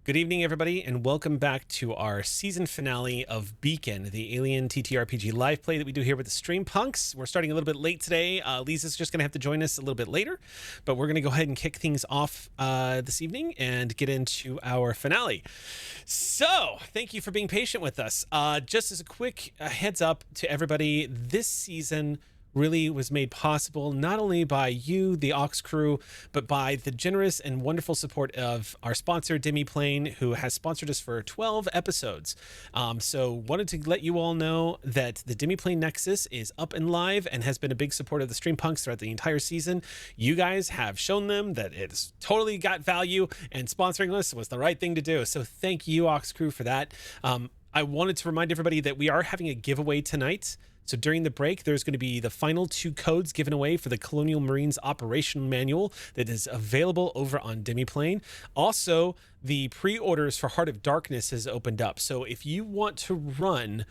Good evening, everybody, and welcome back to our season finale of Beacon, the Alien TTRPG live play that we do here with the Stream Punks. We're starting a little bit late today. Lisa's just going to have to join us a little bit later, but we're going to go ahead and kick things off this evening and get into our finale. So, thank you for being patient with us. Just as a quick heads up to everybody, this season really was made possible not only by you, the Aux crew, but by the generous and wonderful support of our sponsor, Demiplane, who has sponsored us for 12 episodes. So wanted to let you all know that the Demiplane Nexus is up and live and has been a big support of the Stream Punks throughout the entire season. You guys have shown them that it's totally got value, and sponsoring us was the right thing to do. So thank you, Aux crew, for that. I wanted to remind everybody that we are having a giveaway tonight. So during the break, there's going to be the final 2 codes given away for the Colonial Marines Operational Manual that is available over on Demiplane. Also, the pre-orders for Heart of Darkness has opened up. So if you want to run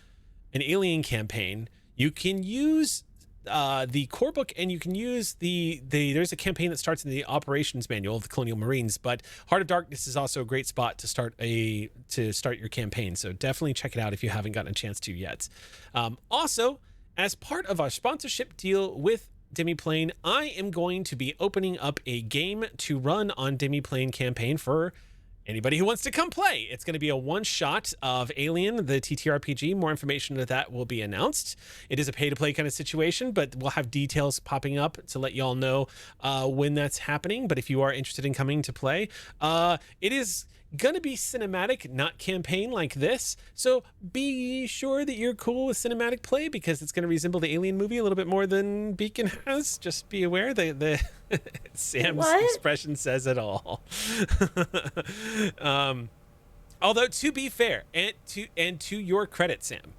an alien campaign, you can use the core book, and you can use there's a campaign that starts in the operations manual of the Colonial Marines, but Heart of Darkness is also a great spot to start your campaign. So definitely check it out if you haven't gotten a chance to yet. Also, as part of our sponsorship deal with Demiplane, I am going to be opening up a game to run on Demiplane campaign for anybody who wants to come play. It's going to be a one-shot of Alien, the TTRPG. More information of that will be announced. It is a pay-to-play kind of situation, but we'll have details popping up to let you all know when that's happening. But if you are interested in coming to play, it is going to be cinematic, not campaign like this. So be sure that you're cool with cinematic play, because it's going to resemble the Alien movie a little bit more than Beacon has. Just be aware. The Sam's expression says it all. Although, to be fair, and to your credit, Sam,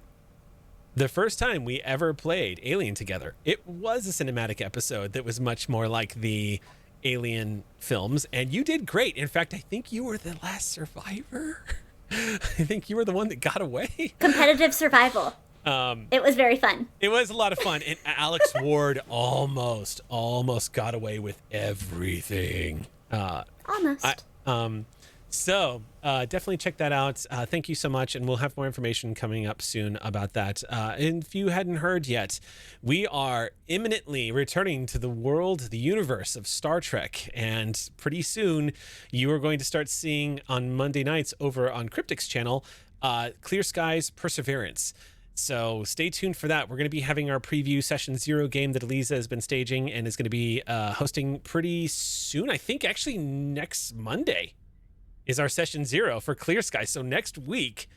the first time we ever played Alien together, it was a cinematic episode that was much more like the Alien films, and you did great. In fact, I think you were the last survivor. I think you were the one that got away. Competitive survival. It was very fun. It was a lot of fun, and Alex Ward almost got away with everything. Almost. So definitely check that out. Thank you so much, and we'll have more information coming up soon about that. And if you hadn't heard yet, we are imminently returning to the world, the universe of Star Trek, and pretty soon you are going to start seeing on Monday nights over on Cryptic's channel, Clear Skies Perseverance. So stay tuned for that. We're going to be having our preview Session 0 game that Elisa has been staging and is going to be hosting pretty soon. I think actually next Monday is our Session 0 for Clear Sky. So next week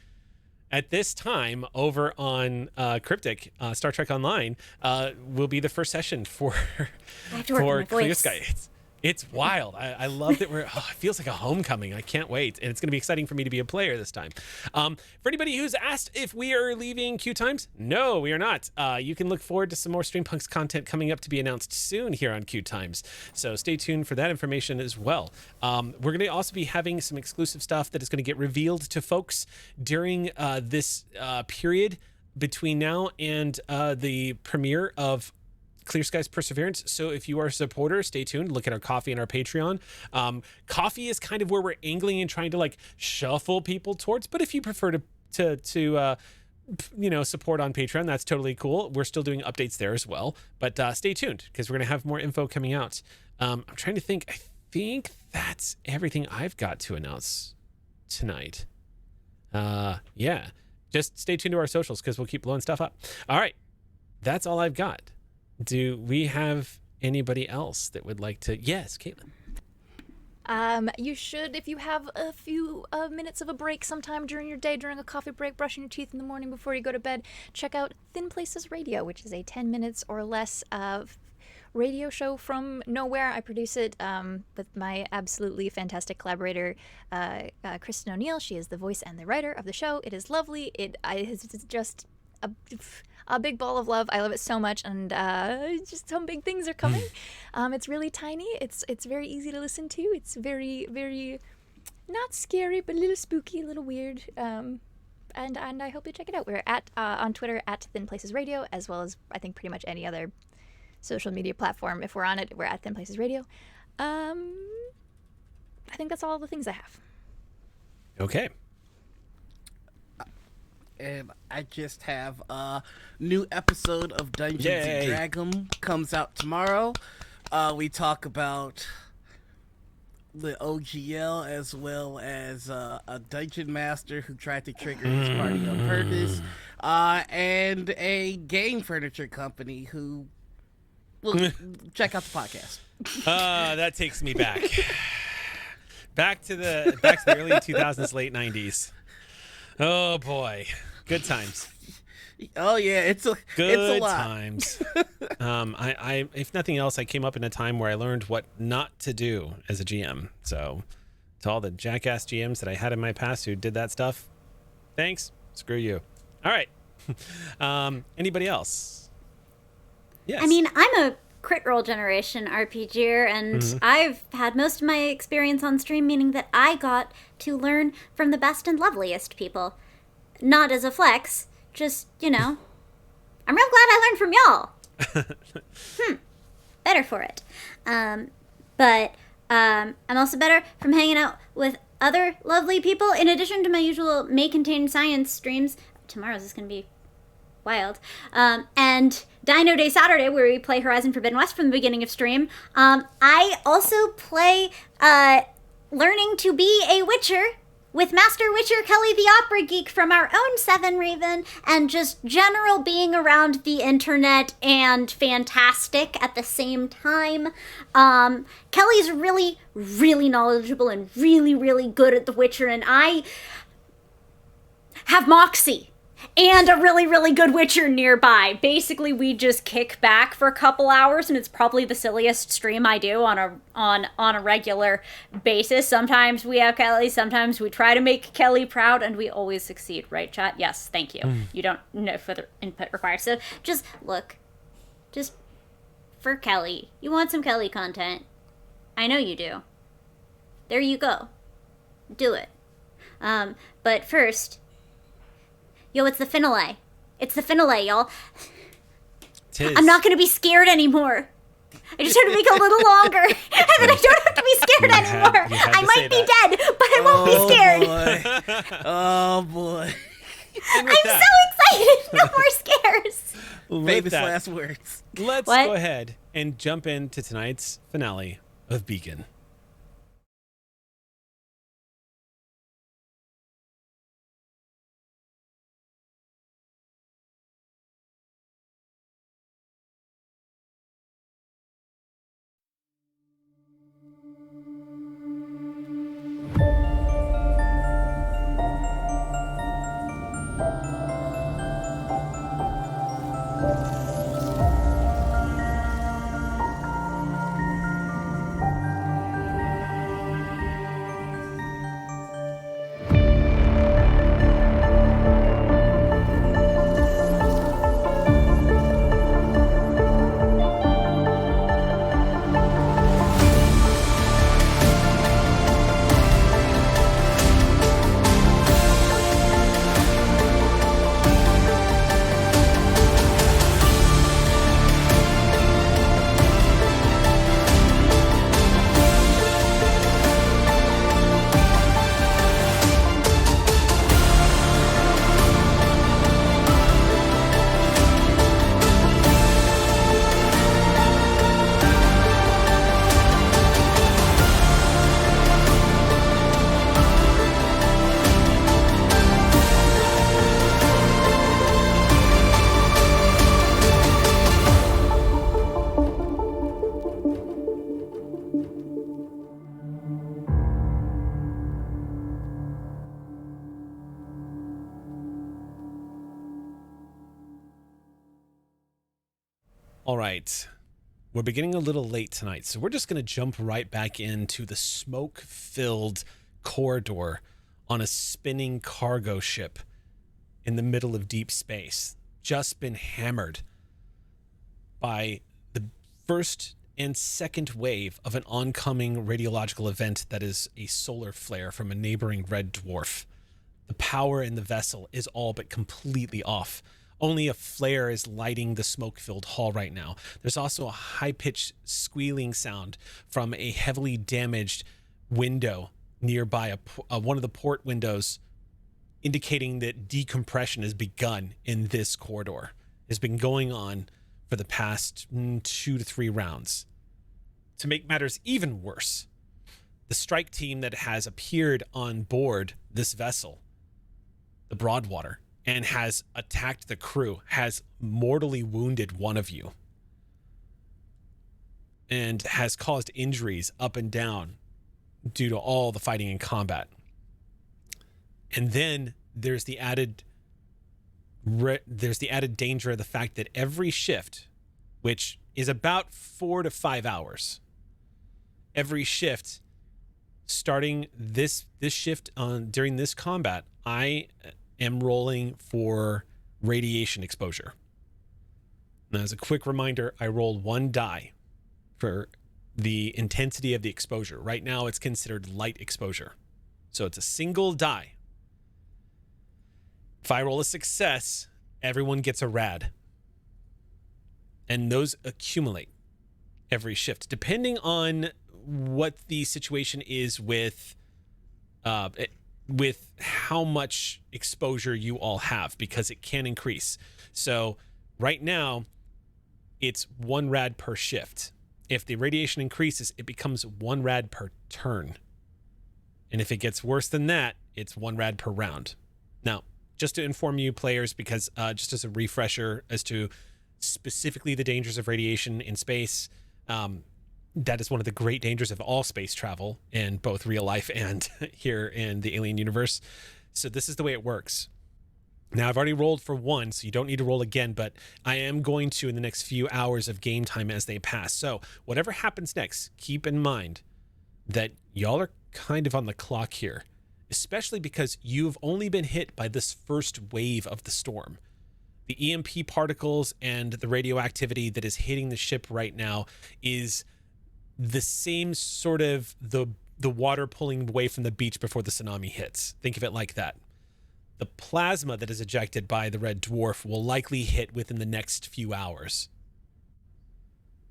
at this time over on Cryptic, Star Trek Online, will be the first session for Clear Sky. It's wild. I love that it feels like a homecoming. I can't wait. And it's going to be exciting for me to be a player this time. For anybody who's asked if we are leaving QueueTimes, no, we are not. You can look forward to some more Streampunks content coming up to be announced soon here on QueueTimes. So stay tuned for that information as well. We're going to also be having some exclusive stuff that is going to get revealed to folks during this period between now and the premiere of Clear Skies Perseverance. So if you are a supporter, stay tuned. Look at our coffee and our Patreon. Coffee is kind of where we're angling and trying to like shuffle people towards. But if you prefer to support on Patreon, that's totally cool. We're still doing updates there as well. But stay tuned, because we're gonna have more info coming out. I'm trying to think. I think that's everything I've got to announce tonight. Yeah. Just stay tuned to our socials, because we'll keep blowing stuff up. All right. That's all I've got. Do we have anybody else that would like to? Yes, Caitlin. You should, if you have a few minutes of a break sometime during your day, during a coffee break, brushing your teeth in the morning before you go to bed, check out Thin Places Radio, which is a 10 minutes or less of radio show from nowhere. I produce it with my absolutely fantastic collaborator, Kristen O'Neill. She is the voice and the writer of the show. It is lovely. It's just a big ball of love. I love it so much, and just some big things are coming. It's really tiny. It's very easy to listen to. It's very, very not scary, but a little spooky, a little weird. And I hope you check it out. We're at on Twitter at Thin Places Radio, as well as I think pretty much any other social media platform. If we're on it, we're at Thin Places Radio. I think that's all the things I have. Okay. And I just have a new episode of Dungeons and Dragons comes out tomorrow. We talk about the OGL as well as a dungeon master who tried to trigger his party on purpose, and a game furniture company who will check out the podcast. That takes me back. Back to the early 2000s, late 90s. Oh boy, good times. Oh yeah, it's a lot. Good times. I if nothing else, I came up in a time where I learned what not to do as a GM. So, to all the jackass GMs that I had in my past who did that stuff, thanks. Screw you. All right. Anybody else? Yes. I mean, I'm a crit roll generation RPGer, and I've had most of my experience on stream, meaning that I got to learn from the best and loveliest people. Not as a flex, just, I'm real glad I learned from y'all. Better for it. But I'm also better from hanging out with other lovely people, in addition to my usual may contain science streams. Tomorrow's is going to be wild. And Dino Day Saturday, where we play Horizon Forbidden West from the beginning of stream. I also play Learning to be a Witcher with Master Witcher Kelly the Opera Geek from our own Seven Raven, and just general being around the internet and fantastic at the same time. Kelly's really, really knowledgeable and really, really good at The Witcher, and I have Moxie and a really, really good Witcher nearby. Basically, we just kick back for a couple hours, and it's probably the silliest stream I do on a regular basis. Sometimes we have Kelly, sometimes we try to make Kelly proud, and we always succeed, right, chat? Yes, thank you. You don't know further input required. So just for Kelly. You want some Kelly content? I know you do. There you go. Do it. But first, it's the finale. It's the finale, y'all. I'm not going to be scared anymore. I just have to make it a little longer, and then I don't have to be scared anymore. I might be dead, but I won't be scared. Oh, boy. I'm so excited. No more scares. Famous last words. Let's go ahead and jump into tonight's finale of Beacon. All right. We're beginning a little late tonight, so we're just going to jump right back into the smoke-filled corridor on a spinning cargo ship in the middle of deep space. Just been hammered by the first and second wave of an oncoming radiological event that is a solar flare from a neighboring red dwarf. The power in the vessel is all but completely off. Only a flare is lighting the smoke-filled hall right now. There's also a high-pitched squealing sound from a heavily damaged window nearby one of the port windows, indicating that decompression has begun in this corridor. Has been going on for the past 2 to 3 rounds. To make matters even worse, the strike team that has appeared on board this vessel, the Broadwater, and has attacked the crew, has mortally wounded one of you and has caused injuries up and down due to all the fighting and combat. And then there's the added danger of the fact that every shift, which is about 4 to 5 hours, every shift starting this shift during this combat, I am rolling for radiation exposure. Now, as a quick reminder, I rolled 1 die for the intensity of the exposure. Right now, it's considered light exposure. So it's a single die. If I roll a success, everyone gets a rad. And those accumulate every shift, depending on what the situation is with how much exposure you all have, because it can increase. So right now, it's 1 rad per shift. If the radiation increases, it becomes 1 rad per turn. And if it gets worse than that, it's 1 rad per round. Now, just to inform you players, because just as a refresher as to specifically the dangers of radiation in space, that is one of the great dangers of all space travel in both real life and here in the Alien universe. So this is the way it works. Now, I've already rolled for 1, so you don't need to roll again, but I am going to in the next few hours of game time as they pass. So whatever happens next, keep in mind that y'all are kind of on the clock here, especially because you've only been hit by this first wave of the storm. The EMP particles and the radioactivity that is hitting the ship right now is the same sort of the water pulling away from the beach before the tsunami hits. Think of it like that. The plasma that is ejected by the red dwarf will likely hit within the next few hours.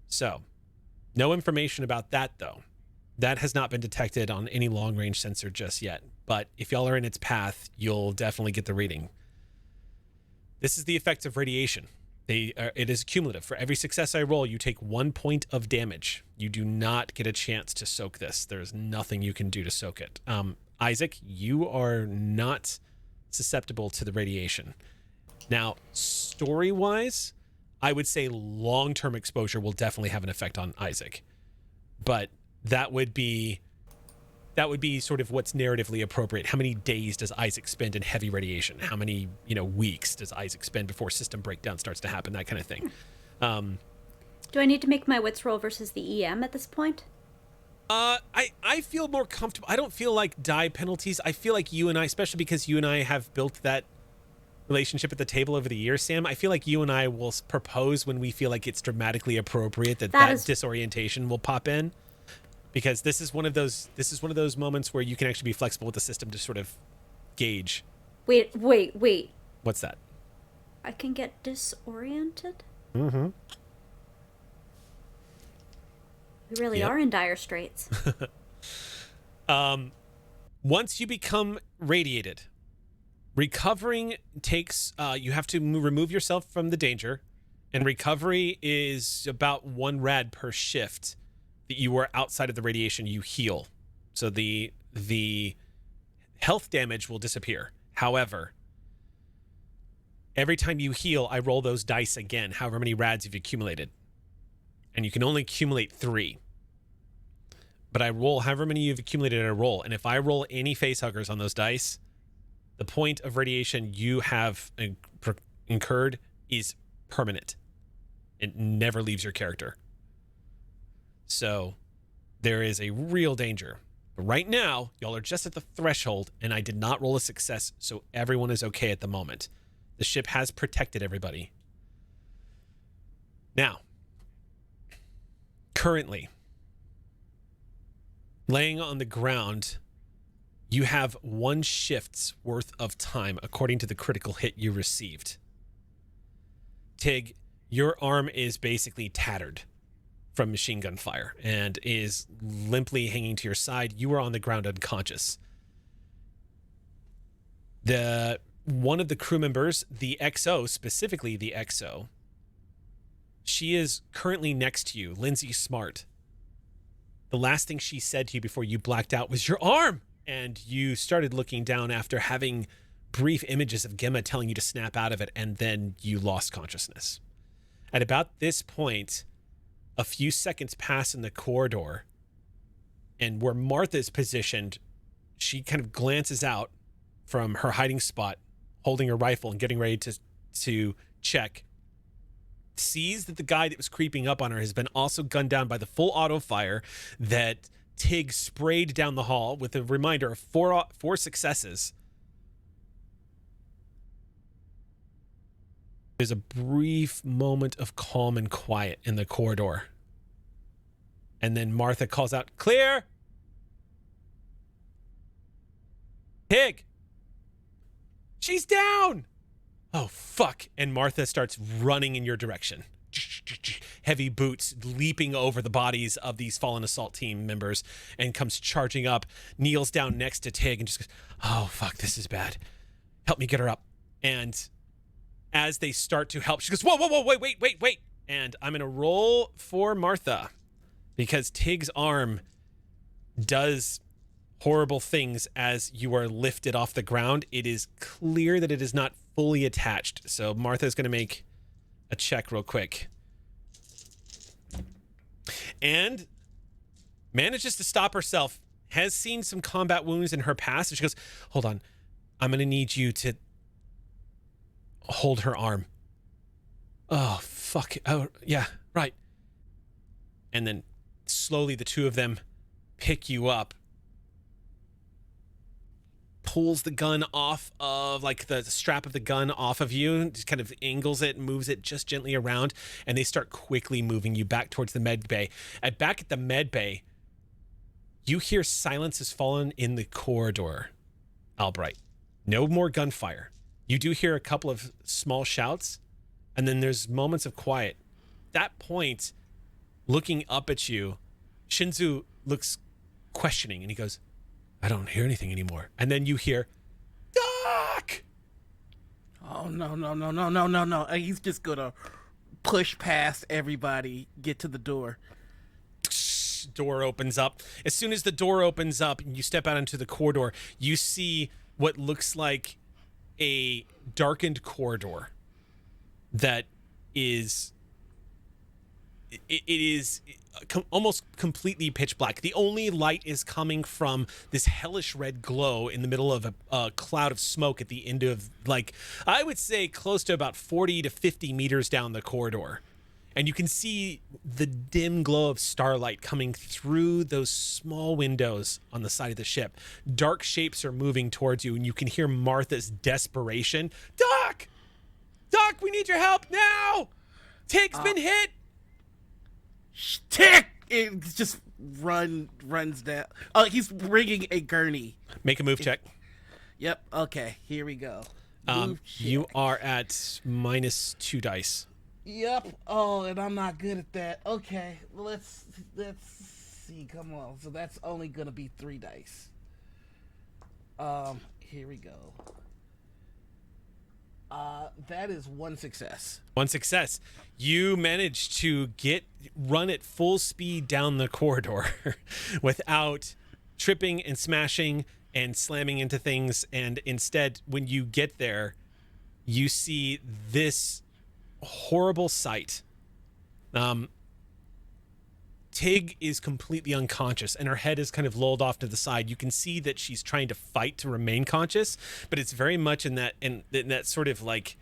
So, no information about that, though. That has not been detected on any long-range sensor just yet. But if y'all are in its path, you'll definitely get the reading. This is the effects of radiation. It is cumulative. For every success I roll, you take 1 point of damage. You do not get a chance to soak this. There's nothing you can do to soak it. Isaac, you are not susceptible to the radiation. Now, story-wise, I would say long-term exposure will definitely have an effect on Isaac. But that would be sort of what's narratively appropriate. How many days does Isaac spend in heavy radiation? How many, weeks does Isaac spend before system breakdown starts to happen? That kind of thing. Do I need to make my wits roll versus the EM at this point? I feel more comfortable. I don't feel like die penalties. I feel like you and I, especially because you and I have built that relationship at the table over the years, Sam, I feel like you and I will propose when we feel like it's dramatically appropriate that disorientation will pop in. Because this is one of those moments where you can actually be flexible with the system to sort of gauge. Wait. What's that? I can get disoriented? Mm-hmm. We really are in dire straits. Once you become radiated, recovering takes, you have to remove yourself from the danger, and recovery is about 1 rad per shift that you are outside of the radiation. You heal. So the health damage will disappear. However, every time you heal, I roll those dice again, however many rads you've accumulated. And you can only accumulate 3. But I roll however many you've accumulated in a roll. And if I roll any facehuggers on those dice, the point of radiation you have incurred is permanent. It never leaves your character. So there is a real danger. But right now, y'all are just at the threshold, and I did not roll a success, so everyone is okay at the moment. The ship has protected everybody. Now, currently, laying on the ground, you have 1 shift's worth of time according to the critical hit you received. Tig, your arm is basically tattered from machine gun fire and is limply hanging to your side. You are on the ground unconscious. One of the crew members, the XO, specifically the XO, she is currently next to you, Lindsay Smart. The last thing she said to you before you blacked out was your arm, and you started looking down after having brief images of Gemma telling you to snap out of it, and then you lost consciousness. At about this point, a few seconds pass in the corridor, and where Martha is positioned, she kind of glances out from her hiding spot, holding her rifle and getting ready to check, sees that the guy that was creeping up on her has been also gunned down by the full auto fire that Tig sprayed down the hall, with a reminder of four successes. There's a brief moment of calm and quiet in the corridor. And then Martha calls out, "Clear! Tig! She's down!" Oh, fuck. And Martha starts running in your direction. Heavy boots leaping over the bodies of these fallen assault team members and comes charging up, kneels down next to Tig and just goes, "Oh, fuck, this is bad. Help me get her up." And as they start to help, she goes, whoa, wait. And I'm going to roll for Martha because Tig's arm does horrible things as you are lifted off the ground. It is clear that it is not fully attached. So Martha's going to make a check real quick. And manages to stop herself, has seen some combat wounds in her past. And she goes, "Hold on. I'm going to need you to hold her arm." Oh, fuck. Oh, yeah, right. And then slowly the two of them pick you up. Pulls the gun off of, like, the strap of the gun off of you, just kind of angles it, moves it just gently around, and they start quickly moving you back towards the med bay. Back at the med bay, you hear silence has fallen in the corridor, Albright. No more gunfire. You do hear a couple of small shouts, and then there's moments of quiet. At that point, looking up at you, Shinzu looks questioning, and he goes, "I don't hear anything anymore." And then you hear, "Doc!" Oh, no. He's just gonna push past everybody, get to the door. Door opens up. As soon as the door opens up and you step out into the corridor, you see what looks like a darkened corridor that is almost completely pitch black. The only light is coming from this hellish red glow in the middle of a cloud of smoke at the end of, like, I would say close to about 40 to 50 meters down the corridor. And you can see the dim glow of starlight coming through those small windows on the side of the ship. Dark shapes are moving towards you, and you can hear Martha's desperation. "Doc! Doc, we need your help now! Tig's been hit!" Tig! It just runs down. He's bringing a gurney. Make a move check. Yep. Okay. Here we go. You are at -2 dice. Yep. Oh, and I'm not good at that. Okay. Let's see. Come on. So that's only gonna be 3 dice. Here we go. That is 1 success. 1 success. You managed to run at full speed down the corridor without tripping and smashing and slamming into things. And instead, when you get there, you see this horrible sight. Tig is completely unconscious, and her head is kind of lolled off to the side. You can see that she's trying to fight to remain conscious, but it's very much in that sort of like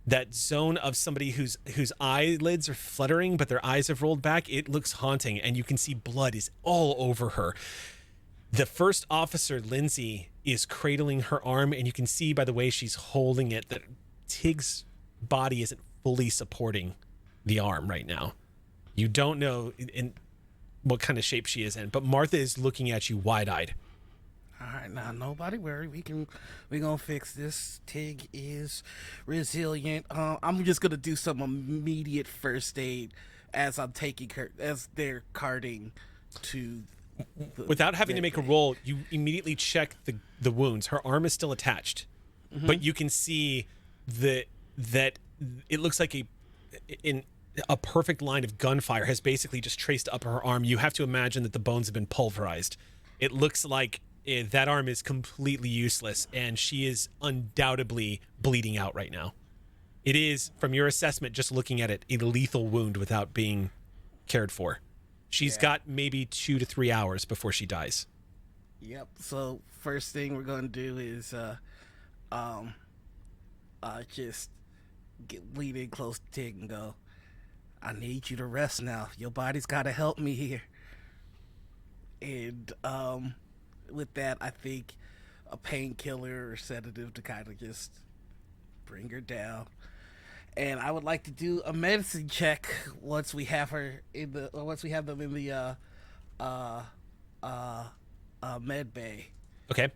that zone of somebody whose eyelids are fluttering, but their eyes have rolled back. It looks haunting, and you can see blood is all over her. The first officer, Lindsay, is cradling her arm, and you can see by the way she's holding it that Tig's body isn't fully supporting the arm right now. You don't know in what kind of shape she is in, but Martha is looking at you wide-eyed. All right, now nobody worry. We gonna fix this. Tig is resilient. I'm just gonna do some immediate first aid as I'm taking her, as they're carting to. Without having to make a roll, you immediately check the wounds. Her arm is still attached, but you can see that it looks like a perfect line of gunfire has basically just traced up her arm. You have to imagine that the bones have been pulverized. It looks like that arm is completely useless, and she is undoubtedly bleeding out right now. It is, from your assessment, just looking at it, a lethal wound without being cared for. She's got maybe 2 to 3 hours before she dies. Yep. So first thing we're gonna do is just lean in close to Tig and go, I need you to rest now. Your body's gotta help me here. And with that, I think a painkiller or sedative to kind of just bring her down. And I would like to do a medicine check once we have them in the med bay. Okay.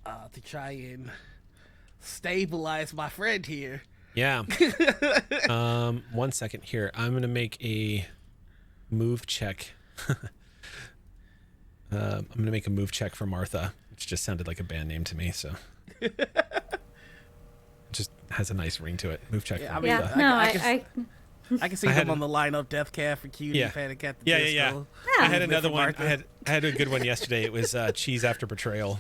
To try and stabilize my friend here. Yeah. 1 second here. I'm gonna make a move check. I'm gonna make a move check for Martha, which just sounded like a band name to me. So. Just has a nice ring to it. Move check. Yeah, for Yeah, Martha. no, I can see them on the lineup. Death Cab for Cutie, Panic at the Disco. Yeah. I had another one. I had a good one yesterday. It was Cheese After Betrayal.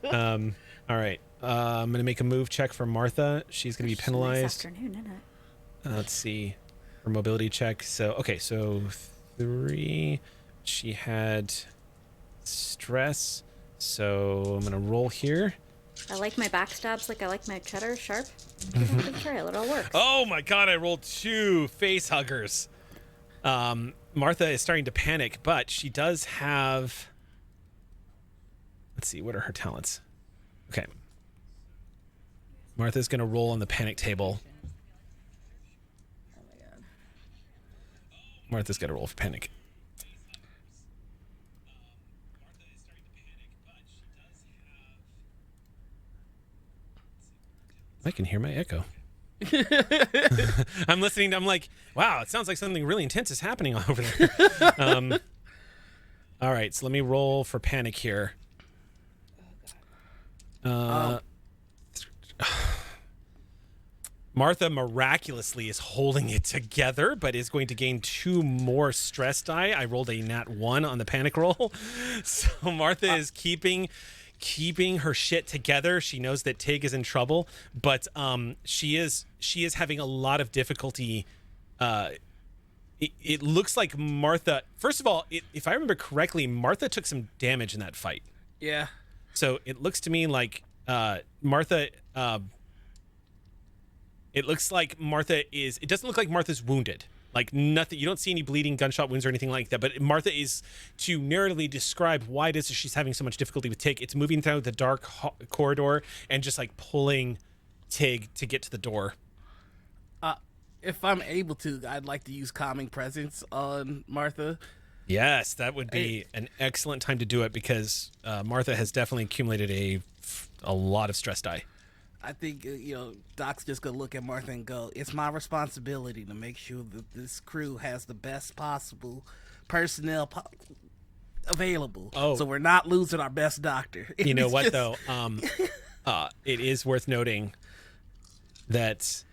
All right. I'm gonna make a move check for Martha. She's gonna be penalized. Nice afternoon, isn't it? Let's see. Her mobility check. So 3. She had stress. So I'm gonna roll here. I like my backstabs like I like my cheddar sharp. Give it a trail, it all works. Oh my god, I rolled 2 face huggers. Martha is starting to panic, but she does have... Let's see, what are her talents? Okay. Martha's going to roll on the panic table. Martha's got to roll for panic. I can hear my echo. I'm listening. I'm like, wow, it sounds like something really intense is happening over there. All right, so let me roll for panic here. Martha miraculously is holding it together, but is going to gain 2 more stress die. I rolled a nat 1 on the panic roll. So Martha is keeping her shit together. She knows that Tig is in trouble, but she is having a lot of difficulty. It looks like Martha, first of all, if I remember correctly, Martha took some damage in that fight. Yeah. So it looks to me like Martha it looks like Martha is, it doesn't look like Martha's wounded. Like nothing, you don't see any bleeding gunshot wounds or anything like that, but Martha is, to narratively describe why it is that she's having so much difficulty with Tig, it's moving through the dark corridor and just like pulling Tig to get to the door. If I'm able to, I'd like to use Calming Presence on Martha. Yes, that would be an excellent time to do it because Martha has definitely accumulated a lot of stress die. I think, Doc's just going to look at Martha and go, it's my responsibility to make sure that this crew has the best possible personnel available. Oh. So we're not losing our best doctor. You know what, though? It is worth noting that...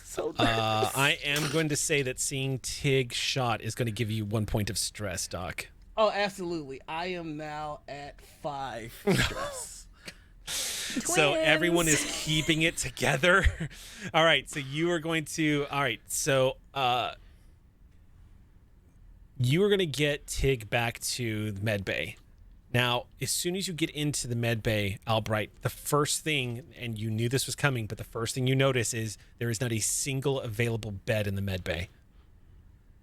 So nervous. I am going to say that seeing Tig shot is going to give you 1 point of stress, Doc. Oh, absolutely. I am now at 5 stress. So everyone is keeping it together. All right. So you are going to. All right. So you are going to get Tig back to the med bay. Now, as soon as you get into the med bay, Albright, the first thing, and you knew this was coming, but the first thing you notice is there is not a single available bed in the med bay.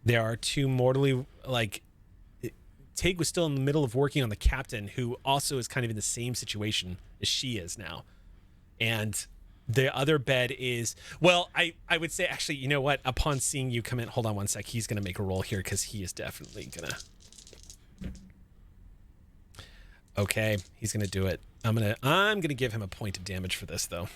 There are 2 mortally, Tig was still in the middle of working on the captain, who also is kind of in the same situation as she is now. And the other bed is, well, I would say, actually, you know what? Upon seeing you come in, hold on 1 sec. He's going to make a roll here because he is definitely going to. Okay, he's going to do it. I'm gonna give him a point of damage for this though.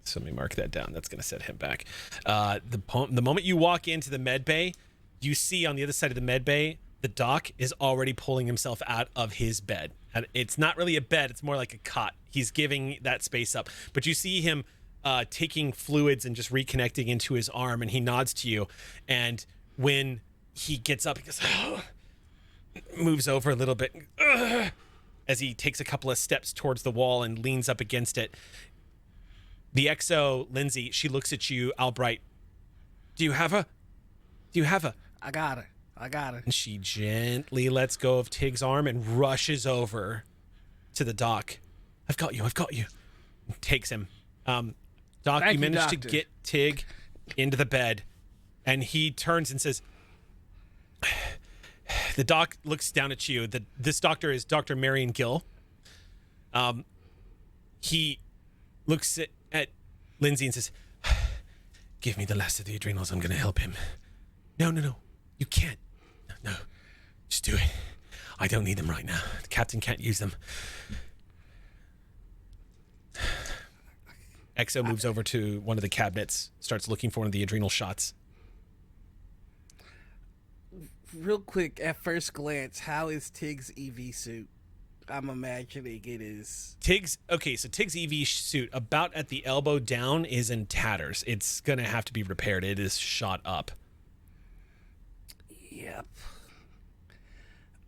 So let me mark that down. That's gonna set him back. The moment you walk into the med bay, you see on the other side of the med bay, the doc is already pulling himself out of his bed. And it's not really a bed; it's more like a cot. He's giving that space up, but you see him taking fluids and just reconnecting into his arm, and he nods to you. And when he gets up, he goes, moves over a little bit. As he takes a couple of steps towards the wall and leans up against it. The XO, Lindsay, she looks at you, Albright. Do you have her? I got her. And she gently lets go of Tig's arm and rushes over to the doc. I've got you. And takes him. Doc, you managed to get Tig into the bed. And he turns and says, the doc looks down at you. This doctor is Dr. Marion Gill. He looks at Lindsay and says, give me the last of the adrenals. I'm going to help him. No. You can't. No. Just do it. I don't need them right now. The captain can't use them. Exo moves over to one of the cabinets, starts looking for one of the adrenal shots. Real quick, at first glance, how is Tig's EV suit? I'm imagining it is. Tig's EV suit, about at the elbow down, is in tatters. It's going to have to be repaired. It is shot up. Yep.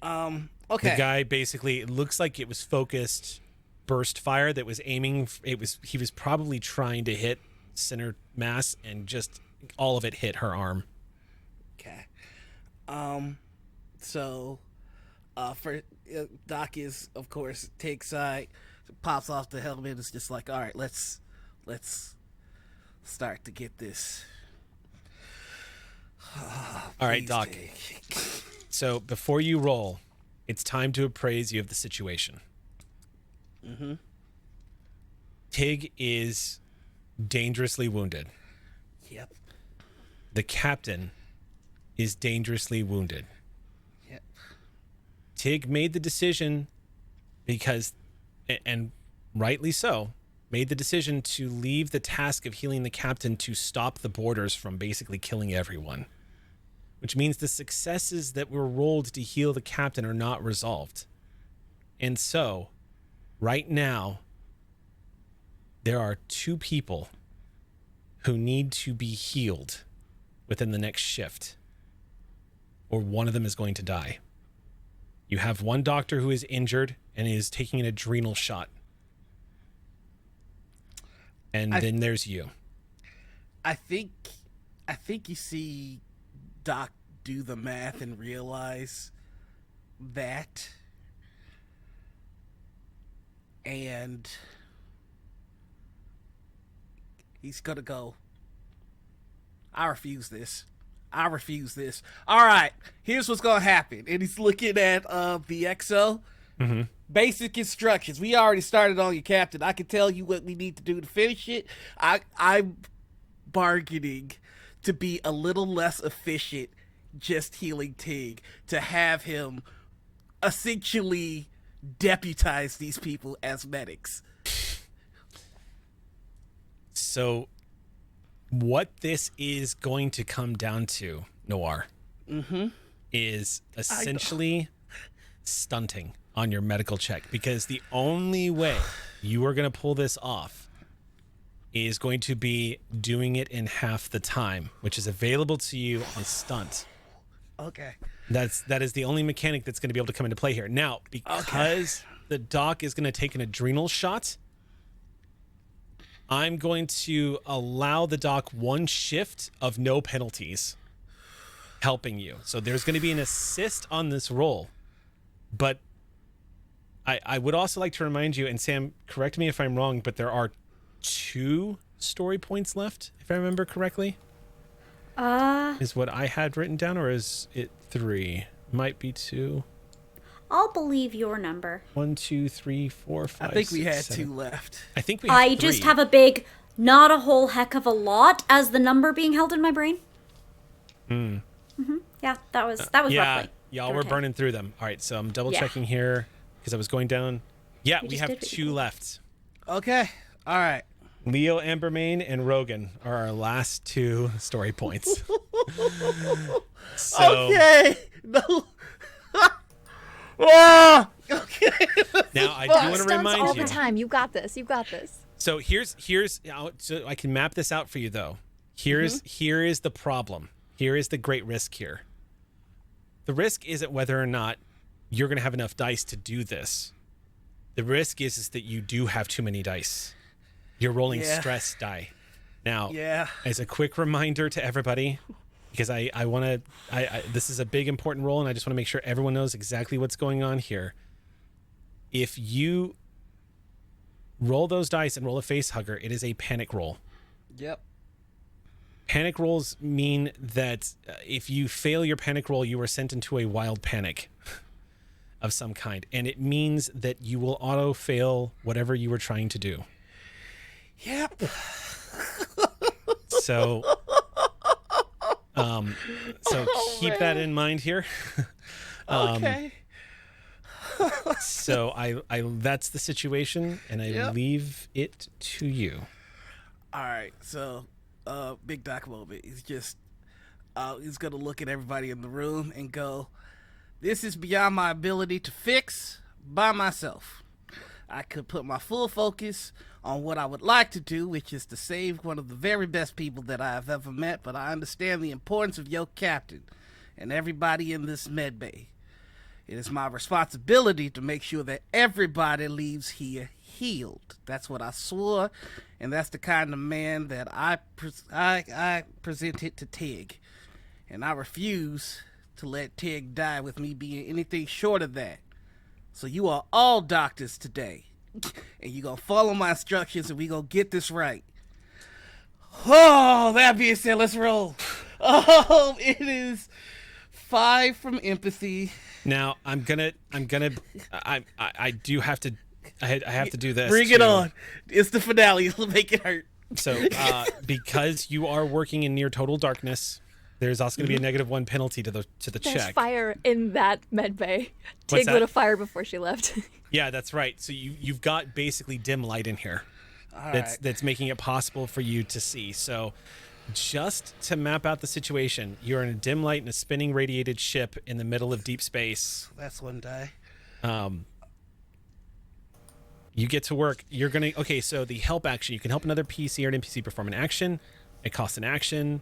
Okay. The guy basically, it looks like it was focused burst fire that was aiming. He was probably trying to hit center mass, and just all of it hit her arm. Okay. So, for Doc is, of course, takes side, pops off the helmet. It's just like, all right, let's start to get this. All right, Doc. So before you roll, it's time to appraise you of the situation. Mm-hmm. Tig is dangerously wounded. Yep. The captain is dangerously wounded. Yep. Tig made the decision because, and rightly so, made the decision to leave the task of healing the captain to stop the boarders from basically killing everyone. Which means the successes that were rolled to heal the captain are not resolved. And so, right now, there are 2 people who need to be healed within the next shift, or one of them is going to die. You have one doctor who is injured and is taking an adrenal shot. And then there's you. I think you see Doc do the math and realize that, and he's gonna go, I refuse this. All right, here's what's gonna happen. And he's looking at the XO. Mm-hmm. Basic instructions. We already started on you, Captain. I can tell you what we need to do to finish it. I'm bargaining to be a little less efficient just healing Tig, to have him essentially deputize these people as medics. So what this is going to come down to, Noir, is essentially stunting on your medical check, because the only way you are going to pull this off is going to be doing it in half the time, which is available to you as stunt. Okay. That is the only mechanic that's going to be able to come into play here. Now, because the doc is going to take an adrenal shot, I'm going to allow the doc 1 shift of no penalties helping you. So there's going to be an assist on this roll. But I would also like to remind you, and Sam, correct me if I'm wrong, but there are 2 story points left, if I remember correctly. Is what I had written down, or is it 3? Might be 2. I'll believe your number. 1, 2, 3, 4, 5. I think we 6, had 7. 2 left. I think we have I 3. just have a big, not a whole heck of a lot as the number being held in my brain. Yeah, that was roughly. Y'all give or were take. burning through them. All right, so I'm double checking here because I was going down Yeah, we just have did what you 2 did. left. Okay. All right. Leo Ambermain and Rogan are our last 2 story points. So Okay. No. Ah! Okay. now I do want to Stunts remind all you. the time. You got this. You got this. So here's so I can map this out for you though. Here is the problem. Here is the great risk here. The risk isn't whether or not you're going to have enough dice to do this. The risk is that you do have too many dice. You're rolling stress die. Now, as a quick reminder to everybody, because I want to, this is a big important roll, and I just want to make sure everyone knows exactly what's going on here. If you roll those dice and roll a face hugger, it is a panic roll. Yep. Panic rolls mean that if you fail your panic roll, you are sent into a wild panic of some kind. And it means that you will auto fail whatever you were trying to do. Yep. So, keep that in mind here. Okay. So I that's the situation, and I leave it to you. All right. So, Big Doc moment. He's just, he's gonna look at everybody in the room and go, "This is beyond my ability to fix by myself. I could put my full focus on what I would like to do, which is to save one of the very best people that I have ever met, but I understand the importance of your captain and everybody in this med bay. It is my responsibility to make sure that everybody leaves here healed. That's what I swore, and that's the kind of man that I presented to Tig. And I refuse to let Tig die with me being anything short of that. So you are all doctors today, and you gonna follow my instructions, and we gonna get this right." Oh, that being said, let's roll. Oh, it is 5 from empathy. Now I do have to, I have to do this. Bring it on. It's the finale. It'll make it hurt. So, because you are working in near total darkness, there's also going to be a -1 penalty to the There's check. fire in that med bay. What's Tig that? lit a fire before she left. Yeah, that's right. So you've got basically dim light in here. That's making it possible for you to see. So just to map out the situation, you're in a dim light in a spinning radiated ship in the middle of deep space. That's 1 die. You get to work. You're going to... Okay, so the help action. You can help another PC or an NPC perform an action. It costs an action.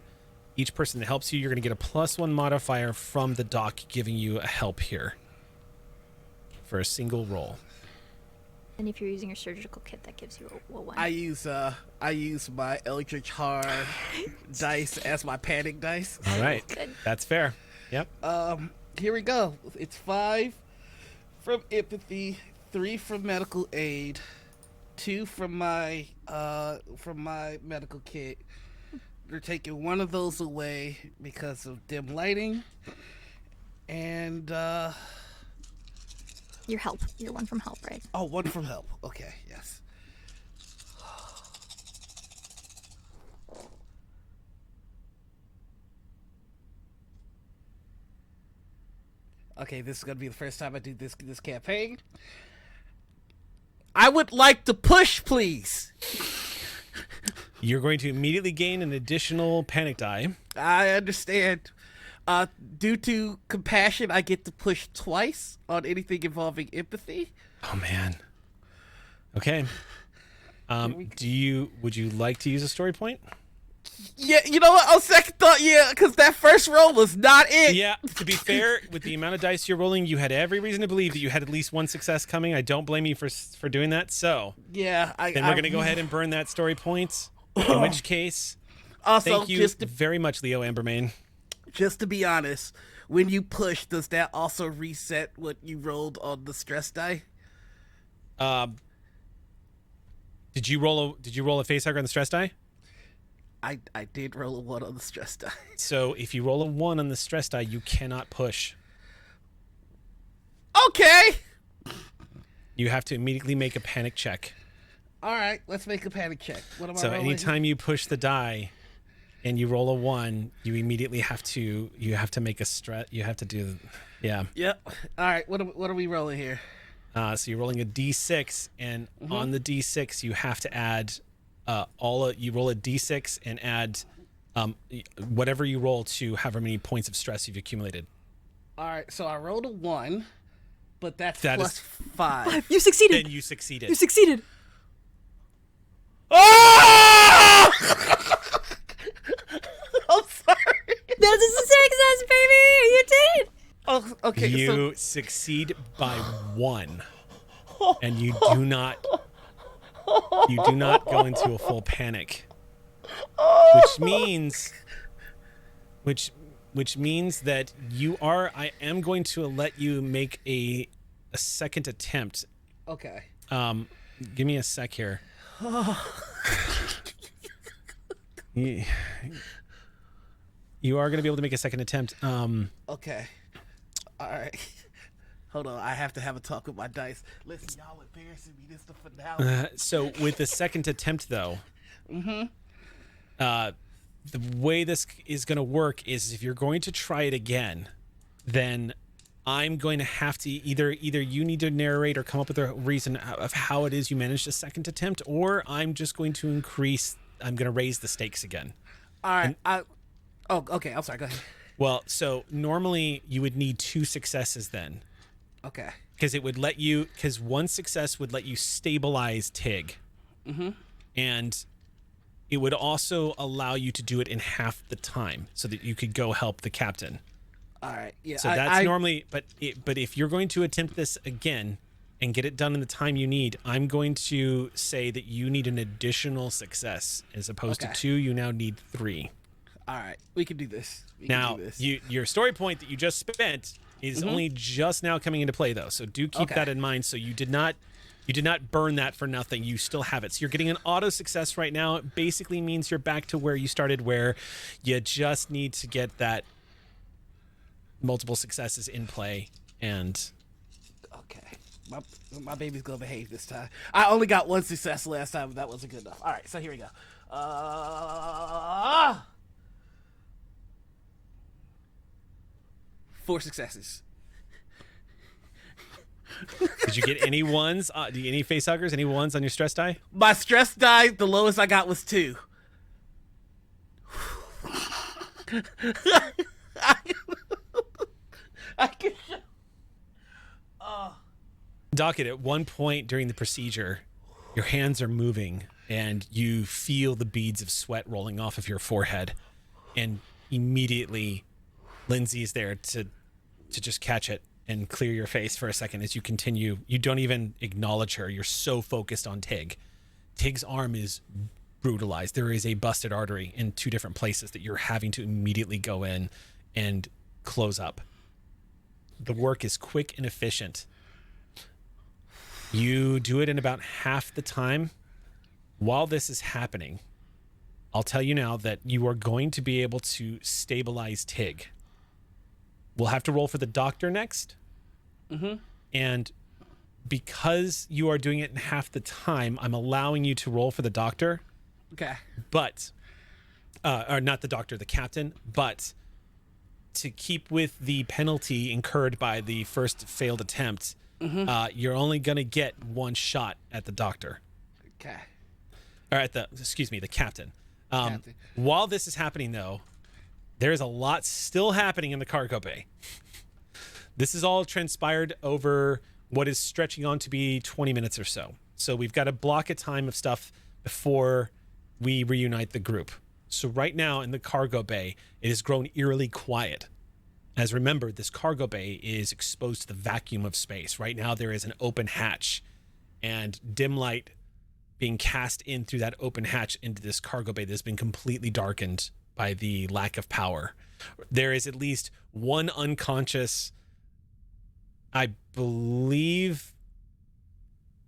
Each person that helps you, you're going to get a +1 modifier from the doc giving you a help here for a single roll. And if you're using your surgical kit, that gives you a 1. I use my Eldritch Horror dice as my panic dice. All right. That's fair. Yep. Here we go. It's 5 from empathy, 3 from medical aid, 2 from my medical kit. They're taking 1 of those away because of dim lighting, and Your help. You're 1 from help, right? oh, 1 from help. Okay, yes. Okay, this is gonna be the first time I do this campaign. I would like to push, please. You're going to immediately gain an additional panic die. I understand. Due to compassion, I get to push twice on anything involving empathy. Oh man. Okay. Would you like to use a story point? Yeah, you know what? On second thought, yeah, because that first roll was not it. Yeah, to be fair, with the amount of dice you're rolling, you had every reason to believe that you had at least 1 success coming. I don't blame you for doing that. So, Yeah, then we're going to go ahead and burn that story point. In which case, Also, thank you very much, Leo Ambermain. just to be honest, when you push, does that also reset what you rolled on the stress die? Did you roll a facehugger on the stress die? I did roll a 1 on the stress die. So if you roll a 1 on the stress die, you cannot push. Okay. You have to immediately make a panic check. All right, let's make a panic check. What am I So rolling? anytime you push the die and you roll a 1, you immediately have to make a stress. You have to do, yeah. Yep. All right, what are we rolling here? So you're rolling a d6, and on the d6 you have to add you roll a d6 and add whatever you roll to however many points of stress you've accumulated. All right, so I rolled a 1, but that plus is 5. You succeeded. Then you succeeded. You succeeded. Oh! I'm sorry. That's a success, baby. You did. Oh, okay. You succeed by 1, and you do not go into a full panic, which means that I am going to let you make a second attempt. Okay. Give me a sec here. You are going to be able to make a second attempt. Okay. All right. Hold on. I have to have a talk with my dice. Listen, y'all embarrassing me. This is the finale. So with the second attempt, though, the way this is going to work is if you're going to try it again, then I'm going to have to either you need to narrate or come up with a reason of how it is you managed a second attempt, or I'm just going to raise the stakes again. All right. Okay. I'm sorry. Go ahead. Well, so normally you would need 2 successes then. Okay. Because one success would let you stabilize Tig. And it would also allow you to do it in half the time so that you could go help the captain. All right. Yeah. So that's normally, but if you're going to attempt this again and get it done in the time you need, I'm going to say that you need an additional success. As opposed to 2, you now need 3. All right. We can do this. Now, your story point that you just spent is only just now coming into play, though. So do keep that in mind. So you did not burn that for nothing. You still have it. So you're getting an auto success right now. It basically means you're back to where you started, where you just need to get that multiple successes in play. And okay, my baby's gonna behave this time. I only got 1 success last time, but that wasn't good enough. All right, so here we go. 4 successes. Did you get any ones? Any face huggers? Any ones on your stress die? My stress die, the lowest I got was 2. I can. Docket, at one point during the procedure, your hands are moving and you feel the beads of sweat rolling off of your forehead, and immediately Lindsay is there to just catch it and clear your face for a second as you continue. You don't even acknowledge her. You're so focused on Tig. Tig's arm is brutalized. There is a busted artery in 2 different places that you're having to immediately go in and close up. The work is quick and efficient. You do it in about half the time. While this is happening, I'll tell you now that you are going to be able to stabilize Tig. We'll have to roll for the doctor next. And because you are doing it in half the time, I'm allowing you to roll for the doctor. Okay. But, or not the doctor, the captain, but to keep with the penalty incurred by the first failed attempt, you're only going to get 1 shot at the doctor. Okay. Or the captain. While this is happening, though, there's a lot still happening in the cargo bay. This is all transpired over what is stretching on to be 20 minutes or so. So we've got a block of time of stuff before we reunite the group. So right now in the cargo bay, it has grown eerily quiet. As remember, this cargo bay is exposed to the vacuum of space. Right now there is an open hatch and dim light being cast in through that open hatch into this cargo bay that has been completely darkened by the lack of power. There is at least 1 unconscious, I believe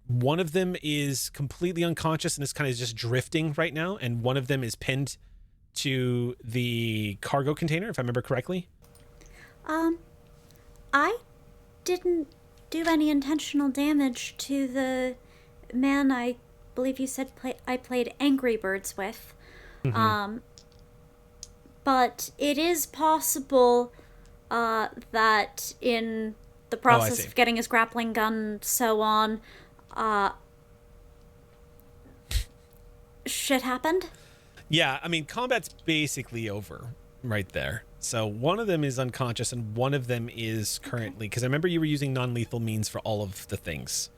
one of them is completely unconscious and is kind of just drifting right now, and one of them is pinned to the cargo container, if I remember correctly. I didn't do any intentional damage to the man I believe you said I played Angry Birds with. But it is possible that in the the Oh, I process see. of getting his grappling gun, so on. Shit happened. Yeah, I mean, combat's basically over right there. So one of them is unconscious and one of them is currently, because I remember you were using non-lethal means for all of the things.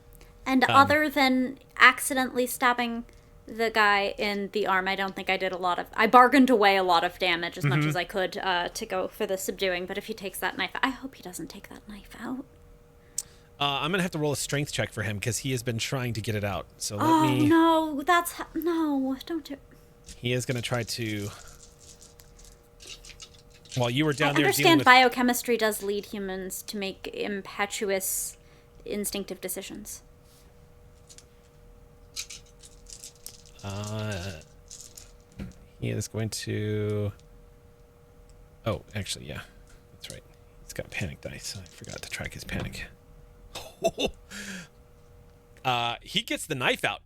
And other than accidentally stabbing the guy in the arm, I don't think I did a lot of... I bargained away a lot of damage as much as I could to go for the subduing, but if he takes that knife... I hope he doesn't take that knife out. I'm going to have to roll a strength check for him because he has been trying to get it out. So let Oh, me... no, that's... No, don't do... He is going to try to... While you were down I there dealing understand with... biochemistry does lead humans to make impetuous, instinctive decisions. He is going to... Oh, actually, yeah. That's right. He's got panic dice. I forgot to track his panic. He gets the knife out.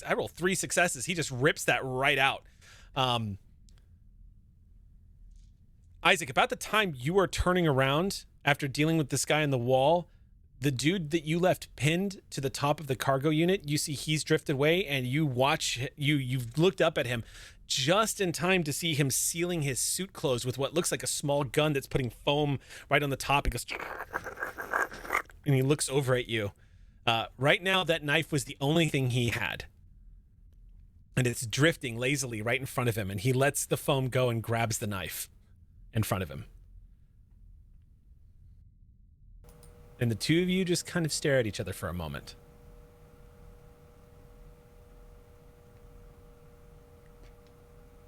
I roll 3 successes. He just rips that right out. Isaac, about the time you are turning around after dealing with this guy on the wall, the dude that you left pinned to the top of the cargo unit, you see he's drifted away, and you watch, you've looked up at him just in time to see him sealing his suit closed with what looks like a small gun that's putting foam right on the top. He goes, and he looks over at you. Right now, that knife was the only thing he had. And it's drifting lazily right in front of him, and he lets the foam go and grabs the knife in front of him. And the two of you just kind of stare at each other for a moment.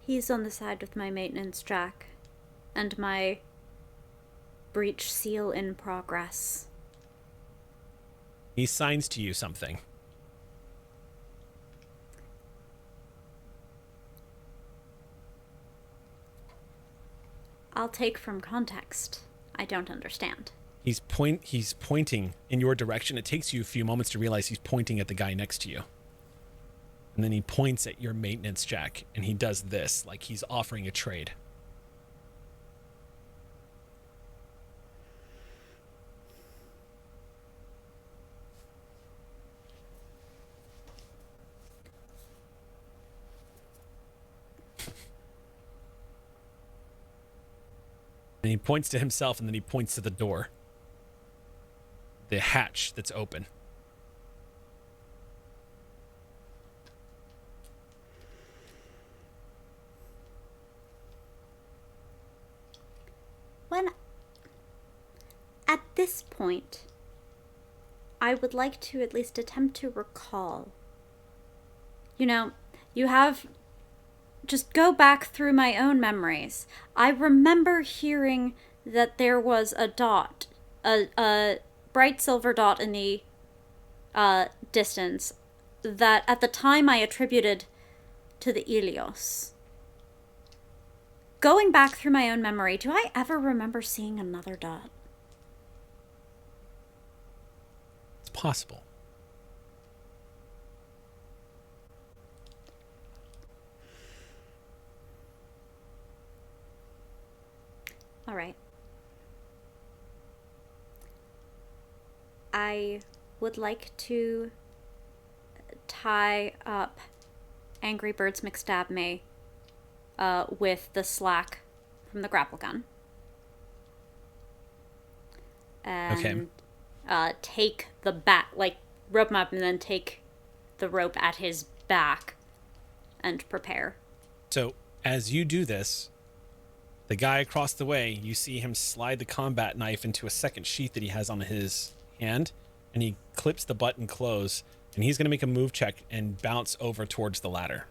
He's on the side with my maintenance jack and my breach seal in progress. He signs to you something. I'll take from context. I don't understand. He's pointing in your direction. It takes you a few moments to realize he's pointing at the guy next to you. And then he points at your maintenance jack, and he does this, like he's offering a trade. And he points to himself, and then he points to the door. The hatch that's open. At this point, I would like to at least attempt to recall. You know, you have... Just go back through my own memories. I remember hearing that there was a dot, a bright silver dot in the distance that at the time I attributed to the ilios. Going back through my own memory, do I ever remember seeing another dot? It's possible. All right. I would like to tie up Angry Birds McStab Me with the slack from the grapple gun. And take the back, like rope him up and then take the rope at his back and prepare. So as you do this, the guy across the way, you see him slide the combat knife into a second sheath that he has on his hand, and he clips the button close, and he's going to make a move check and bounce over towards the ladder.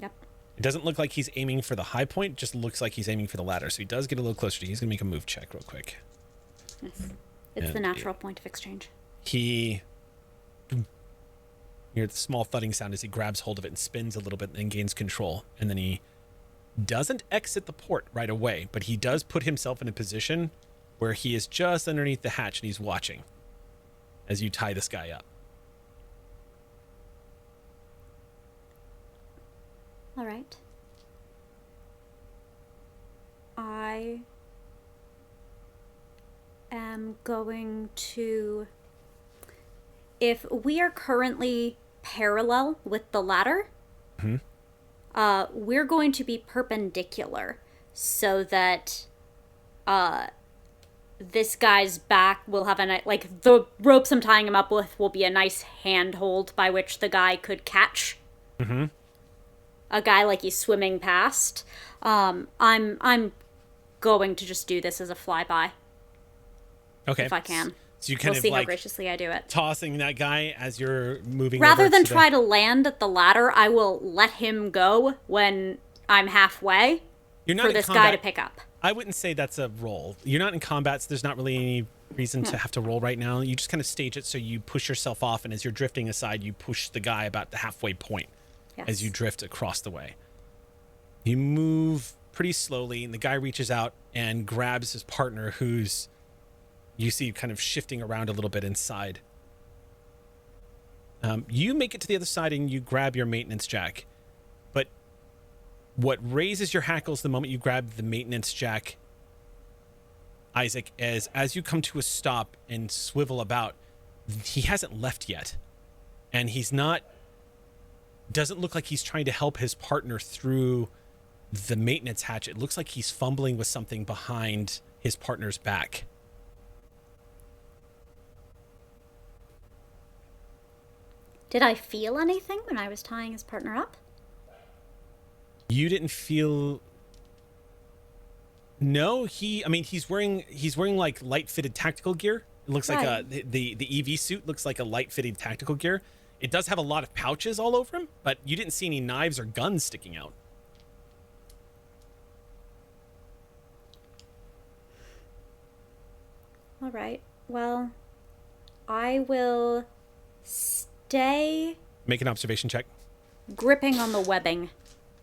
Yep. It doesn't look like he's aiming for the high point, it just looks like he's aiming for the ladder, so he does get a little closer to you. He's going to make a move check real quick. Yes. It's the natural point of exchange. He... You hear the small thudding sound as he grabs hold of it and spins a little bit and gains control, and then he doesn't exit the port right away, but he does put himself in a position where he is just underneath the hatch and he's watching as you tie this guy up. All right. I am going to... If we are currently parallel with the ladder, we're going to be perpendicular so that this guy's back will have like the ropes I'm tying him up with will be a nice handhold by which the guy could catch a guy like he's swimming past. I'm going to just do this as a flyby. Okay. If I can. So you kind we'll of see like how graciously I do it. tossing that guy as you're moving Rather over than to try to land at the ladder, I will let him go when I'm halfway You're not for in this combat. guy to pick up. I wouldn't say that's a roll. You're not in combat, so there's not really any reason to have to roll right now. You just kind of stage it so you push yourself off, and as you're drifting aside, you push the guy about the halfway point as you drift across the way. You move pretty slowly, and the guy reaches out and grabs his partner, who's, you see, kind of shifting around a little bit inside. You make it to the other side, and you grab your maintenance jack. But what raises your hackles the moment you grab the maintenance jack, Isaac, is as you come to a stop and swivel about, he hasn't left yet. And he's not, doesn't look like he's trying to help his partner through the maintenance hatch. It looks like he's fumbling with something behind his partner's back. Did I feel anything when I was tying his partner up? You didn't feel... No, he's wearing like light fitted tactical gear. It looks like the EV suit looks like a light fitted tactical gear. It does have a lot of pouches all over him, but you didn't see any knives or guns sticking out. All right. Well, I will stay Make an observation check. gripping on the webbing.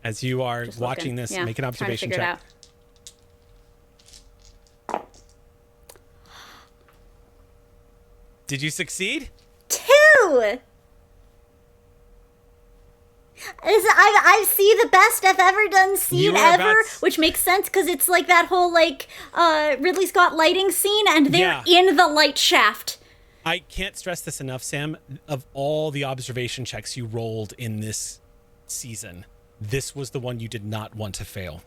As you are Just watching looking. this, Yeah, make an trying to observation figure it check. out. Did you succeed? 2! I see the best I've ever done scene ever, which makes sense because it's like that whole like Ridley Scott lighting scene, and they're in the light shaft. I can't stress this enough, Sam. Of all the observation checks you rolled in this season, this was the one you did not want to fail.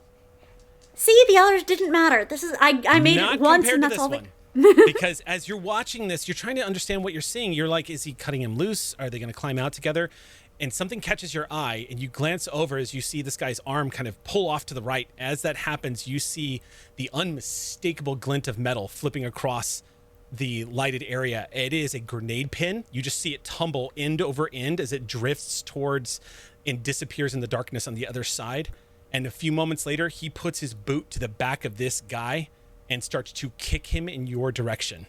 See, the others didn't matter. This is I made it once, and that's all. Because as you're watching this, you're trying to understand what you're seeing. You're like, is he cutting him loose? Are they going to climb out together? And something catches your eye, and you glance over as you see this guy's arm kind of pull off to the right. As that happens, you see the unmistakable glint of metal flipping across the lighted area. It is a grenade pin. You just see it tumble end over end as it drifts towards and disappears in the darkness on the other side. And a few moments later, he puts his boot to the back of this guy and starts to kick him in your direction.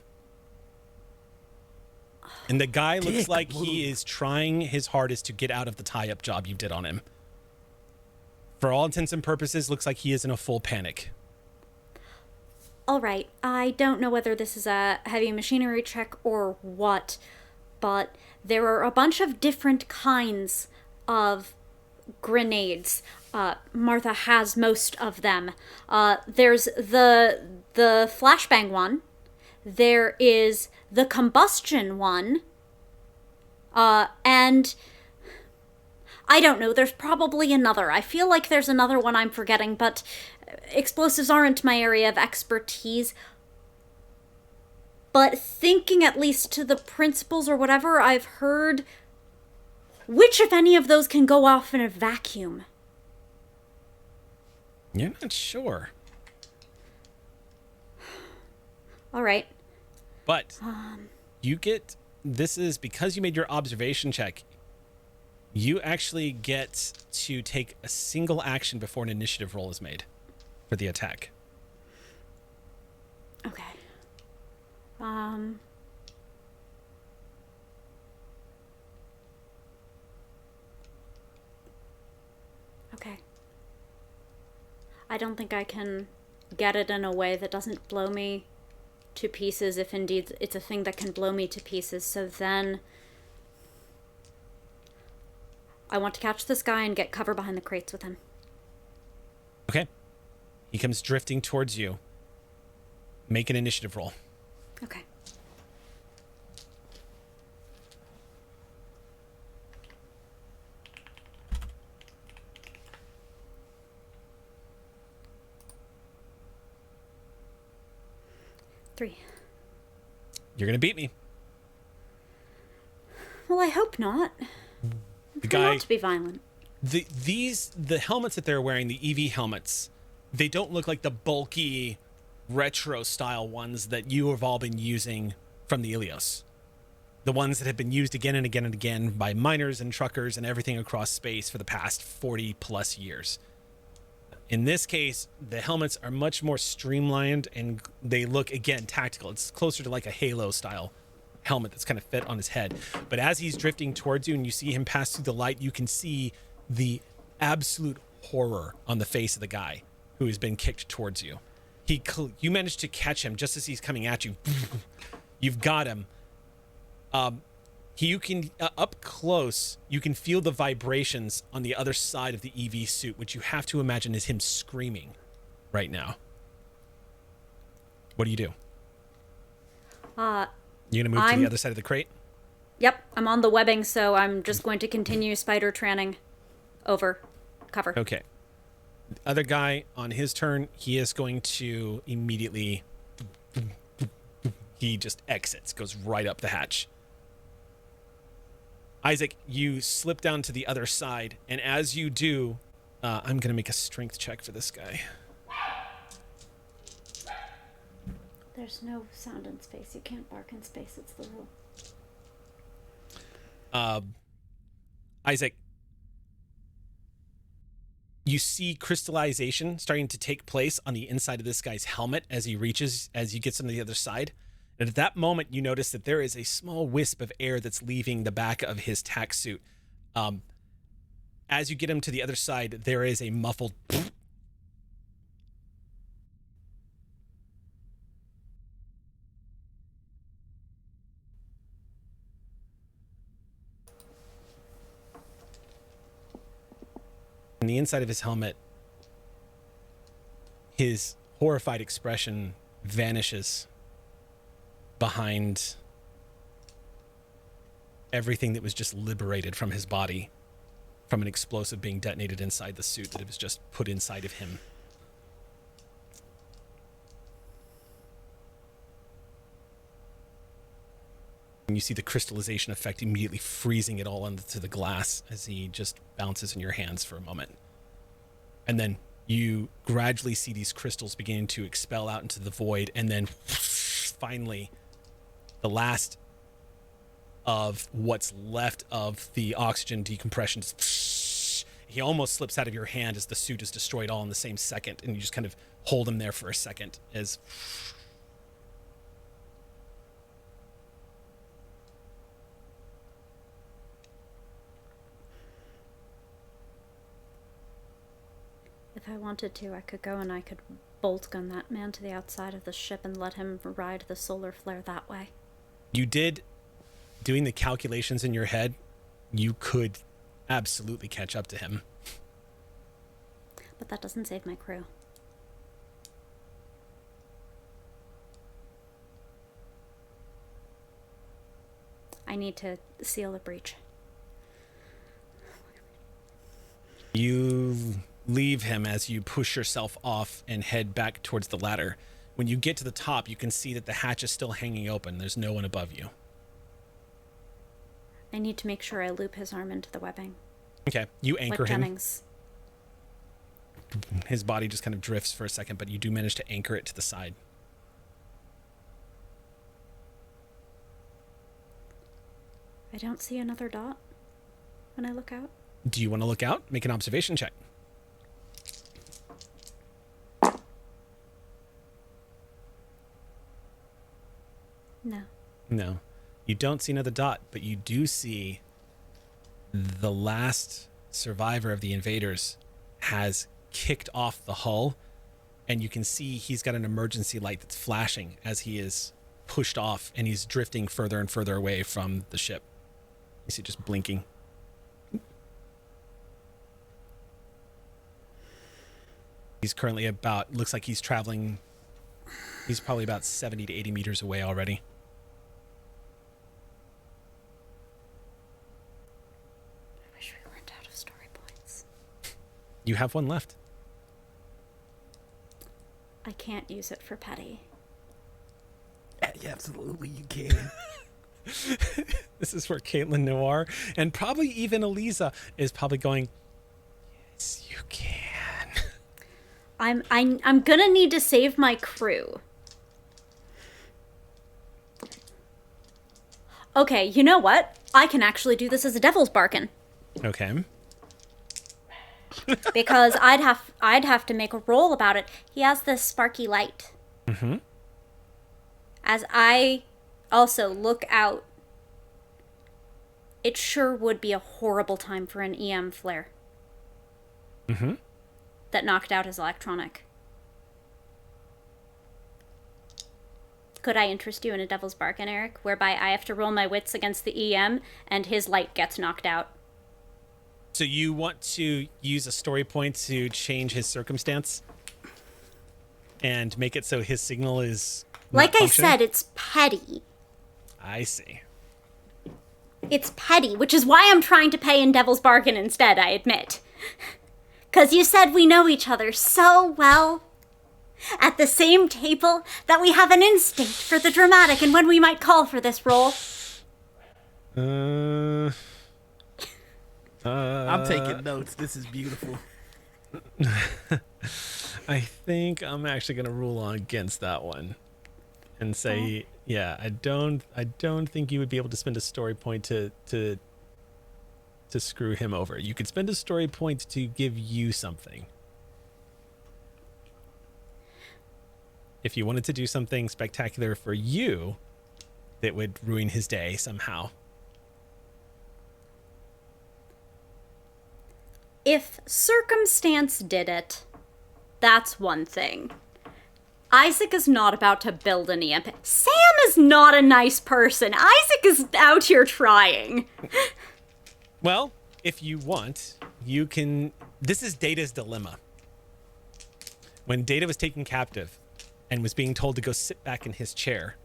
And the guy looks like he is trying his hardest to get out of the tie-up job you did on him. For all intents and purposes, looks like he is in a full panic. All right, I don't know whether this is a heavy machinery check or what, but there are a bunch of different kinds of grenades. Martha has most of them. There's the flashbang one. There is the combustion one. And I don't know, there's probably another. I feel like there's another one I'm forgetting, but explosives aren't my area of expertise. But thinking at least to the principles or whatever, I've heard, which, if any of those, can go off in a vacuum? You're not sure. All right. But you get, this is because you made your observation check, you actually get to take a single action before an initiative roll is made for the attack. Okay. Okay. I don't think I can get it in a way that doesn't blow me to pieces, if indeed it's a thing that can blow me to pieces. So then I want to catch this guy and get cover behind the crates with him. Okay. He comes drifting towards you. Make an initiative roll. Okay. Three. You're gonna beat me. Well, I hope not. The Try guy. not to be violent. The helmets that they're wearing, the EV helmets, they don't look like the bulky retro style ones that you have all been using from the Ilios. The ones that have been used again and again and again by miners and truckers and everything across space for the past 40 plus years. In this case, the helmets are much more streamlined and they look, again, tactical. It's closer to like a Halo style helmet that's kind of fit on his head. But as he's drifting towards you and you see him pass through the light, you can see the absolute horror on the face of the guy who has been kicked towards you. You managed to catch him just as he's coming at you. You've got him. You can up close, you can feel the vibrations on the other side of the EV suit, which you have to imagine is him screaming right now. What do? You gonna move to the other side of the crate? Yep, I'm on the webbing, so I'm just going to continue spider tranning over cover. Okay. The other guy, on his turn, he is going to immediately... He just exits, goes right up the hatch. Isaac, you slip down to the other side, and as you do, I'm going to make a strength check for this guy. There's no sound in space. You can't bark in space. It's the rule. Isaac, you see crystallization starting to take place on the inside of this guy's helmet as he gets on the other side. And at that moment, you notice that there is a small wisp of air that's leaving the back of his tack suit. As you get him to the other side, there is a muffled... On the inside of his helmet, his horrified expression vanishes behind everything that was just liberated from his body from an explosive being detonated inside the suit that it was just put inside of him. And you see the crystallization effect immediately freezing it all onto the glass as he just bounces in your hands for a moment. And then you gradually see these crystals beginning to expel out into the void, and then finally the last of what's left of the oxygen decompression, he almost slips out of your hand as the suit is destroyed all in the same second, and you just kind of hold him there for a second as... If I wanted to, I could go and I could bolt gun that man to the outside of the ship and let him ride the solar flare that way. You did, doing the calculations in your head, you could absolutely catch up to him. But that doesn't save my crew. I need to seal the breach. You leave him as you push yourself off and head back towards the ladder. When you get to the top, you can see that the hatch is still hanging open. There's no one above you. I need to make sure I loop his arm into the webbing. Okay, you anchor like him. Jennings. His body just kind of drifts for a second, but you do manage to anchor it to the side. I don't see another dot when I look out. Do you want to look out? Make an observation check. No. No. You don't see another dot, but you do see the last survivor of the invaders has kicked off the hull, and you can see he's got an emergency light that's flashing as he is pushed off, and he's drifting further and further away from the ship. You see just blinking. He's currently looks like he's traveling He's probably about 70 to 80 meters away already. I wish we weren't out of story points. You have one left. I can't use it for petty. Yeah, absolutely, you can. This is where Caitlin Noir and probably even Eliza is probably going, yes, you can. I'm gonna need to save my crew. Okay, you know what? I can actually do this as a devil's bargain. Okay. Because I'd have to make a roll about it. He has this sparky light. Mm-hmm. As I also look out, it sure would be a horrible time for an EM flare. Mm-hmm. That knocked out his electronic. Could I interest you in a devil's bargain, Eric, whereby I have to roll my wits against the EM and his light gets knocked out? So you want to use a story point to change his circumstance and make it so his signal is like I said, it's petty. I see. It's petty, which is why I'm trying to pay in devil's bargain instead, I admit. 'Cause you said we know each other so well at the same table that we have an instinct for the dramatic and when we might call for this role. I'm taking notes. This is beautiful. I think I'm actually going to rule on against that one and say, yeah, I don't think you would be able to spend a story point to screw him over. You could spend a story point to give you something. If you wanted to do something spectacular for you that would ruin his day somehow. If circumstance did it, that's one thing. Isaac is not about to build an EMP. Sam is not a nice person. Isaac is out here trying. Well, if you want, you can... This is Data's dilemma. When Data was taken captive and was being told to go sit back in his chair,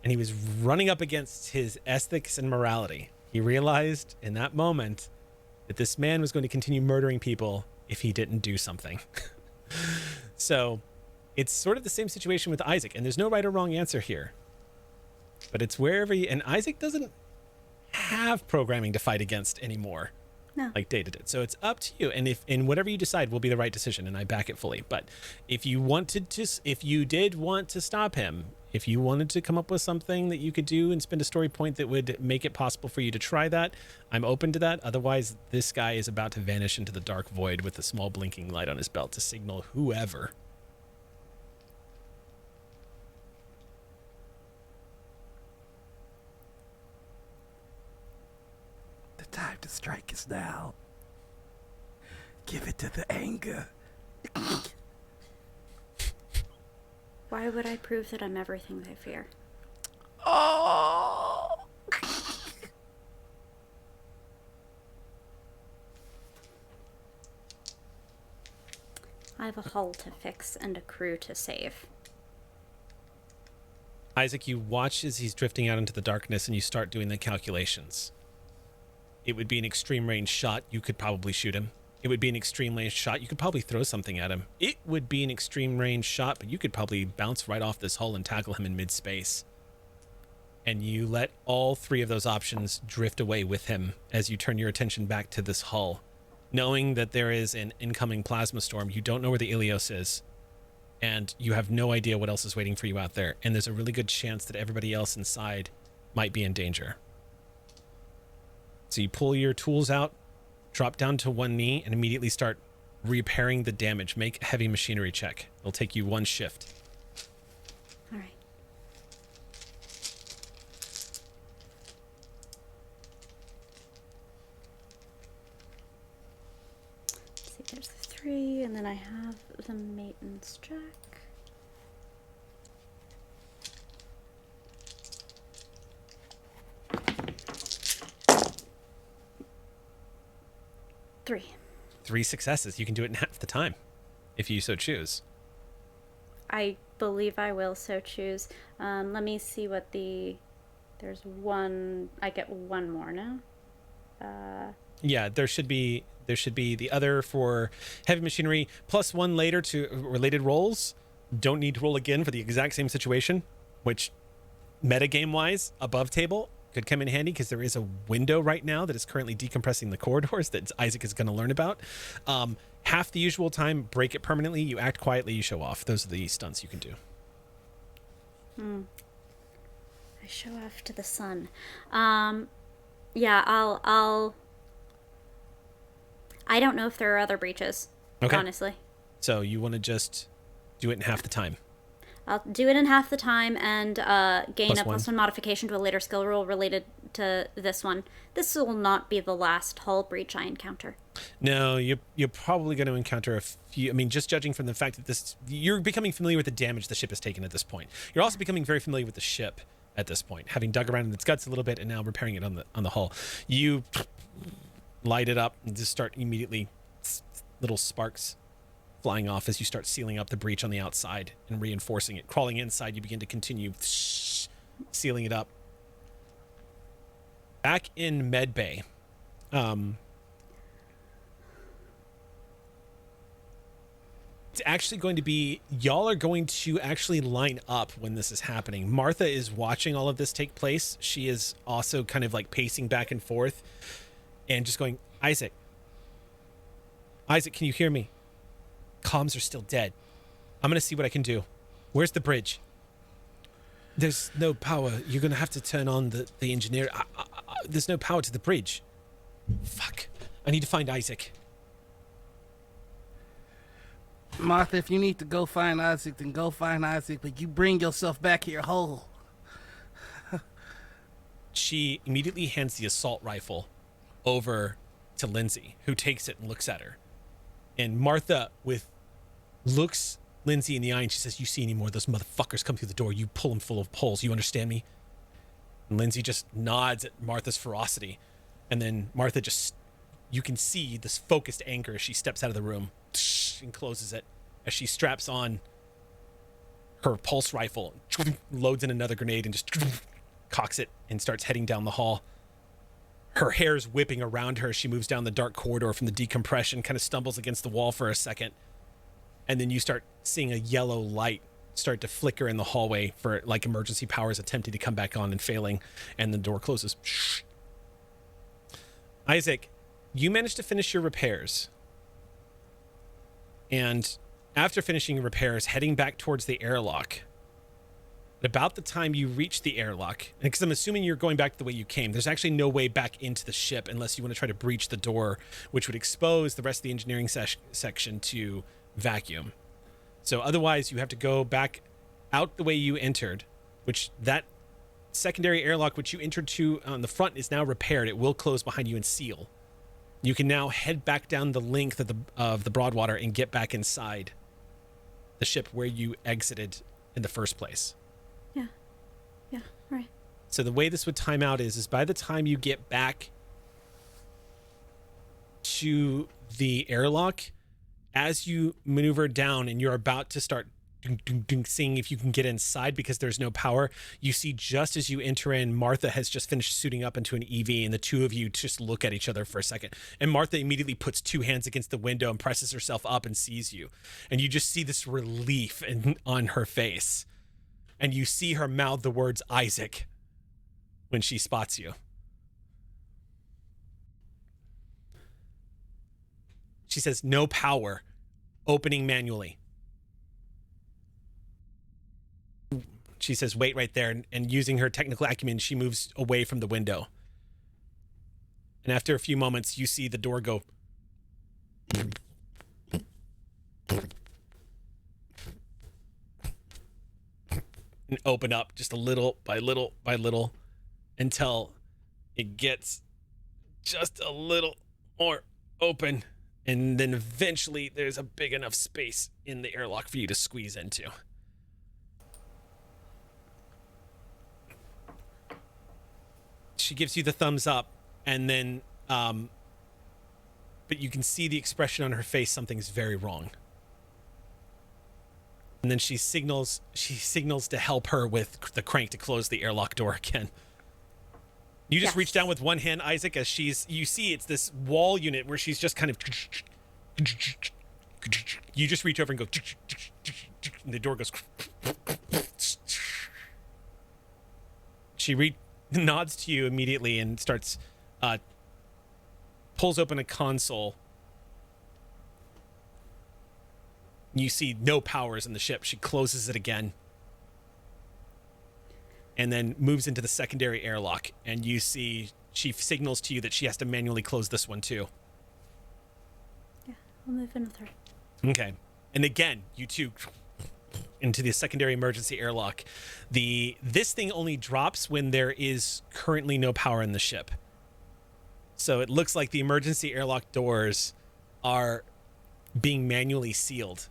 and he was running up against his ethics and morality, he realized in that moment that this man was going to continue murdering people if he didn't do something. So it's sort of the same situation with Isaac, and there's no right or wrong answer here. But it's wherever you... And Isaac doesn't have programming to fight against anymore. No. Like Data did. So it's up to you. And whatever you decide will be the right decision, and I back it fully. But if you did want to stop him, if you wanted to come up with something that you could do and spend a story point that would make it possible for you to try that, I'm open to that. Otherwise, this guy is about to vanish into the dark void with a small blinking light on his belt to signal whoever. The time to strike is now. Give it to the anger. Why would I prove that I'm everything they fear? Oh! I have a hull to fix and a crew to save. Isaac, you watch as he's drifting out into the darkness and you start doing the calculations. It would be an extreme range shot. You could probably shoot him. It would be an extreme range shot. You could probably throw something at him. It would be an extreme range shot, but you could probably bounce right off this hull and tackle him in mid-space. And you let all three of those options drift away with him as you turn your attention back to this hull. Knowing that there is an incoming plasma storm, you don't know where the Ilios is. And you have no idea what else is waiting for you out there. And there's a really good chance that everybody else inside might be in danger. So you pull your tools out, drop down to one knee, and immediately start repairing the damage. Make a heavy machinery check. It'll take you one shift. All right. Let's see, there's the 3, and then I have the maintenance check. Three Successes. You can do it in half the time, if you so choose. I believe I will so choose. Let me see what there's one. I get one more now. Yeah, there should be the other for heavy machinery plus one later to related rolls. Don't need to roll again for the exact same situation, which metagame wise above table could come in handy because there is a window right now that is currently decompressing the corridors that Isaac is going to learn about. Half the usual time, break it permanently, you act quietly, you show off. Those are the stunts you can do. I show off to the sun. Yeah, I'll I don't know if there are other breaches, honestly. So you want to just do it in half the time. I'll do it in half the time and gain Plus a plus one modification to a later skill roll related to this one. This will not be the last hull breach I encounter. No, you're probably going to encounter a few. I mean, just judging from the fact that you're becoming familiar with the damage the ship has taken at this point. You're also becoming very familiar with the ship at this point, having dug around in its guts a little bit and now repairing it on the hull. You light it up and just start immediately little sparks flying off as you start sealing up the breach on the outside and reinforcing it. Crawling inside, you begin to continue sealing it up. Back in med bay, it's actually going to be, y'all are going to actually line up when this is happening. Martha is watching all of this take place. She is also kind of like pacing back and forth and just going, Isaac, can you hear me? Comms are still dead. I'm going to see what I can do. Where's the bridge? There's no power. You're going to have to turn on the engineer. There's no power to the bridge. Fuck. I need to find Isaac. Martha, if you need to go find Isaac, then go find Isaac, but you bring yourself back here whole. She immediately hands the assault rifle over to Lindsay, who takes it and looks at her. And Martha looks Lindsay in the eye and she says, you see any more of those motherfuckers come through the door, you pull them full of holes. You understand me? And Lindsay just nods at Martha's ferocity. And then Martha you can see this focused anger as she steps out of the room and closes it as she straps on her pulse rifle, loads in another grenade and just cocks it and starts heading down the hall. Her hair's whipping around her as she moves down the dark corridor from the decompression, kind of stumbles against the wall for a second. And then you start seeing a yellow light start to flicker in the hallway for like emergency powers attempting to come back on and failing. And the door closes. Isaac, you managed to finish your repairs. And after finishing your repairs, heading back towards the airlock, about the time you reach the airlock, because I'm assuming you're going back the way you came, there's actually no way back into the ship unless you want to try to breach the door, which would expose the rest of the engineering section to vacuum. So otherwise, you have to go back out the way you entered, which that secondary airlock which you entered to on the front is now repaired. It will close behind you and seal. You can now head back down the length of the Broadwater and get back inside the ship where you exited in the first place. Yeah, right. So the way this would time out is by the time you get back to the airlock, as you maneuver down and you're about to start seeing if you can get inside because there's no power, you see just as you enter in, Martha has just finished suiting up into an EV and the two of you just look at each other for a second. And Martha immediately puts two hands against the window and presses herself up and sees you. And you just see this relief on her face. And you see her mouth the words Isaac when she spots you. She says, no power, opening manually. She says, wait right there. And using her technical acumen, she moves away from the window. And after a few moments, you see the door go. And open up just a little by little by little until it gets just a little more open. And then eventually there's a big enough space in the airlock for you to squeeze into. She gives you the thumbs up, and then, but you can see the expression on her face. Something's very wrong. And then she signals to help her with the crank to close the airlock door again. You just reach down with one hand, Isaac, as you see it's this wall unit where she's just kind of, you just reach over and go, and the door goes. She nods to you immediately and starts, pulls open a console. You see no powers in the ship. She closes it again. And then moves into the secondary airlock. And you see she signals to you that she has to manually close this one too. Yeah, I'll move in with her. Okay. And again, you two into the secondary emergency airlock. This thing only drops when there is currently no power in the ship. So it looks like the emergency airlock doors are being manually sealed.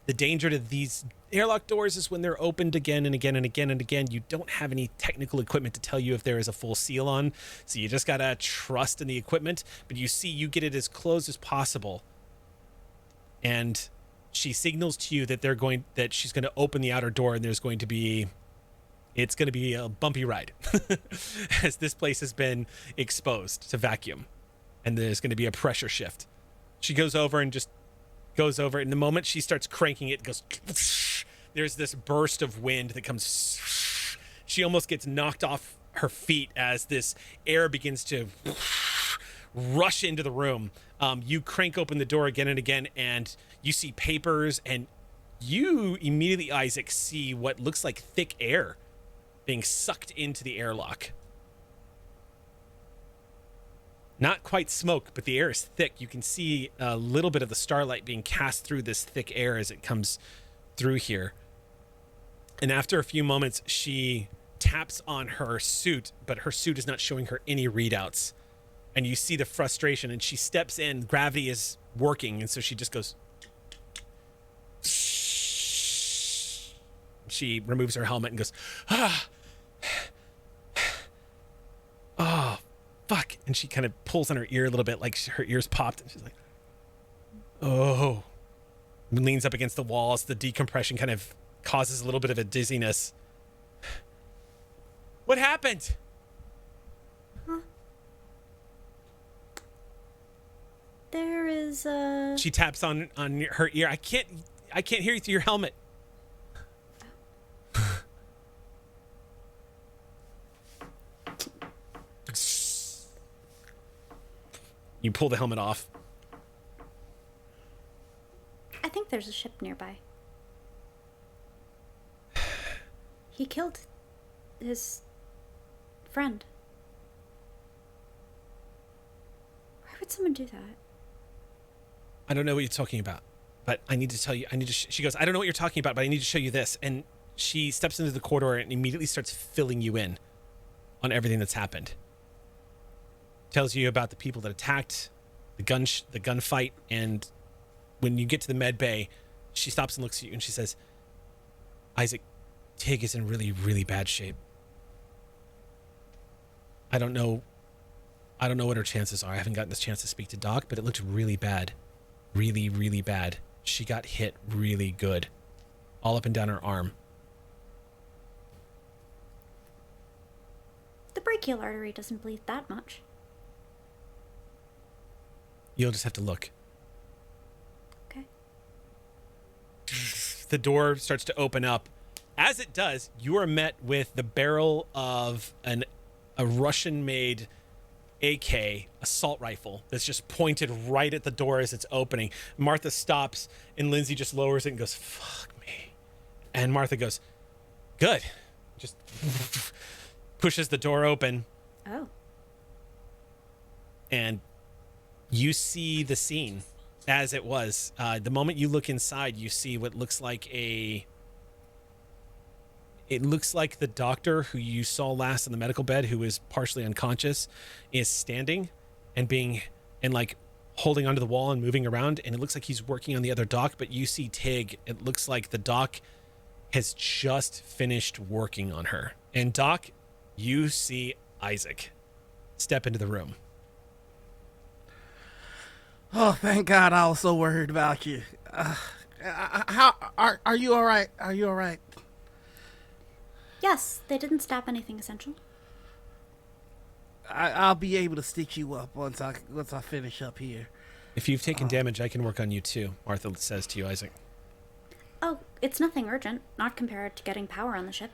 The danger to these airlock doors is when they're opened again and again and again and again. You don't have any technical equipment to tell you if there is a full seal on, so you just gotta trust in the equipment. But you get it as closed as possible, and she signals to you that she's going to open the outer door, and it's going to be a bumpy ride as this place has been exposed to vacuum, and there's going to be a pressure shift. She goes over, and the moment she starts cranking it goes, there's this burst of wind that comes. She almost gets knocked off her feet as this air begins to rush into the room. You crank open the door again and again, and you see papers, and you immediately, Isaac, see what looks like thick air being sucked into the airlock. Not quite smoke, but the air is thick. You can see a little bit of the starlight being cast through this thick air as it comes through here. And after a few moments, she taps on her suit, but her suit is not showing her any readouts. And you see the frustration, and she steps in. Gravity is working, and so she just goes. She removes her helmet and goes, oh, fuck. And she kind of pulls on her ear a little bit, like her ears popped, and she's like, oh. And leans up against the walls. The decompression kind of causes a little bit of a dizziness. What happened? There is a... She taps on her ear. I can't hear you through your helmet. You pull the helmet off. I think there's a ship nearby. He killed his friend. Why would someone do that? I don't know what you're talking about, but I need to tell you. She goes, I don't know what you're talking about, but I need to show you this. And she steps into the corridor and immediately starts filling you in on everything that's happened. Tells you about the people that attacked, the gunfight, and when you get to the med bay, she stops and looks at you and she says, Isaac, Tig is in really, really bad shape. I don't know what her chances are. I haven't gotten this chance to speak to Doc, but it looked really bad. Really, really bad. She got hit really good. All up and down her arm. The brachial artery doesn't bleed that much. You'll just have to look. Okay. The door starts to open up. As it does, you are met with the barrel of a Russian-made AK assault rifle that's just pointed right at the door as it's opening. Martha stops, and Lindsay just lowers it and goes, fuck me. And Martha goes, good. Just pushes the door open. Oh. And you see the scene as it was. The moment you look inside, you see what looks like it looks like the doctor who you saw last in the medical bed, who is partially unconscious, is standing and like holding onto the wall and moving around. And it looks like he's working on the other doc, but you see Tig. It looks like the doc has just finished working on her. And Doc, you see Isaac step into the room. Oh, thank God, I was so worried about you. How are you all right? Are you all right? Yes, they didn't stab anything essential. I'll be able to stitch you up once I finish up here. If you've taken damage, I can work on you too, Martha says to you, Isaac. Oh, it's nothing urgent, not compared to getting power on the ship.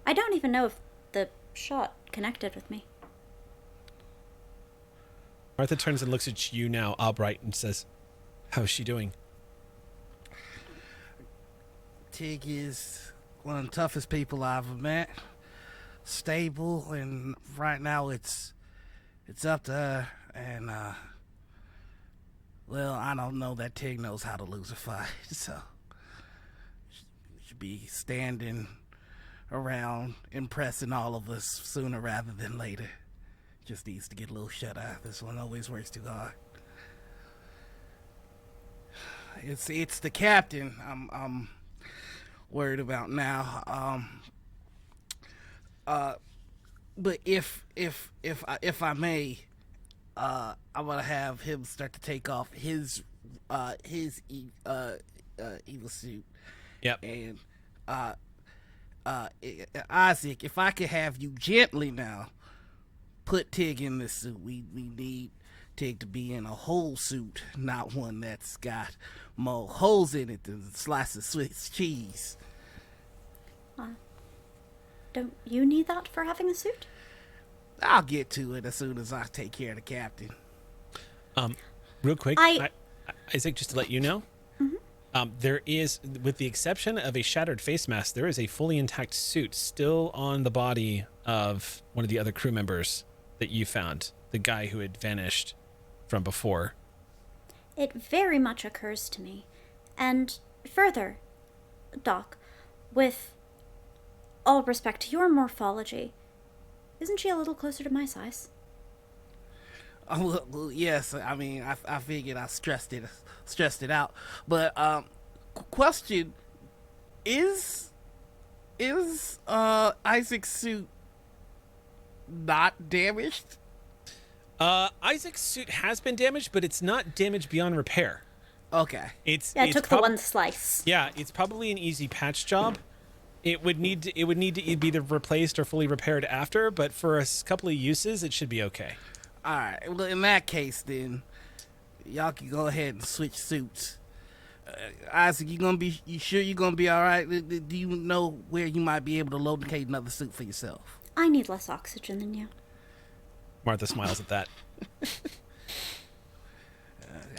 I don't even know if the shot connected with me. Martha turns and looks at you now, Albright, and says, how's she doing? Tig is one of the toughest people I've ever met. Stable, and right now it's up to her. And well, I don't know that Tig knows how to lose a fight, so she should be standing around impressing all of us sooner rather than later. Just needs to get a little shut eye. This one always works too hard. It's the captain I'm worried about now. But if I may, I'm gonna have him start to take off his evil suit. Yep. And Isaac, if I could have you gently now put Tig in this suit. We need Tig to be in a whole suit, not one that's got more holes in it than a slice of Swiss cheese. Don't you need that for having a suit? I'll get to it as soon as I take care of the captain. Real quick, Isaac, just to let you know, there is, with the exception of a shattered face mask, there is a fully intact suit still on the body of one of the other crew members that you found, the guy who had vanished from before. It very much occurs to me. And further, Doc, with all respect to your morphology, isn't she a little closer to my size? Well, yes. I mean, I figured I stressed it out. But question: Is Isaac's suit not damaged? Isaac's suit has been damaged, but it's not damaged beyond repair. Okay. I took the one slice. Yeah, it's probably an easy patch job. It would need to be either replaced or fully repaired after, but for a couple of uses, it should be okay. All right. Well, in that case, then y'all can go ahead and switch suits. Isaac, you sure you're gonna be all right? Do you know where you might be able to locate another suit for yourself? I need less oxygen than you. Martha smiles at that.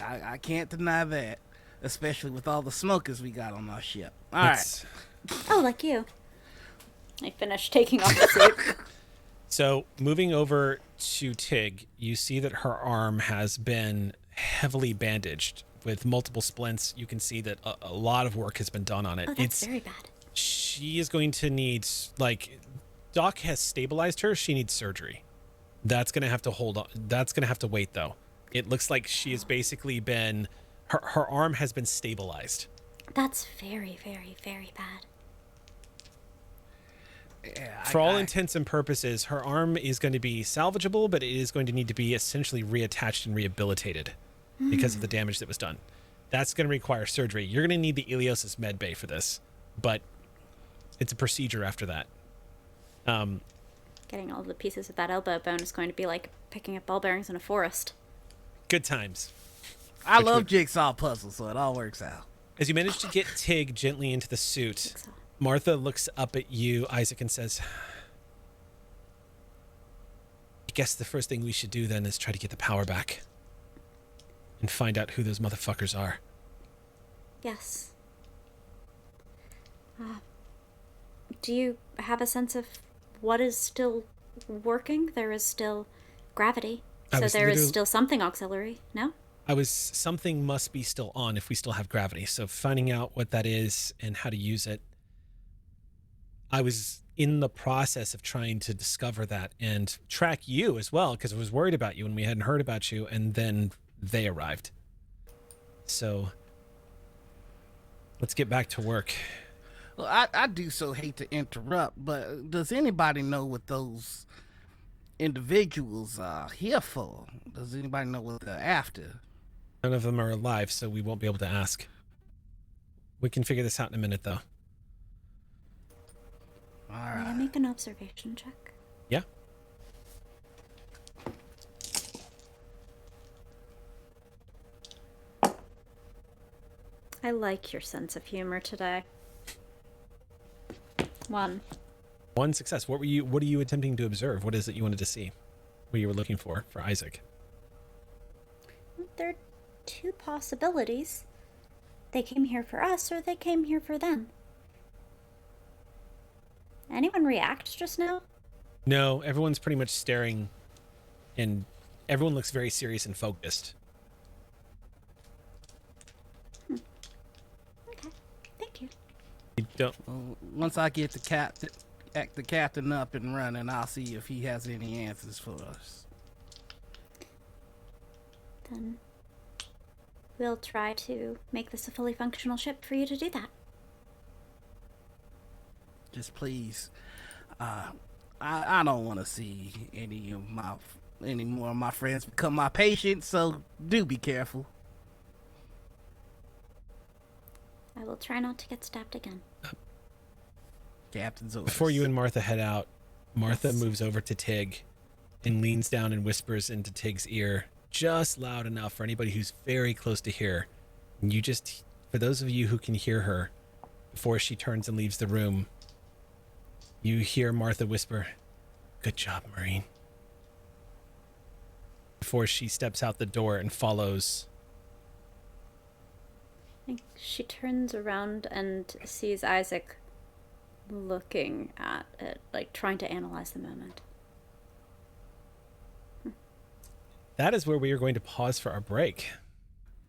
I can't deny that, especially with all the smokers we got on our ship. All right. Oh, like you. I finished taking off the suit. So, moving over to Tig, you see that her arm has been heavily bandaged with multiple splints. You can see that a lot of work has been done on it. Oh, that's very bad. She is going to need, like, Doc has stabilized her. She needs surgery. That's going to have to hold on. That's going to have to wait, though. It looks like she has basically been, her arm has been stabilized. That's very, very, very bad. Yeah, For all intents and purposes, her arm is going to be salvageable, but it is going to need to be essentially reattached and rehabilitated because of the damage that was done. That's going to require surgery. You're going to need the ilios' med bay for this, but it's a procedure after that. Getting all the pieces of that elbow bone is going to be like picking up ball bearings in a forest. Good times. I love jigsaw puzzles, so it all works out. As you manage to get Tig gently into the suit, Martha looks up at you, Isaac, and says, I guess the first thing we should do then is try to get the power back and find out who those motherfuckers are. Yes. Do you have a sense of what is still working? There is still gravity. So there is still something auxiliary, no? Something must be still on if we still have gravity. So finding out what that is and how to use it. I was in the process of trying to discover that and track you as well, because I was worried about you and we hadn't heard about you, and then they arrived. So let's get back to work. Well, I do so hate to interrupt, but does anybody know what those individuals are here for? Does anybody know what they're after? None of them are alive, so we won't be able to ask. We can figure this out in a minute, though. All May right. I make an observation check? Yeah. I like your sense of humor today. 1. One success. What are you attempting to observe? What is it you wanted to see? What you were looking for Isaac? There are 2 possibilities. They came here for us, or they came here for them. Anyone react just now? No, everyone's pretty much staring, and everyone looks very serious and focused. Okay, thank you. You don't. Well, once I get the captain up and running, I'll see if he has any answers for us. Then we'll try to make this a fully functional ship for you to do that. Just please, I don't want to see any more of my friends become my patients. So do be careful. I will try not to get stabbed again. Captain's orders. Before you and Martha head out, Martha Yes. moves over to Tig and leans down and whispers into Tig's ear, just loud enough for anybody who's very close to hear. And you just, for those of you who can hear her, before she turns and leaves the room, you hear Martha whisper, "Good job, Marine," before she steps out the door and follows. I think she turns around and sees Isaac looking at it, like trying to analyze the moment. That is where we are going to pause for our break.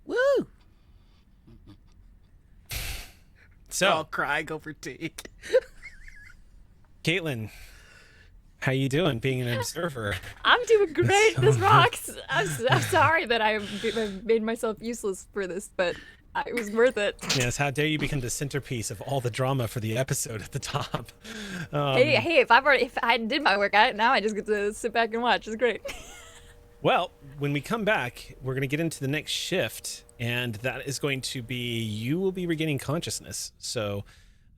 Woo! So, I'll cry over Tig. Caitlin, how you doing being an observer? I'm doing great. so This rocks. I'm sorry that I've made myself useless for this, but it was worth it. Yes, how dare you become the centerpiece of all the drama for the episode at the top. Hey, if I did my work, now I just get to sit back and watch. It's great. Well, when we come back, we're going to get into the next shift, and that is going to be you will be regaining consciousness. So,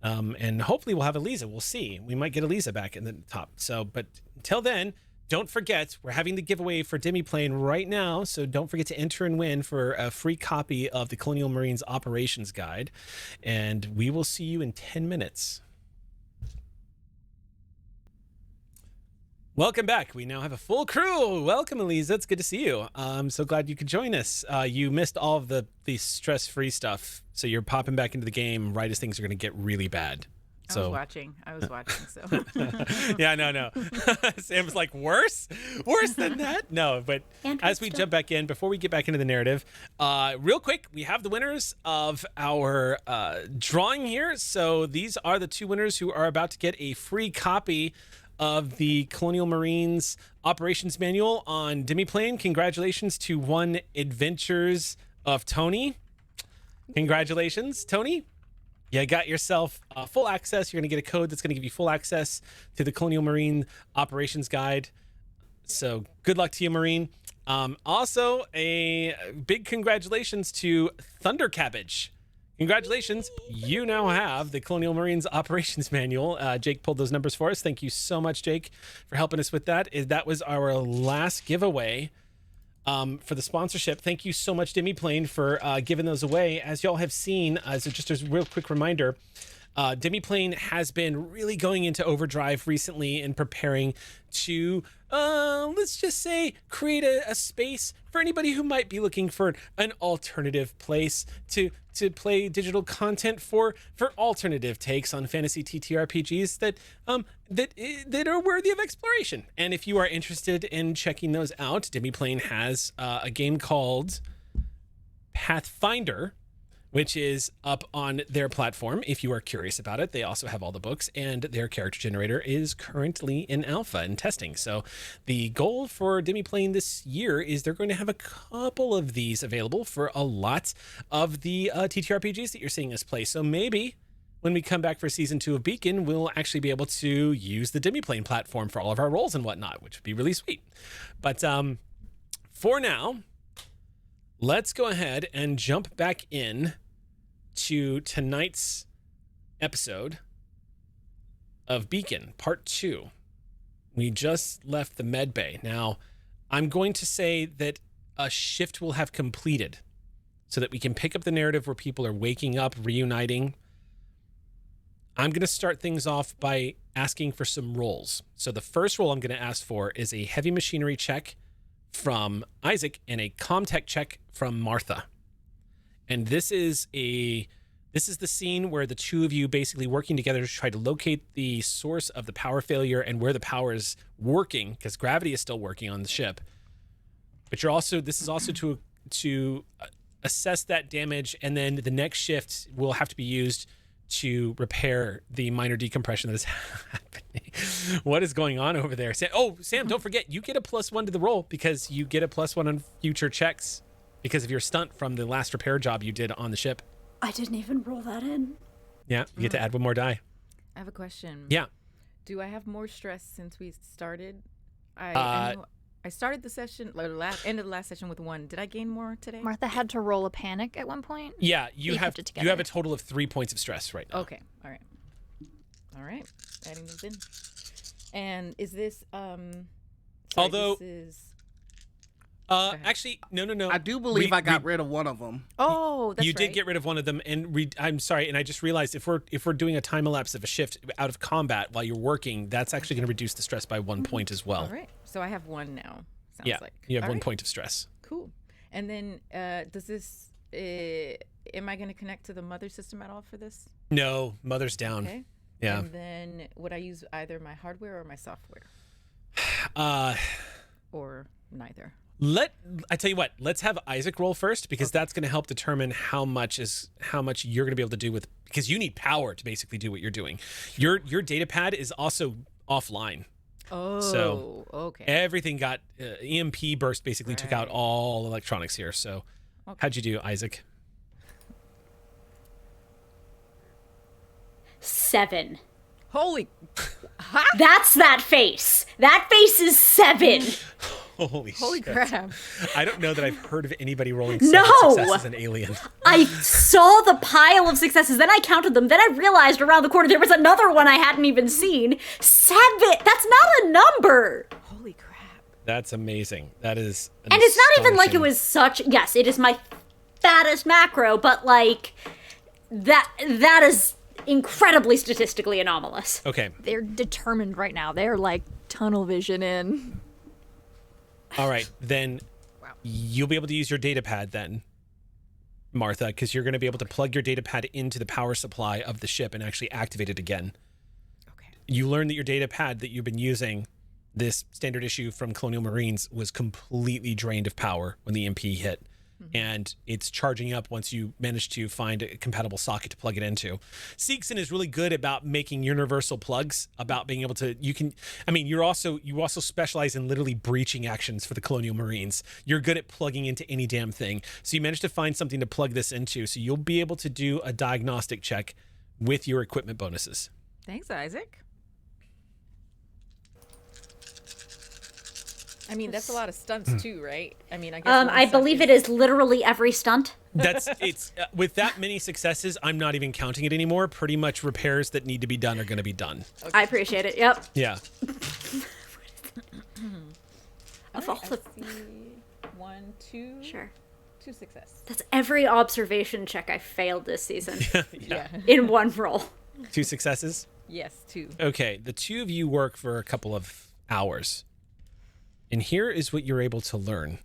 and hopefully we'll have Eliza. We'll see. We might get Eliza back in the top. So, but until then, don't forget, we're having the giveaway for Demiplane right now. So don't forget to enter and win for a free copy of the Colonial Marines Operations Guide. And we will see you in 10 minutes. Welcome back. We now have a full crew. Welcome, Eliza. It's good to see you. I'm so glad you could join us. You missed all of the stress-free stuff, so you're popping back into the game right as things are going to get really bad. I So was watching. So yeah, no. Sam's like, worse than that? No, but And as we jump back in, before we get back into the narrative, real quick, we have the winners of our drawing here. So these are the 2 winners who are about to get a free copy of the Colonial Marines Operations Manual on Demiplane. Congratulations to One Adventures of Tony. Congratulations, Tony. You got yourself full access. You're going to get a code that's going to give you full access to the Colonial Marine Operations Guide. So good luck to you, Marine. Also, a big congratulations to Thunder Cabbage. Congratulations. You now have the Colonial Marines Operations Manual. Jake pulled those numbers for us. Thank you so much, Jake, for helping us with that. That was our last giveaway for the sponsorship. Thank you so much, Demiplane, for giving those away. As y'all have seen, just a real quick reminder, Demiplane has been really going into overdrive recently and preparing to, let's just say, create a space for anybody who might be looking for an alternative place to play digital content for alternative takes on fantasy TTRPGs that are worthy of exploration. And if you are interested in checking those out, Demiplane has a game called Pathfinder, which is up on their platform. If you are curious about it, they also have all the books, and their character generator is currently in alpha and testing. So the goal for Demiplane this year is they're going to have a couple of these available for a lot of the TTRPGs that you're seeing us play. So maybe when we come back for season 2 of Beacon, we'll actually be able to use the Demiplane platform for all of our roles and whatnot, which would be really sweet. But for now, let's go ahead and jump back in to tonight's episode of Beacon, Part 2. We just left the med bay. Now, I'm going to say that a shift will have completed so that we can pick up the narrative where people are waking up, reuniting. I'm going to start things off by asking for some rolls. So the first roll I'm going to ask for is a heavy machinery check from Isaac and a commtech check from Martha. And this is the scene where the two of you basically working together to try to locate the source of the power failure and where the power is working, because gravity is still working on the ship. But this is also to assess that damage, and then the next shift will have to be used to repair the minor decompression that is happening. What is going on over there? Sam, don't forget, you get a +1 to the roll because you get a +1 on future checks because of your stunt from the last repair job you did on the ship. I didn't even roll that in. Yeah, you get to add one more die. I have a question. Yeah. Do I have more stress since we started? I started the session, end of the last session with 1. Did I gain more today? Martha had to roll a panic at one point. Yeah, you have kept it you have a together. total of 3 points of stress right now. Okay. All right. Adding those in. And is this Although- this is Actually, no. I do believe I got rid of one of them. Oh, that's you did right. get rid of one of them, and I'm sorry, and I just realized if we're doing a time elapse of a shift out of combat while you're working, that's actually going to reduce the stress by 1 point as well. All right. So I have 1 now. Sounds Yeah, like. you have All 1 right. point of stress. Cool. And then does this am I going to connect to the mother system at all for this? No, mother's down. Okay. Yeah. And then would I use either my hardware or my software? Or neither? I tell you what, let's have Isaac roll first, because that's going to help determine how much you're going to be able to do because you need power to basically do what you're doing. Your data pad is also offline. Oh, So, okay. Everything got EMP burst basically took out Right. all electronics here. So Okay. how'd you do, Isaac? 7. Holy. That's that face. That face is 7. Holy shit. crap. I don't know that I've heard of anybody rolling 7 No! successes as an alien. I saw the pile of successes, then I counted them, then I realized around the corner there was another one I hadn't even seen. 7! That's not a number! Holy crap. That's amazing. That is And it's not even like it astonishing. was such... Yes, it is my fattest macro, but like... That is incredibly statistically anomalous. Okay. They're determined right now. They're like tunnel vision in. All right, then you'll be able to use your data pad then, Martha, because you're going to be able to plug your data pad into the power supply of the ship and actually activate it again. Okay. You learn that your data pad that you've been using, this standard issue from Colonial Marines, was completely drained of power when the EMP hit. And it's charging up once you manage to find a compatible socket to plug it into. Seegson is really good about making universal plugs, about being able to, you also specialize in literally breaching actions for the Colonial Marines. You're good at plugging into any damn thing. So you managed to find something to plug this into. So you'll be able to do a diagnostic check with your equipment bonuses. Thanks, Isaac. I mean, that's a lot of stunts too, right? I mean, I guess. I believe it is literally every stunt. It's with that many successes, I'm not even counting it anymore. Pretty much repairs that need to be done are going to be done. I appreciate it, yep. Yeah. Of all the... I see 1, 2. Sure. 2 success. That's every observation check I failed this season. Yeah. In one roll. 2 successes. Yes, 2. Okay, the two of you work for a couple of hours. And here is what you're able to learn.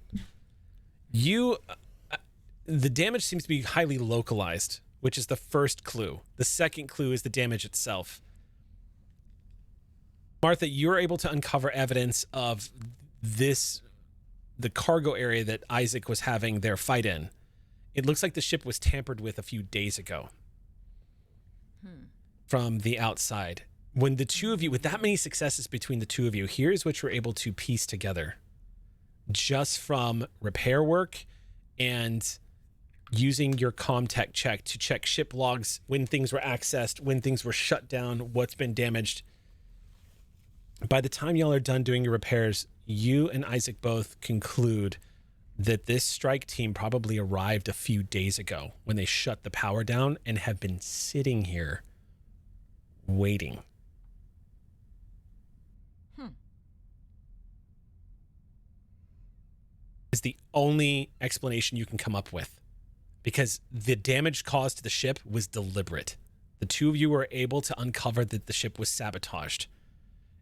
The damage seems to be highly localized, which is the first clue. The second clue is the damage itself. Martha, you're able to uncover evidence of the cargo area that Isaac was having their fight in. It looks like the ship was tampered with a few days ago from the outside. When the two of you, with that many successes between the two of you, here's what you're able to piece together just from repair work and using your commtech check to check ship logs, when things were accessed, when things were shut down, what's been damaged. By the time y'all are done doing your repairs, you and Isaac both conclude that this strike team probably arrived a few days ago when they shut the power down and have been sitting here waiting. Is the only explanation you can come up with, because the damage caused to the ship was deliberate. The two of you were able to uncover that the ship was sabotaged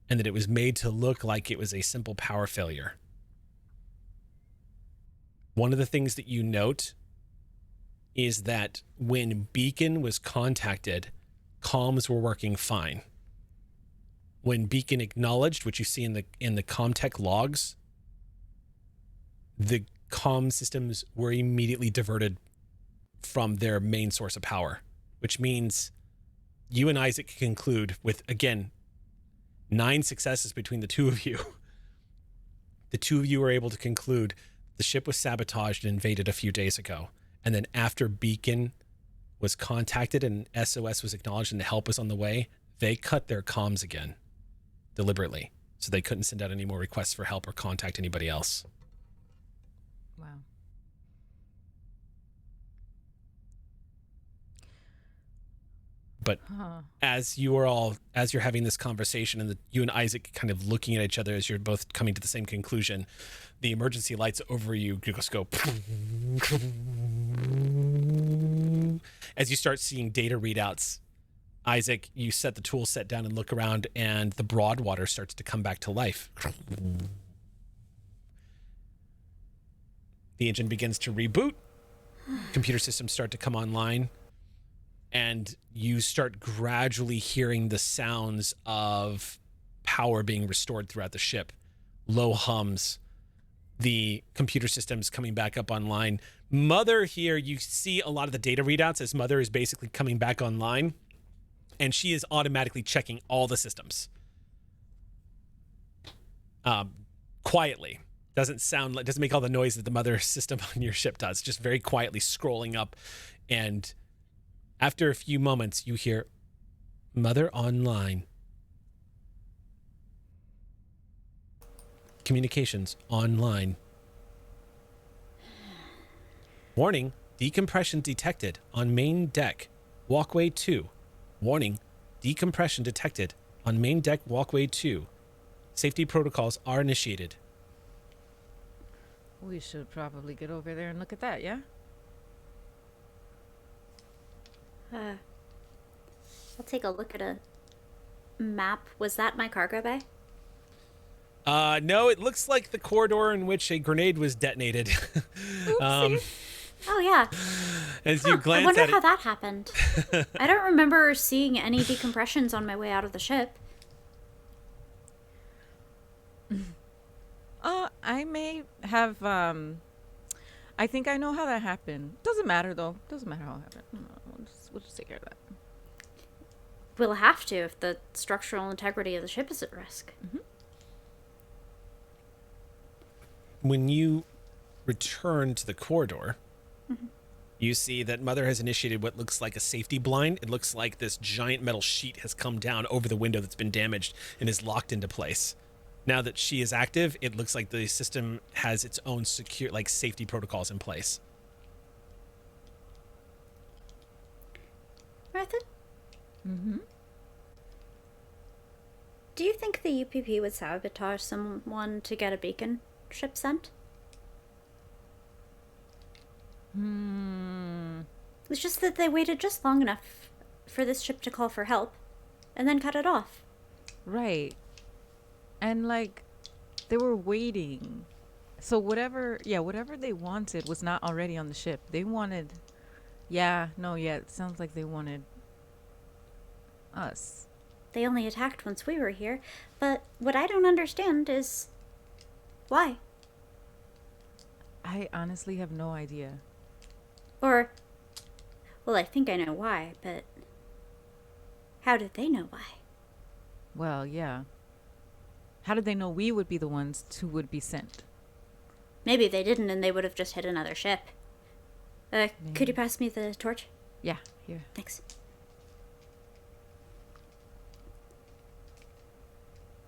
and that it was made to look like it was a simple power failure. One of the things that you note is that when Beacon was contacted, comms were working fine. When Beacon acknowledged, which you see in the Comtech logs, the comm systems were immediately diverted from their main source of power, which means you and Isaac can conclude with, again, 9 successes between the two of you. The two of you were able to conclude the ship was sabotaged and invaded a few days ago. And then after Beacon was contacted and SOS was acknowledged and the help was on the way, they cut their comms again deliberately. So they couldn't send out any more requests for help or contact anybody else. Wow. But as you're having this conversation and you and Isaac kind of looking at each other as you're both coming to the same conclusion, the emergency lights over you just go as you start seeing data readouts. Isaac, you set the tool set down and look around, and the Broadwater starts to come back to life. The engine begins to reboot. Computer systems start to come online. And you start gradually hearing the sounds of power being restored throughout the ship. Low hums. The computer systems coming back up online. Mother here, you see a lot of the data readouts as Mother is basically coming back online. And she is automatically checking all the systems. Quietly. Doesn't make all the noise that the Mother system on your ship does. Just very quietly scrolling up. And after a few moments, you hear Mother online. Communications online. Warning, decompression detected on main deck, walkway 2. Warning, decompression detected on main deck, walkway 2. Safety protocols are initiated. We should probably get over there and look at that, yeah? I'll take a look at a map. Was that my cargo bay? No, it looks like the corridor in which a grenade was detonated. Oh, yeah. As you glance I wonder at how it, that happened. I don't remember seeing any decompressions on my way out of the ship. I may have, I think I know how that happened. Doesn't matter, though. Doesn't matter how it happened. No, we'll just take care of that. We'll have to if the structural integrity of the ship is at risk. Mm-hmm. when you return to the corridor, you see that Mother has initiated what looks like a safety blind. It looks like this giant metal sheet has come down over the window that's been damaged and is locked into place. Now that she is active, it looks like the system has its own secure, like, safety protocols in place. Martha? Mm-hmm. Do you think the UPP would sabotage someone to get a beacon ship sent? It's just that they waited just long enough for this ship to call for help, and then cut it off. Right. And, like, they were waiting. So whatever they wanted was not already on the ship. They wanted... it sounds like they wanted us. They only attacked once we were here, but what I don't understand is... why? I honestly have no idea. Or... well, I think I know why, but... how did they know why? Well, yeah. How did they know we would be the ones who would be sent? Maybe they didn't and they would have just hit another ship. Could you pass me the torch? Yeah, here. Thanks.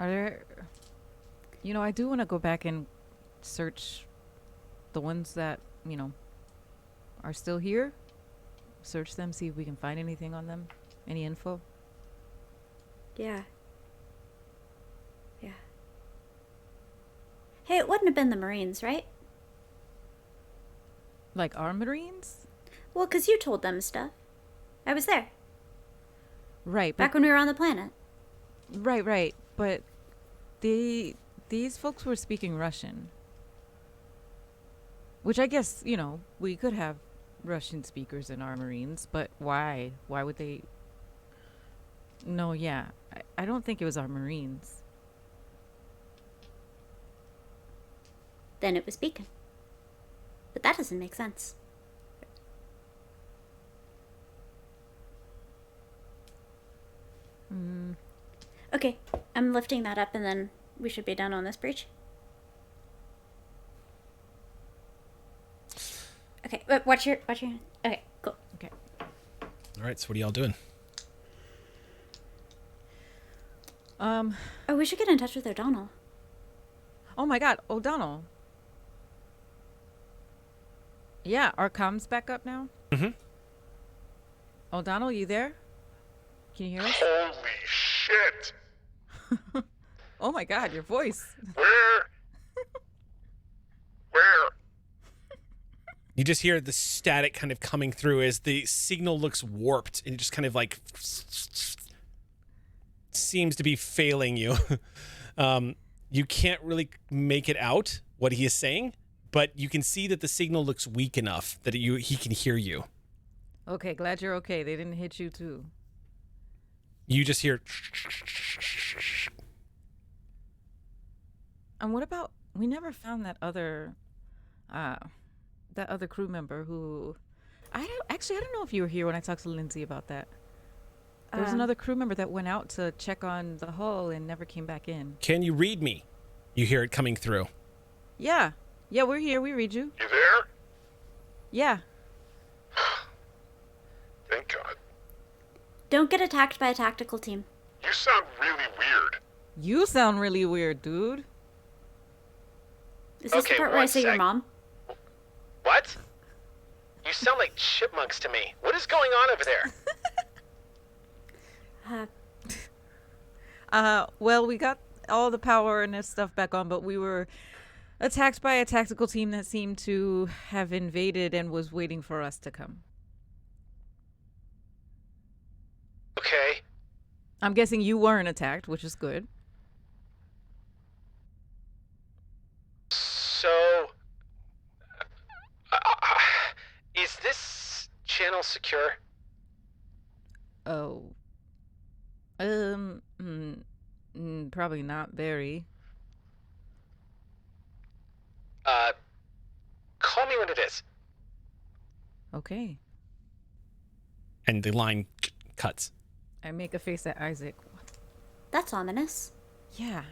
Are there... I do want to go back and search the ones that, are still here, search them, see if we can find anything on them, any info. Yeah. Yeah. Hey, it wouldn't have been the Marines, right? Like our Marines? Well, 'cause you told them stuff. I was there. Right. Back when we were on the planet. Right. But these folks were speaking Russian. Which I guess, we could have Russian speakers in our Marines, but why? Why would they? No, yeah. I don't think it was our Marines. Then it was Beacon. But that doesn't make sense. Okay, I'm lifting that up and then we should be done on this breach. Okay, watch your hand. Okay, cool. Okay. All right, so what are y'all doing? Oh, we should get in touch with O'Donnell. Oh my God, O'Donnell. Yeah, our comms back up now. Mm-hmm. O'Donnell, you there? Can you hear us? Holy shit! Oh my God, your voice. Where? You just hear the static kind of coming through as the signal looks warped and it just kind of like seems to be failing you. You can't really make it out what he is saying, but you can see that the signal looks weak enough that he can hear you. Okay, glad you're okay. They didn't hit you too. You just hear. And what about, we never found that other crew member who, I don't know if you were here when I talked to Lindsay about that. There was another crew member that went out to check on the hull and never came back in. Can you read me? You hear it coming through. Yeah, we're here. We read you. You there? Yeah. Thank God. Don't get attacked by a tactical team. You sound really weird. You sound really weird, dude. Is this the part where I say your mom? What? You sound like chipmunks to me. What is going on over there? Well, we got all the power and this stuff back on, but we were attacked by a tactical team that seemed to have invaded and was waiting for us to come. Okay. I'm guessing you weren't attacked, which is good. So, is this channel secure? Oh. Probably not very. Call me when it is. Okay. And the line cuts. I make a face at Isaac. That's ominous. Yeah.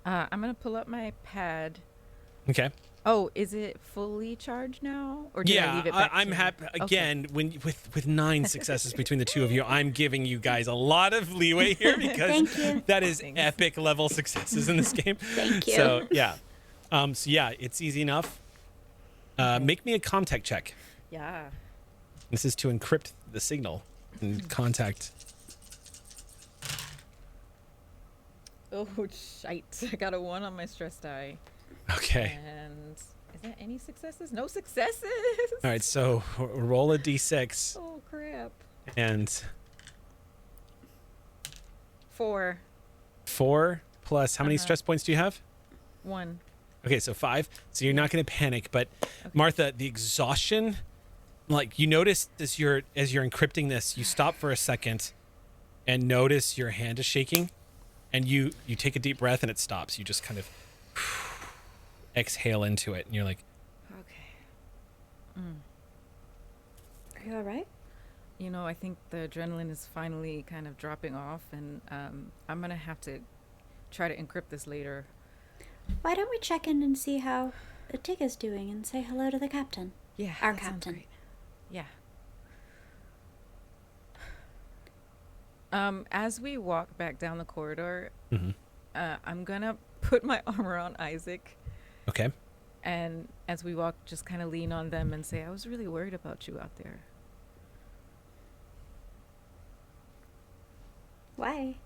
I'm gonna pull up my pad. Okay. Oh, is it fully charged now, or did I leave it back? I'm to- happy Okay. again. When with 9 successes between the two of you, I'm giving you guys a lot of leeway here because Thank you. that is Thanks. epic level successes in this game. Thank you. So yeah, it's easy enough. Make me a contact check. Yeah. This is to encrypt the signal and contact. Oh shite! I got a 1 on my stress die. Okay. And is that any successes? No successes. All right. So roll a d6 Oh crap. and 4. 4 plus how many stress points do you have? 1. Okay, so 5. So you're not going to panic, but Martha, the exhaustion, like you notice as you're encrypting this, you stop for a second and notice your hand is shaking, and you take a deep breath and it stops. You just kind of exhale into it, and you're like, Okay. Are you all right? I think the adrenaline is finally kind of dropping off, and I'm gonna have to try to encrypt this later. Why don't we check in and see how Atiga's doing and say hello to the captain? Yeah. Our that sounds captain. great. Yeah. As we walk back down the corridor, I'm gonna put my armor on Isaac. okay. And as we walk, just kind of lean on them and say, I was really worried about you out there. Why?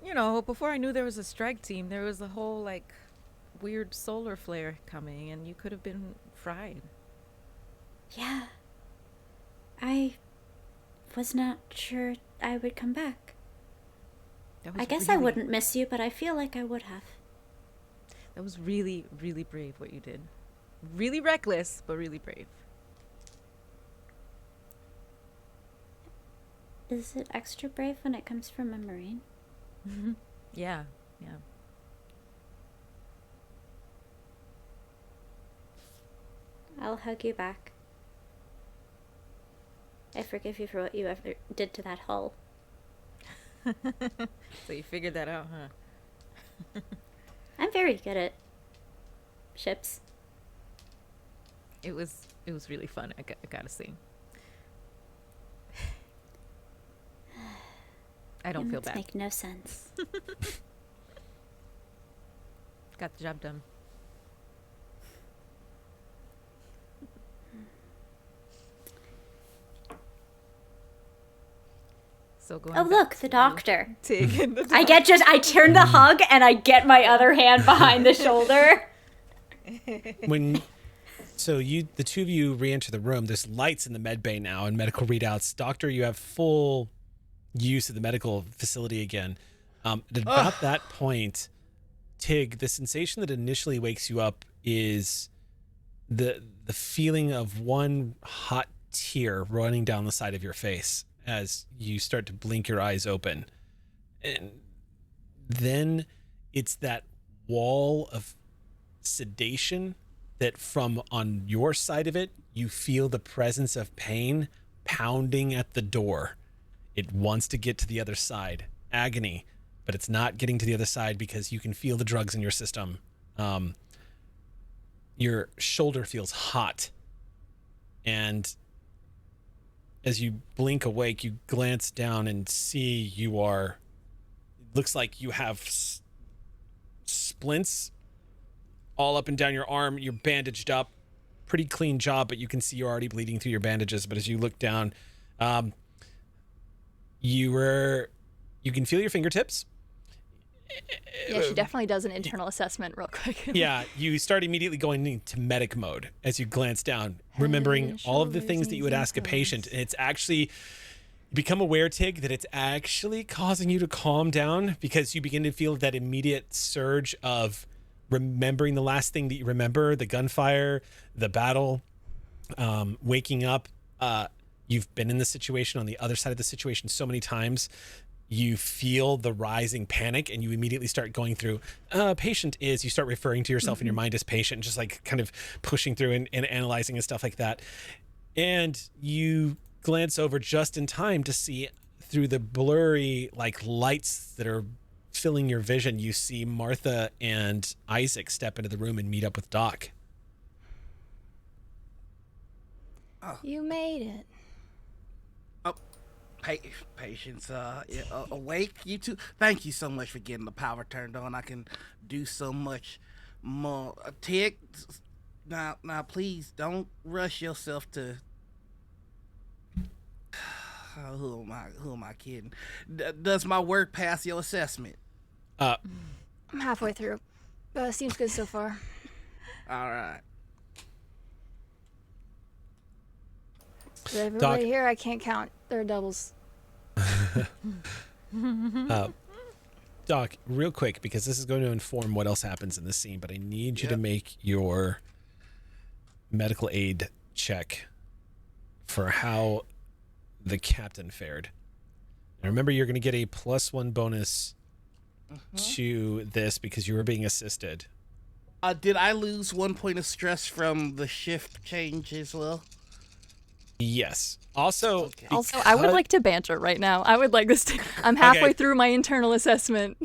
You know, before I knew there was a strike team, there was a whole, like, weird solar flare coming, and you could have been fried. Yeah. I was not sure I would come back. I guess I wouldn't miss you, but I feel like I would have. That was really, really brave what you did. Really reckless, but really brave. Is it extra brave when it comes from a Marine? Yeah. I'll hug you back. I forgive you for what you ever did to that hull. So you figured that out, huh? I'm very good at ships. It was really fun, I gotta say. I don't feel Humans bad. make no sense. Got the job done. So going Oh, back look, the to doctor. Tig and the I turn the hug and I get my other hand behind the shoulder. The two of you re-enter the room. There's lights in the med bay now and medical readouts. Doctor, you have full use of the medical facility again. At about that point, Tig, the sensation that initially wakes you up is the feeling of one hot tear running down the side of your face as you start to blink your eyes open. And then it's that wall of sedation that from on your side of it, you feel the presence of pain pounding at the door. It wants to get to the other side. Agony, but it's not getting to the other side because you can feel the drugs in your system. Your shoulder feels hot. And as you blink awake, you glance down and see looks like you have splints all up and down your arm. You're bandaged up. Pretty clean job, but you can see you're already bleeding through your bandages. But as you look down, you can feel your fingertips. Yeah, she definitely does an internal assessment real quick. Yeah, you start immediately going into medic mode as you glance down, remembering all of the things that you would ask a patient. And it's actually become aware, Tig, that it's actually causing you to calm down because you begin to feel that immediate surge of remembering the last thing that you remember, the gunfire, the battle, waking up. You've been in the situation on the other side of the situation so many times. You feel the rising panic and you immediately start going through patient is, you start referring to yourself in your mind as patient, just like kind of pushing through and analyzing and stuff like that. And you glance over just in time to see through the blurry like lights that are filling your vision, you see Martha and Isaac step into the room and meet up with Doc. You made it. Patience, awake. You two, thank you so much for getting the power turned on. I can do so much more. Tig, now, please don't rush yourself to. Who am I kidding? Does my work pass your assessment? I'm halfway through. Seems good so far. All right. Everybody here, I can't count. They're doubles. Doc, real quick, because this is going to inform what else happens in this scene, but I need you to make your medical aid check for how the captain fared. And remember, you're going to get a +1 bonus to this because you were being assisted. Did I lose 1 point of stress from the shift change as well? Yes. Also, I would like to banter right now. I would like this to... I'm halfway through my internal assessment.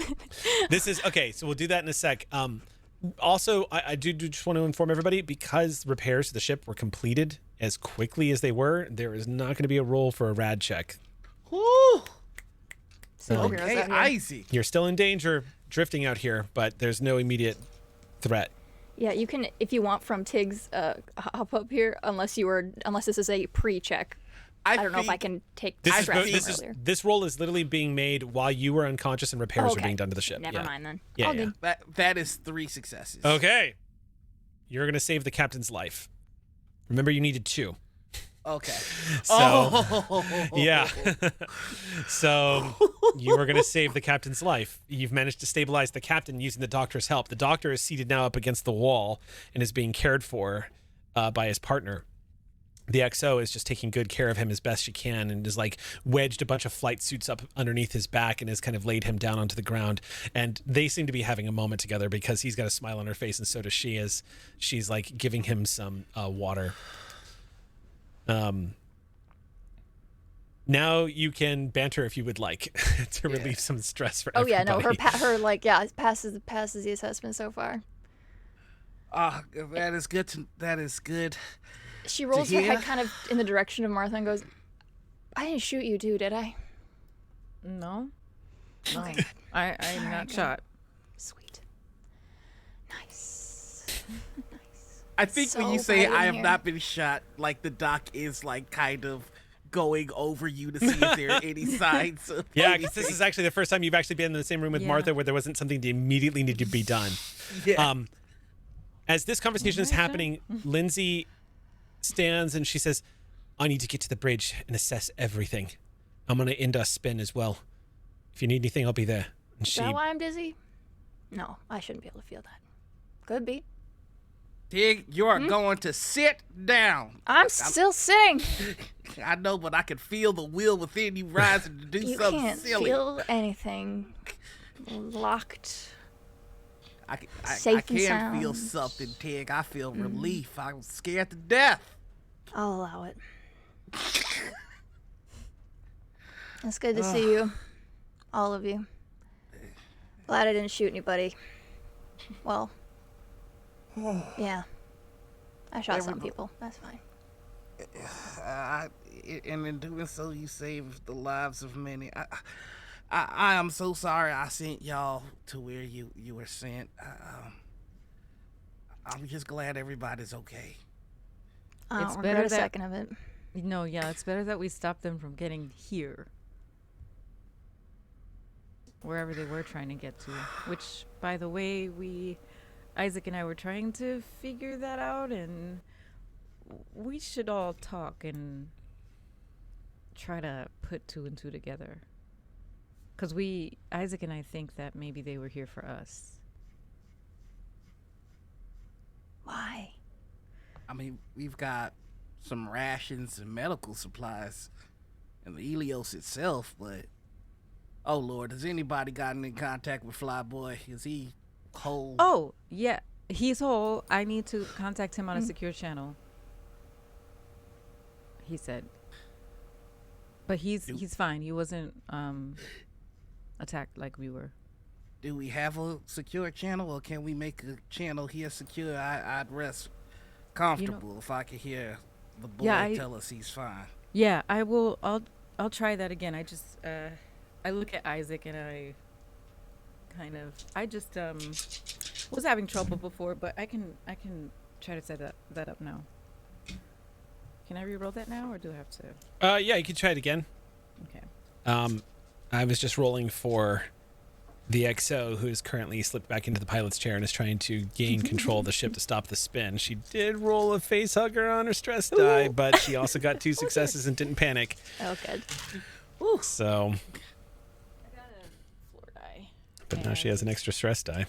This is... Okay, so we'll do that in a sec. Also, I do just want to inform everybody, because repairs to the ship were completed as quickly as they were, there is not going to be a roll for a rad check. Woo! Okay, Isaac. You're still in danger drifting out here, but there's no immediate threat. Yeah, you can, if you want, from Tig's hop up here, unless this is a pre-check. I don't know if I can take this stress is, from earlier. this roll is literally being made while you were unconscious and repairs were being done to the ship. Never mind then. Yeah, All yeah. good. That is 3 successes. Okay. You're going to save the captain's life. Remember, you needed 2. Okay. So, yeah. So you were going to save the captain's life. You've managed to stabilize the captain using the doctor's help. The doctor is seated now up against the wall and is being cared for by his partner. The XO is just taking good care of him as best she can and is like wedged a bunch of flight suits up underneath his back and has kind of laid him down onto the ground. And they seem to be having a moment together because he's got a smile on her face and so does she, as she's like giving him some water. Now you can banter if you would like to relieve some stress for everybody. No, her passes the assessment so far. That is good. That is good. She rolls her head kind of in the direction of Martha and goes, "I didn't shoot you, too, did I?" No. Okay. I'm not shot. Sweet. Nice. I think when you So say bright in I have here. not been shot, like the doc is like kind of going over you to see if there are any signs of Yeah, because this is actually the first time you've actually been in the same room with Martha where there wasn't something that immediately needed to be done. Yeah. As this conversation is happening, Lindsay stands and she says, "I need to get to the bridge and assess everything. I'm going to end us spin as well. If you need anything, I'll be there." And Is that why I'm dizzy? No, I shouldn't be able to feel that. Could be. Tig, you are going to sit down. I'm still sitting. I know, but I can feel the will within you rising to do You something can't silly. feel anything. Locked. I safe and can feel sound. something, Tig. I feel relief. I'm scared to death. I'll allow it. It's good to see you. All of you. Glad I didn't shoot anybody. Well, yeah. I shot some people. That's fine. And in doing so, you saved the lives of many. I am so sorry I sent y'all to where you were sent. I'm just glad everybody's okay. I It's don't better regret a that- second of it. No, yeah, it's better that we stop them from getting here. Wherever they were trying to get to. Which, by the way, Isaac and I were trying to figure that out, and we should all talk and try to put 2 and 2 together. Because Isaac and I think that maybe they were here for us. Why? I mean, we've got some rations and medical supplies and the ilios itself, but oh Lord, has anybody gotten in contact with Flyboy? Is he whole? Oh, yeah. He's whole. I need to contact him on a secure channel. He said. But he's fine. He wasn't attacked like we were. Do we have a secure channel, or can we make a channel here secure? I'd rest comfortable if I could hear the boy tell us he's fine. Yeah, I will. I'll try that again. I just I look at Isaac and I just was having trouble before, but I can try to set that up now. Can I re-roll that now, or do I have to? Yeah, you can try it again. Okay. I was just rolling for the XO, who is currently slipped back into the pilot's chair and is trying to gain control of the ship to stop the spin. She did roll a face hugger on her stress die, but she also got 2 successes and didn't panic. Oh, good. So, I got a 4 die. but now she has an extra stress die.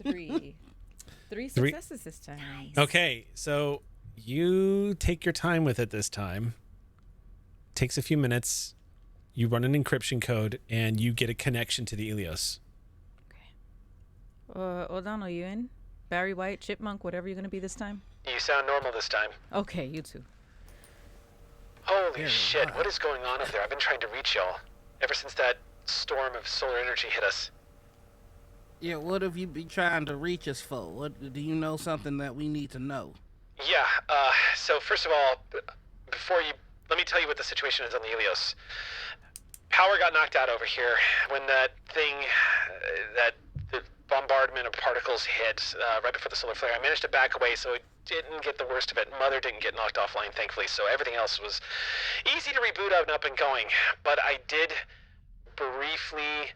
3. 3 successes this time. Okay, so you take your time with it this time. Takes a few minutes. You run an encryption code and you get a connection to the ilios. O'Donnell, you in? Barry White, Chipmunk, whatever you're gonna be this time. You sound normal this time. Okay, you too. Holy shit, what is going on up there? I've been trying to reach y'all ever since that storm of solar energy hit us. Yeah, what have you been trying to reach us for? What do you know something that we need to know? Yeah, so first of all, let me tell you what the situation is on the ilios. Power got knocked out over here when that thing, that the bombardment bombardment of particles hit right before the solar flare. I managed to back away, so it didn't get the worst of it. Mother didn't get knocked offline, thankfully, so everything else was easy to reboot out and up and going. But I did briefly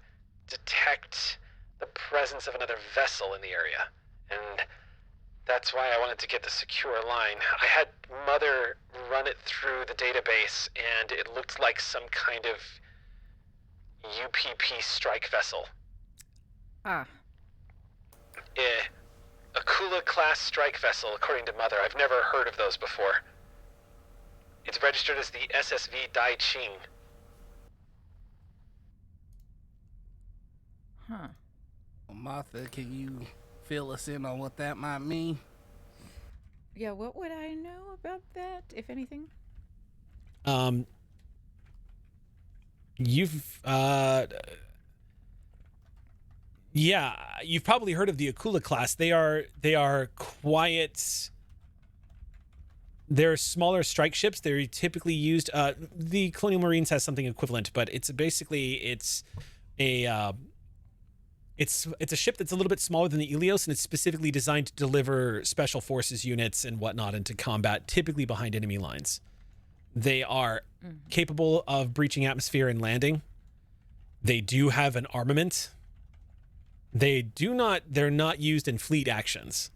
detect the presence of another vessel in the area, and that's why I wanted to get the secure line. I had Mother run it through the database, and it looked like some kind of UPP strike vessel. Ah. A Kula-class strike vessel, according to Mother. I've never heard of those before. It's registered as the SSV Dai Ching. Huh. Martha, can you fill us in on what that might mean? Yeah, what would I know about that, if anything? You've you've probably heard of the Akula class. They are quiet. They're smaller strike ships. They're typically used. The Colonial Marines has something equivalent, but it's a ship that's a little bit smaller than the Ilios, and it's specifically designed to deliver special forces units and whatnot into combat, typically behind enemy lines. They are capable of breaching atmosphere and landing. They do have an armament. They're not used in fleet actions,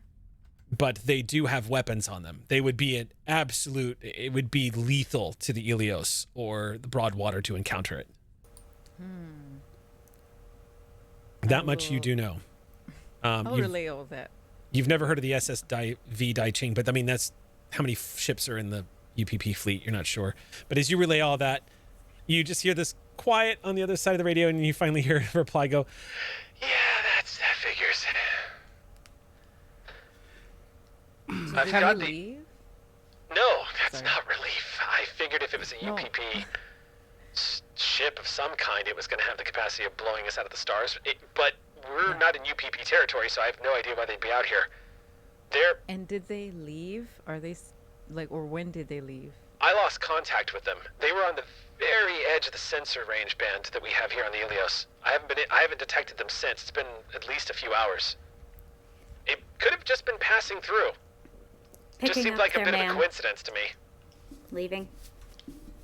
but they do have weapons on them. They would be it would be lethal to the Ilios or the Broadwater to encounter it. That much you do know. I'll relay all that. You've never heard of the SS V Dai Ching, but I mean, that's how many ships are in the UPP fleet. You're not sure. But as you relay all that, you just hear this quiet on the other side of the radio, and you finally hear a reply go, Yeah, that figures. I've got the... Leave? No, that's Sorry. not relief. I figured if it was a UPP ship of some kind, it was going to have the capacity of blowing us out of the stars. But we're not in UPP territory, so I have no idea why they'd be out here. And did they leave? Are they or when did they leave? I lost contact with them. They were on the very edge of the sensor range band that we have here on the Ilios. I haven't detected them since. It's been at least a few hours. It could have just been passing through. Just Picking seemed up like a their bit man. of a coincidence to me. Leaving.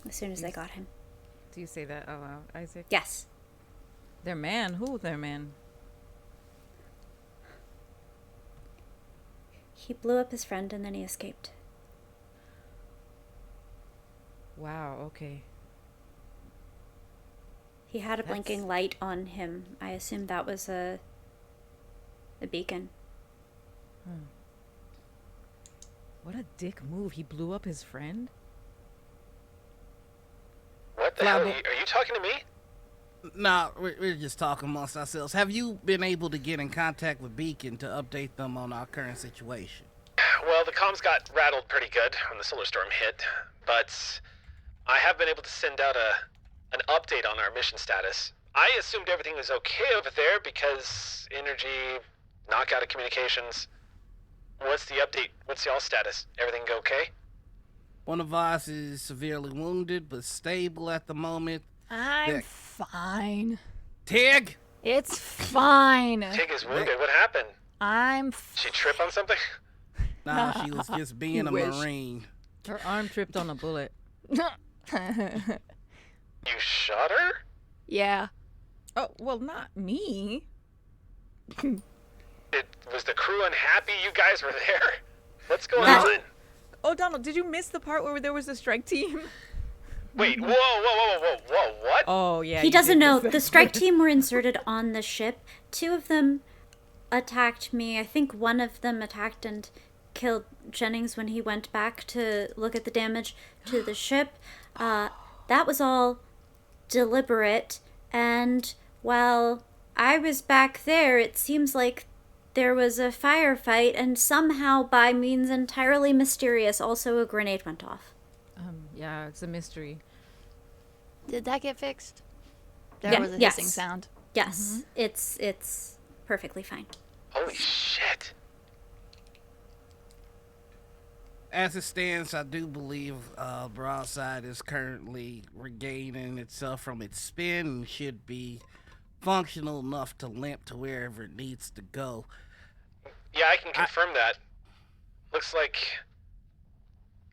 As soon as they got him. Do you say that out loud, Isaac? Yes. Their man? Who their man? He blew up his friend and then he escaped. Wow, okay. He had a blinking light on him. I assumed that was a beacon. What a dick move. He blew up his friend? What the hell? Are you talking to me? Nah, we're just talking amongst ourselves. Have you been able to get in contact with Beacon to update them on our current situation? Well, the comms got rattled pretty good when the solar storm hit, but I have been able to send out an update on our mission status. I assumed everything was okay over there because energy, knockout of communications. What's the update? What's y'all's status? Everything okay? One of us is severely wounded but stable at the moment. I'm fine. Tig! It's fine. Tig is wounded. What happened? She trip on something? Nah, she was just being a wish. Marine. Her arm tripped on a bullet. You shot her? Yeah. Oh, well, not me. Was the crew unhappy you guys were there? What's going No. on? Oh, Donald, did you miss the part where there was a strike team? Wait, whoa, what? Oh, yeah. He you doesn't did know. miss that The strike part. team were inserted on the ship. 2 of them attacked me. I think one of them attacked and killed Jennings when he went back to look at the damage to the ship. That was all deliberate. And while I was back there, it seems like there was a firefight, and somehow, by means entirely mysterious, also a grenade went off. Yeah, it's a mystery. Did that get fixed? There Yeah, was a yes. hissing sound. Yes, it's perfectly fine. Holy shit. As it stands, I do believe Broadside is currently regaining itself from its spin and should be functional enough to limp to wherever it needs to go. Yeah, I can confirm that. Looks like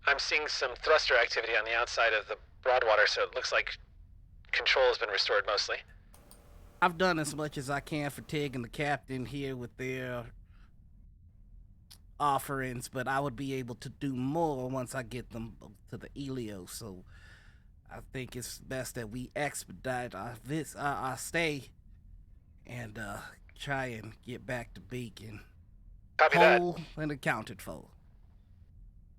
I'm seeing some thruster activity on the outside of the Broadwater, so it looks like control has been restored mostly. I've done as much as I can for Tig and the captain here with their offerings, but I would be able to do more once I get them to the ilios. So I think it's best that we expedite our stay and try and get back to Beacon Copy that. whole and accounted for.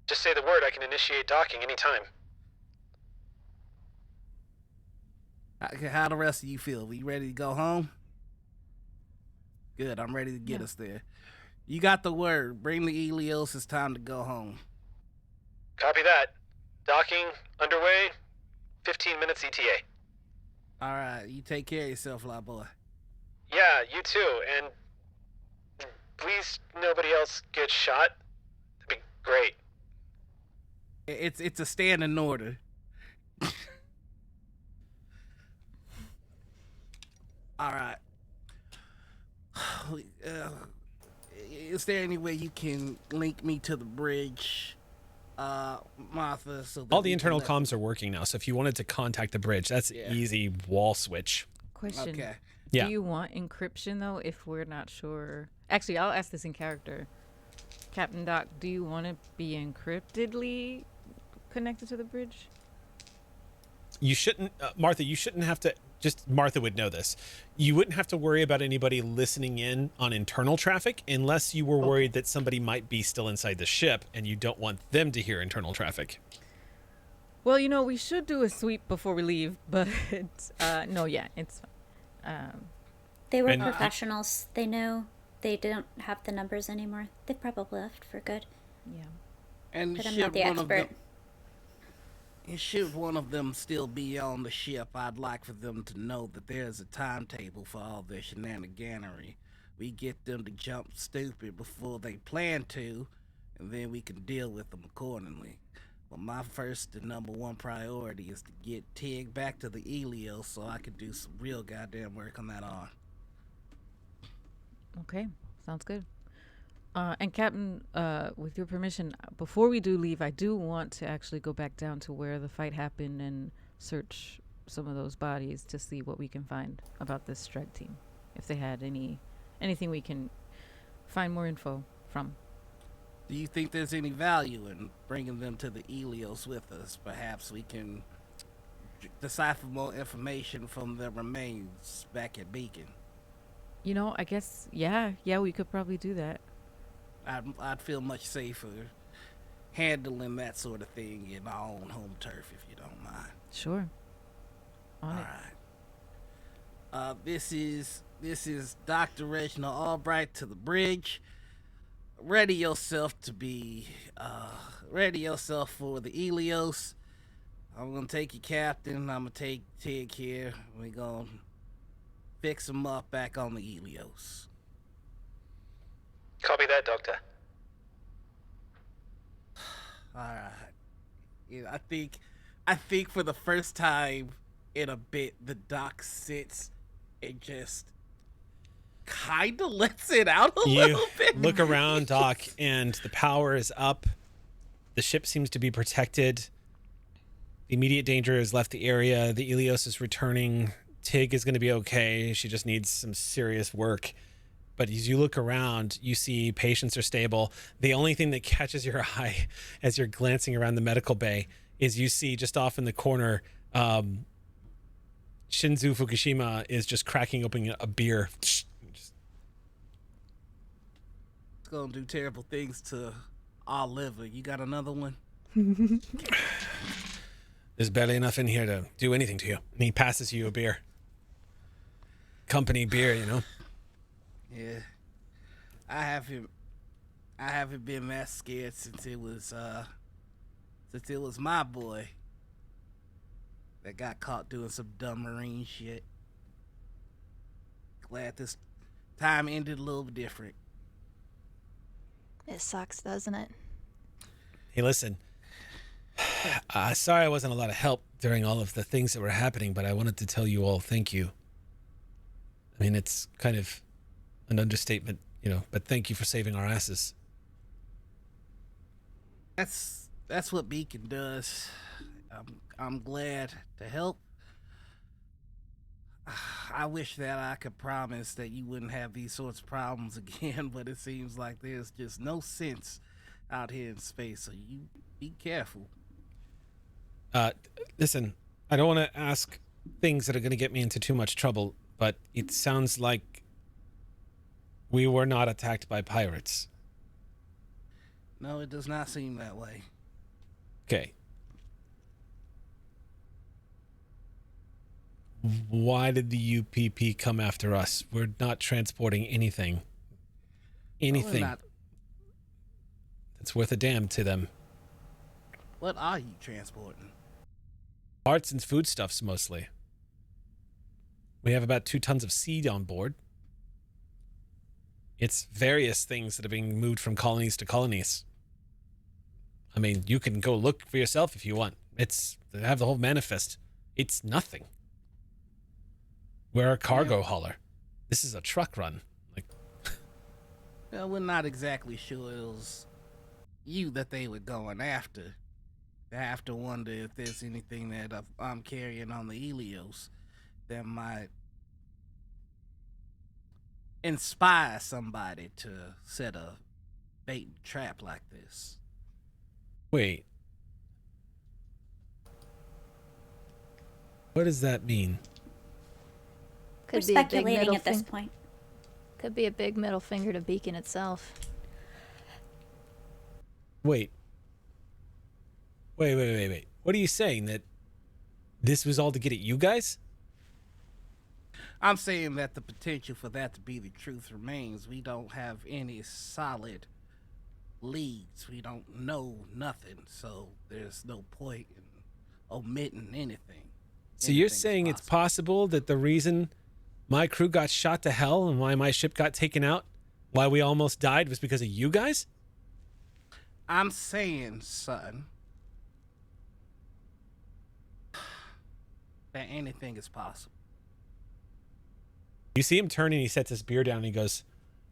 Just say the word, I can initiate docking anytime. How the rest of you feel? We ready to go home? Good, I'm ready to get us there. You got the word. Bring the ilios. It's time to go home. Copy that. Docking underway. 15 minutes ETA. All right, you take care of yourself, fly boy. Yeah, you too. And please, nobody else gets shot. That'd be great. It's a standing order. All right. Is there any way you can link me to the bridge, Martha? So that All the internal comms are working now, so if you wanted to contact the bridge, that's easy wall switch. Question. Okay. Yeah. Do you want encryption, though, if we're not sure? Actually, I'll ask this in character. Captain Doc, do you want to be encryptedly connected to the bridge? You shouldn't, Martha, you shouldn't have to, just Martha would know this. You wouldn't have to worry about anybody listening in on internal traffic unless you were worried that somebody might be still inside the ship and you don't want them to hear internal traffic. Well, we should do a sweep before we leave, but no, yeah, it's They were And- professionals. They know they don't have the numbers anymore. They probably left for good. yeah. And But I'm not the expert. Should one of them still be on the ship, I'd like for them to know that there's a timetable for all their shenaniganery. We get them to jump stupid before they plan to, and then we can deal with them accordingly. But my first and number one priority is to get Tig back to the ilios so I can do some real goddamn work on that arm. Okay, sounds good. And Captain, with your permission, before we do leave, I do want to actually go back down to where the fight happened and search some of those bodies to see what we can find about this strike team. If they had anything we can find more info from. Do you think there's any value in bringing them to the ilios with us? Perhaps we can decipher more information from the remains back at Beacon. I guess, yeah, we could probably do that. I'd feel much safer handling that sort of thing in our own home turf, if you don't mind. Sure. On All it. right. This is Dr. Reginald Albright to the bridge. Ready yourself for the ilios. I'm gonna take you, Captain. I'm gonna take Tig here. We're gonna fix him up back on the ilios. Copy that, Doctor. All right. I think for the first time in a bit, the doc sits and just kind of lets it out a You little bit. look around, Doc, and the power is up. The ship seems to be protected. The immediate danger has left the area. The ilios is returning. Tig is going to be okay. She just needs some serious work. But as you look around, you see patients are stable. The only thing that catches your eye as you're glancing around the medical bay is you see just off in the corner, Shinzu Fukushima is just cracking open a beer. It's gonna do terrible things to our liver. You got another one? There's barely enough in here to do anything to you. And he passes you a beer. Company beer, Yeah. I haven't been that scared since it was my boy that got caught doing some dumb marine shit. Glad this time ended a little different. It sucks, doesn't it? Hey, listen. Sorry I wasn't a lot of help during all of the things that were happening, but I wanted to tell you all thank you. I mean, it's kind of an understatement, but thank you for saving our asses. That's what Beacon does. I'm glad to help. I wish that I could promise that you wouldn't have these sorts of problems again, but it seems like there's just no sense out here in space, so you be careful. Listen, I don't want to ask things that are going to get me into too much trouble, but it sounds like we were not attacked by pirates. No, it does not seem that way. Okay. Why did the UPP come after us? We're not transporting anything. Anything that's worth a damn to them. What are you transporting? Parts and foodstuffs, mostly. We have about 2 tons of seed on board. It's various things that are being moved from colonies to colonies. I mean, you can go look for yourself if you want. They have the whole manifest. It's nothing. We're a cargo hauler. This is a truck run. Well, we're not exactly sure it was you that they were going after. I have to wonder if there's anything that I'm carrying on the ilios that might inspire somebody to set a bait and trap like this. Wait. What does that mean? We're speculating at this point. Could be a big middle finger to Beacon itself. Wait. What are you saying? That this was all to get at you guys? I'm saying that the potential for that to be the truth remains. We don't have any solid leads. We don't know nothing, so there's no point in omitting anything. So you're saying it's possible that the reason my crew got shot to hell and why my ship got taken out, why we almost died, was because of you guys? I'm saying, son, that anything is possible. You see him turn and he sets his beer down and he goes,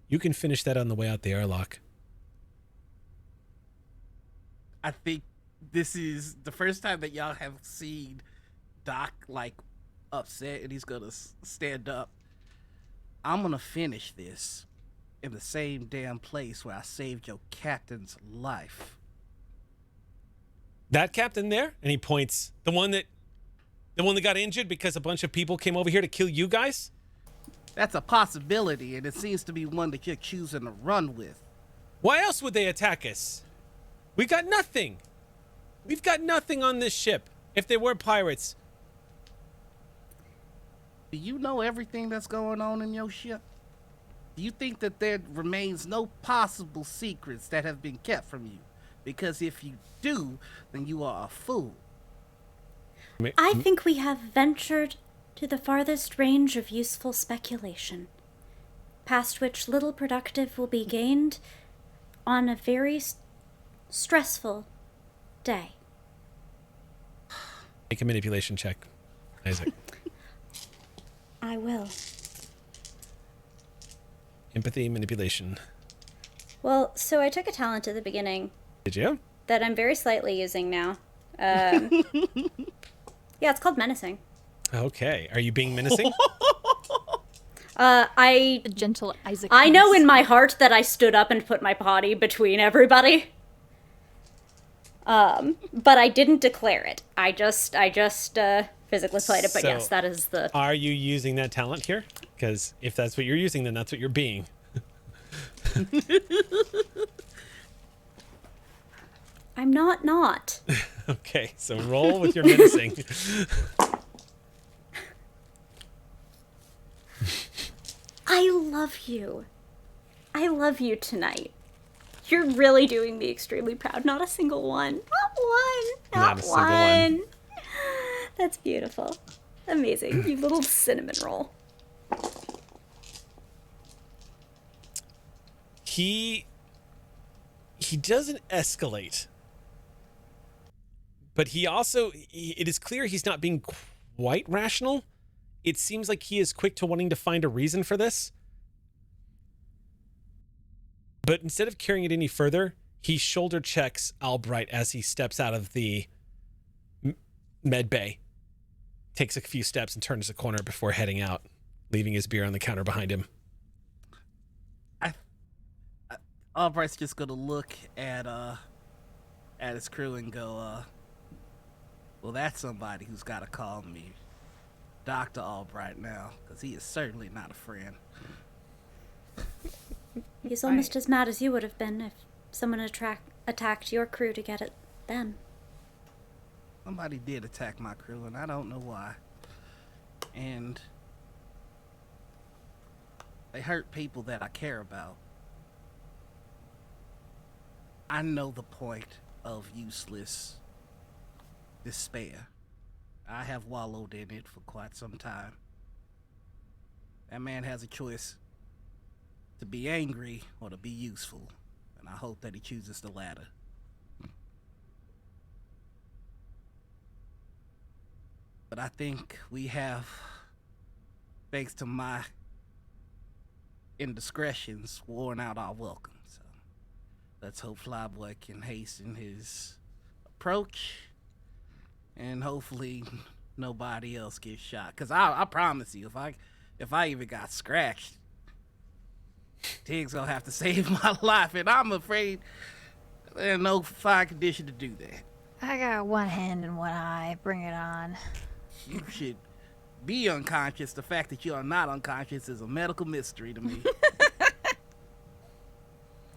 "You can finish that on the way out the airlock." I think this is the first time that y'all have seen Doc upset, and he's gonna stand up. I'm gonna finish this in the same damn place where I saved your captain's life. That captain there? And he points. The one that got injured because a bunch of people came over here to kill you guys? That's a possibility, and it seems to be one that you're choosing to run with. Why else would they attack us? We got nothing. We've got nothing on this ship. If they were pirates. Do you know everything that's going on in your ship? Do you think that there remains no possible secrets that have been kept from you? Because if you do, then you are a fool. I think we have ventured to the farthest range of useful speculation, past which little productive will be gained on a very stressful day. Make a manipulation check, Isaac. I will. Empathy, manipulation. Well, so I took a talent at the beginning. Did you? That I'm very slightly using now. Yeah, it's called menacing. Okay. Are you being menacing? A gentle Isaac. I know in my heart that I stood up and put my body between everybody. But I didn't declare it. I just physically played it, but yes, that is the... Are you using that talent here? Because if that's what you're using, then that's what you're being. I'm not. Okay, so roll with your menacing. I love you. I love you tonight. You're really doing me extremely proud. Not a single one. Not a single one. That's beautiful. Amazing. You little cinnamon roll. He doesn't escalate. But he also, it is clear he's not being quite rational. it seems like he is quick to wanting to find a reason for this. But instead of carrying it any further, he shoulder checks Albright as he steps out of the med bay, takes a few steps and turns the corner before heading out, leaving his beer on the counter behind him. Albright's just gonna look at his crew and go, well, that's somebody who's gotta call me Dr. Albright now, because he is certainly not a friend. He's almost as mad as you would have been if someone attacked your crew to get it then. Somebody did attack my crew, and I don't know why. And they hurt people that I care about. I know the point of useless despair. I have wallowed in it for quite some time. That man has a choice to be angry or to be useful, and I hope that he chooses the latter. But I think we have, thanks to my indiscretions, worn out our welcome. So let's hope Flyboy can hasten his approach, and hopefully nobody else gets shot. Cause I promise you, if I even got scratched, Tig's gonna have to save my life, and I'm afraid there's no fine condition to do that. I got one hand and one eye. Bring it on. You should be unconscious. The fact that you are not unconscious is a medical mystery to me.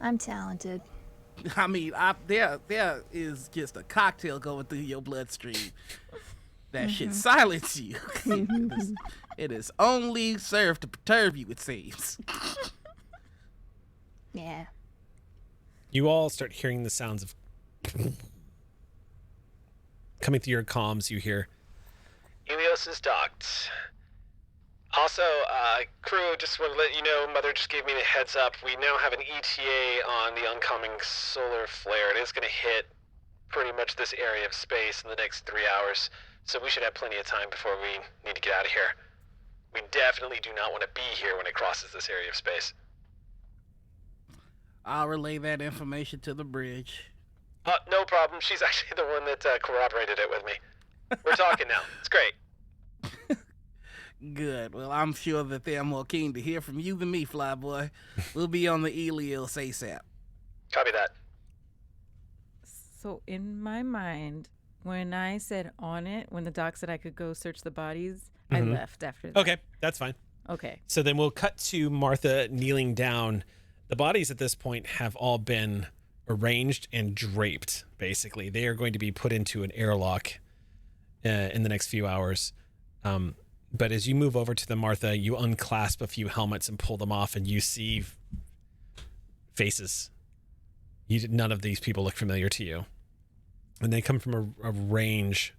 I'm talented. I mean, there is just a cocktail going through your bloodstream that should silence you. It is only served to perturb you, it seems. Yeah. You all start hearing the sounds of coming through your comms. You hear Ilios is docked. Also, crew, just want to let you know, Mother just gave me the heads up. We now have an ETA on the oncoming solar flare. It is going to hit pretty much this area of space in the next 3 hours, so we should have plenty of time before we need to get out of here. We definitely do not want to be here when it crosses this area of space. I'll relay that information to the bridge. No problem. She's actually the one that corroborated it with me. We're talking now. It's great. Good. Well, I'm sure that they're more keen to hear from you than me, Flyboy. We'll be on the ilios ASAP. Copy that. So in my mind, when I said on it, when the doc said I could go search the bodies, I left after that. Okay, that's fine. Okay. So then we'll cut to Martha kneeling down. The bodies at this point have all been arranged and draped, basically. They are going to be put into an airlock in the next few hours. But as you move over to the Martha, you unclasp a few helmets and pull them off, and you see faces. None of these people look familiar to you. And they come from a range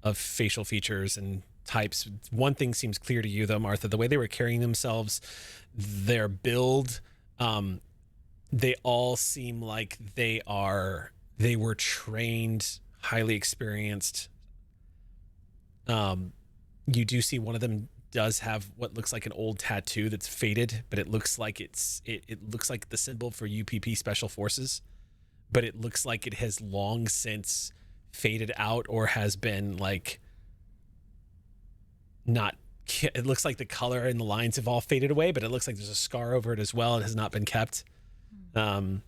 of facial features and types. One thing seems clear to you, though, Martha. The way they were carrying themselves, their build, they all seem like they were trained, highly experienced. You do see one of them does have what looks like an old tattoo that's faded, but it looks like it looks like the symbol for UPP Special Forces, but it looks like it has long since faded out or has been like not. It looks like the color and the lines have all faded away, but it looks like there's a scar over it as well. It has not been kept. You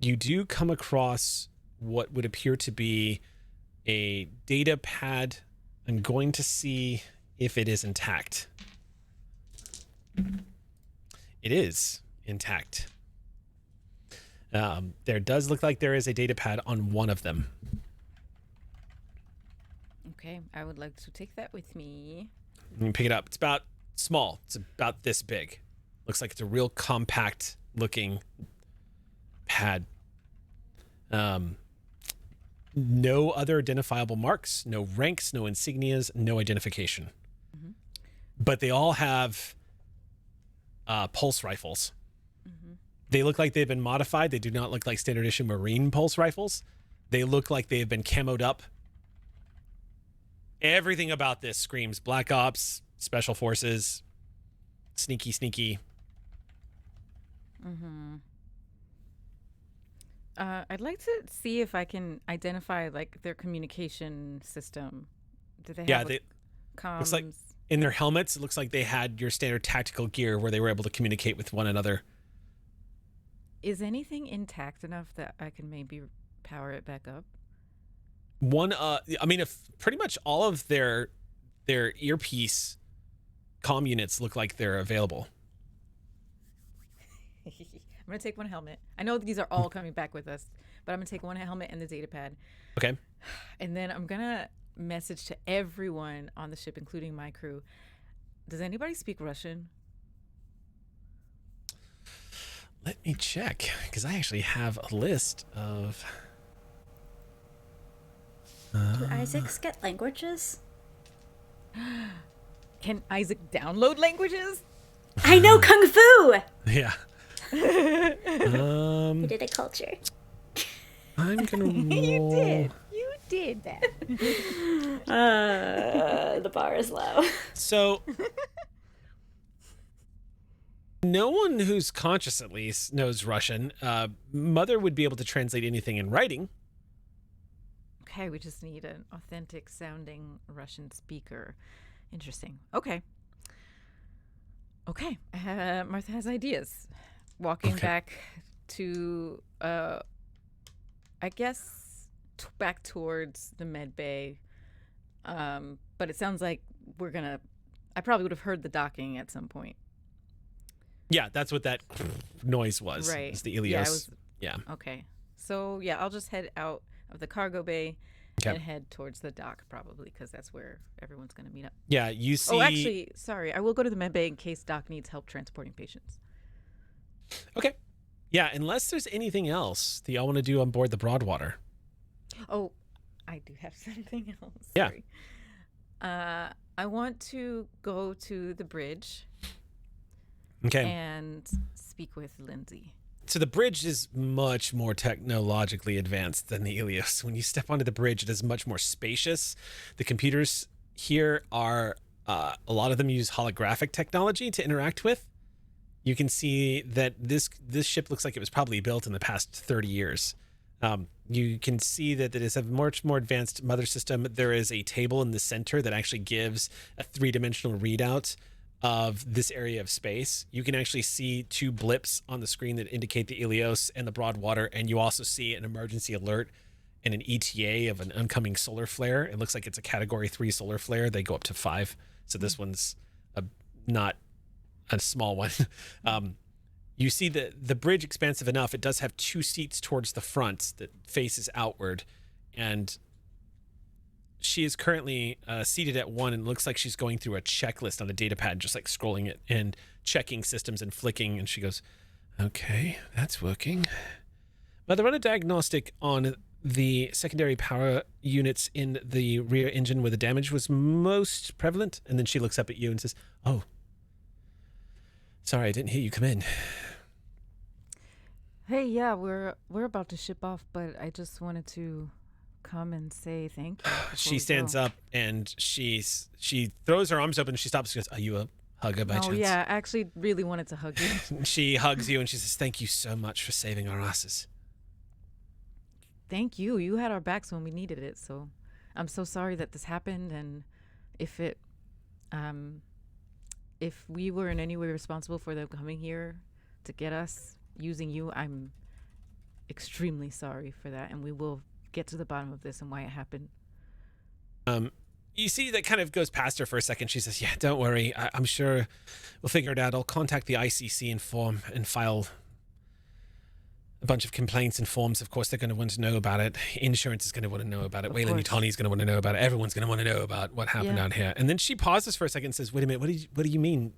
do come across what would appear to be a data pad. I'm going to see if it is intact. It is intact. There does look like there is a data pad on one of them. Okay, I would like to take that with me. You can pick it up. It's about small. It's about this big. Looks like it's a real compact looking pad. No other identifiable marks, no ranks, no insignias, no identification. But they all have pulse rifles. They look like they've been modified. They do not look like standard issue Marine pulse rifles. They look like they've been camoed up Everything about this screams Black Ops, Special Forces, sneaky. Mm-hmm. I'd like to see if I can identify like their communication system. Do they have comms? Looks like in their helmets, it looks like they had your standard tactical gear where they were able to communicate with one another. Is anything intact enough that I can maybe power it back up? If pretty much all of their earpiece comm units look like they're available. I'm gonna take one helmet. I know these are all coming back with us, but I'm gonna take one helmet and the data pad. Okay. And then I'm gonna message to everyone on the ship, including my crew. Does anybody speak Russian? Let me check, because I actually have a list of... Do Isaacs get languages? Can Isaac download languages? I know Kung Fu! Yeah. He did a culture. I'm going to roll... You did that. The bar is low. So... No one who's conscious, at least, knows Russian. Mother would be able to translate anything in writing. Okay, we just need an authentic sounding Russian speaker. Interesting. Okay. Martha has ideas. Walking back to, I guess, back towards the med bay. But it sounds like I probably would have heard the docking at some point. Yeah, that's what that noise was. Right. It's the ilios. Yeah. Okay. So, yeah, I'll just head out of the cargo bay and head towards the dock, probably, because that's where everyone's going to meet up. Yeah, you see... Oh, actually, sorry. I will go to the med bay in case Doc needs help transporting patients. Okay. Yeah, unless there's anything else that y'all want to do on board the Broadwater. Oh, I do have something else. Yeah. Sorry. I want to go to the bridge... Okay. And speak with Lindsay. So the bridge is much more technologically advanced than the Ilios. When you step onto the bridge, it is much more spacious. The computers here are, a lot of them use holographic technology to interact with. You can see that this ship looks like it was probably built in the past 30 years. You can see that it is a much more advanced mother system. There is a table in the center that actually gives a 3-dimensional readout of this area of space. You can actually see 2 blips on the screen that indicate the Ilios and the Broadwater, and you also see an emergency alert and an ETA of an oncoming solar flare. It looks like it's a category 3 solar flare. They go up to 5. So this one's not a small one. You see the bridge expansive enough. It does have 2 seats towards the front that faces outward, and she is currently seated at one, and it looks like she's going through a checklist on a data pad, just like scrolling it and checking systems and flicking. And she goes, okay, that's working. Mother, run a diagnostic on the secondary power units in the rear engine where the damage was most prevalent. And then she looks up at you and says, oh, sorry, I didn't hear you come in. Hey, yeah, we're about to ship off, but I just wanted to come and say thank you. She stands up and she throws her arms open and she stops and goes, are you a hugger by chance? Oh, yeah, I actually really wanted to hug you. She hugs you and she says, thank you so much for saving our asses. Thank you. You had our backs when we needed it, so I'm so sorry that this happened, and if we were in any way responsible for them coming here to get us using you, I'm extremely sorry for that, and we will get to the bottom of this and why it happened. You see that kind of goes past her for a second. She says, yeah, don't worry. I'm sure we'll figure it out. I'll contact the ICC and file a bunch of complaints and forms. Of course, they're going to want to know about it. Insurance is going to want to know about it. Wayland Yutani is going to want to know about it. Everyone's going to want to know about what happened out here. And then she pauses for a second and says, wait a minute, what do you mean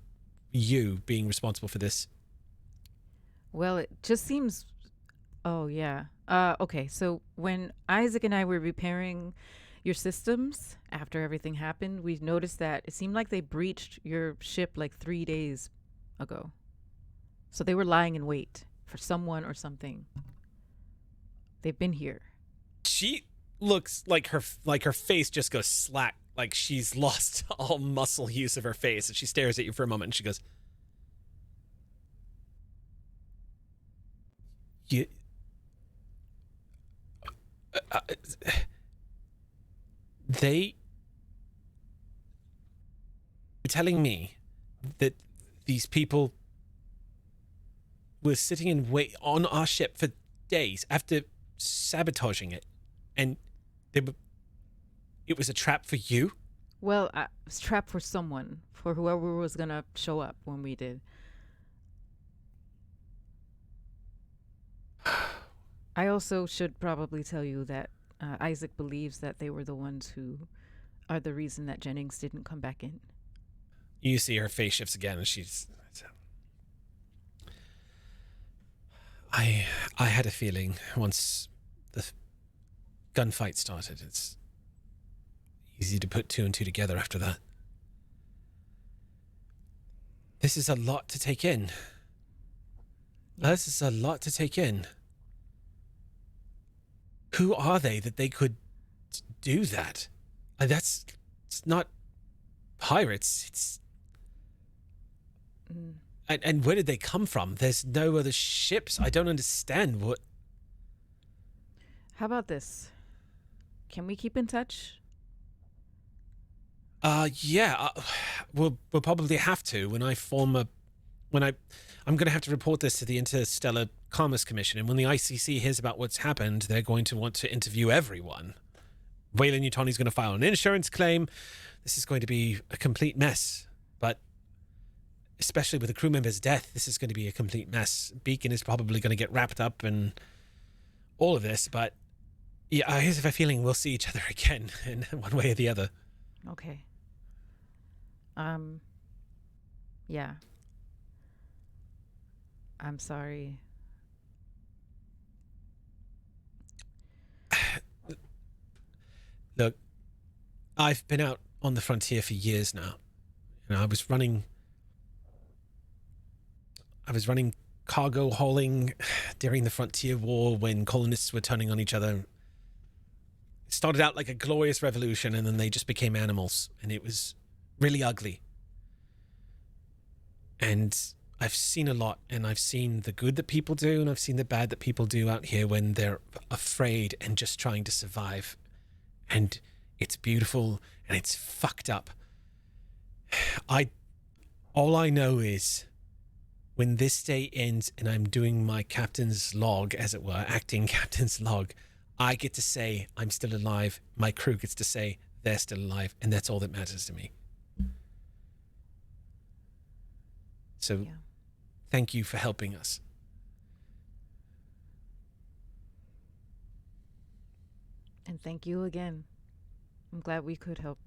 you being responsible for this? Well, it just seems... Oh, yeah. Okay, so when Isaac and I were repairing your systems after everything happened, we noticed that it seemed like they breached your ship like 3 days ago. So they were lying in wait for someone or something. They've been here. She looks like her face just goes slack. like she's lost all muscle use of her face, and she stares at you for a moment, and she goes, "You, they were telling me that these people were sitting and wait on our ship for days after sabotaging it, and it was a trap for you." Well, it was a trap for someone, for whoever was gonna show up when we did. I also should probably tell you that Isaac believes that they were the ones who are the reason that Jennings didn't come back in. You see her face shifts again, and she's... I had a feeling once the gunfight started. It's easy to put two and two together after that. This is a lot to take in. This is a lot to take in. Who are they that they could do that? It's not pirates. It's... And where did they come from? There's no other ships. I don't understand what... How about this? Can we keep in touch? Yeah. We'll probably have to when I form a... I'm going to have to report this to the Interstellar Commerce Commission, and when the ICC hears about what's happened, they're going to want to interview everyone. Weyland Yutani's going to file an insurance claim. This is going to be a complete mess. But especially with the crew member's death, this is going to be a complete mess. Beacon is probably going to get wrapped up in all of this, but yeah, I have a feeling we'll see each other again in one way or the other. Okay. Yeah. I'm sorry. Look, I've been out on the frontier for years now. You know, I was running cargo hauling during the Frontier War when colonists were turning on each other. It started out like a glorious revolution, and then they just became animals, and it was really ugly. And I've seen a lot, and I've seen the good that people do, and I've seen the bad that people do out here when they're afraid and just trying to survive. And it's beautiful, and it's fucked up. All I know is when this day ends and I'm doing my captain's log, as it were, acting captain's log, I get to say I'm still alive. My crew gets to say they're still alive, and that's all that matters to me. So, thank you for helping us. And thank you again. I'm glad we could help.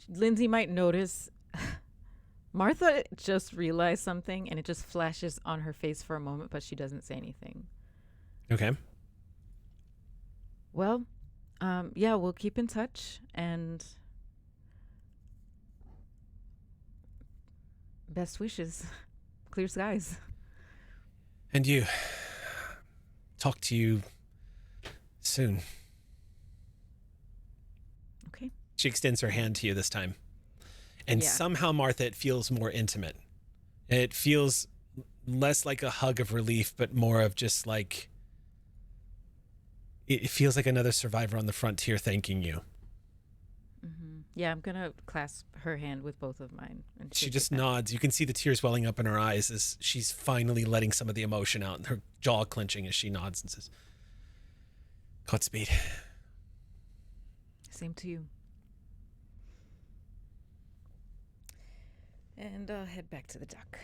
Lindsay might notice Martha just realized something, and it just flashes on her face for a moment, but she doesn't say anything. Okay. Well, yeah, we'll keep in touch, and best wishes. Clear skies. And you. Talk to you soon. Okay. She extends her hand to you this time. And somehow, Martha, it feels more intimate. It feels less like a hug of relief, but more of just like... It feels like another survivor on the frontier thanking you. Mm-hmm. Yeah, I'm going to clasp her hand with both of mine. And she just nods. You can see the tears welling up in her eyes as she's finally letting some of the emotion out, and her jaw clenching as she nods and says, Godspeed. Same to you. And I'll head back to the dock.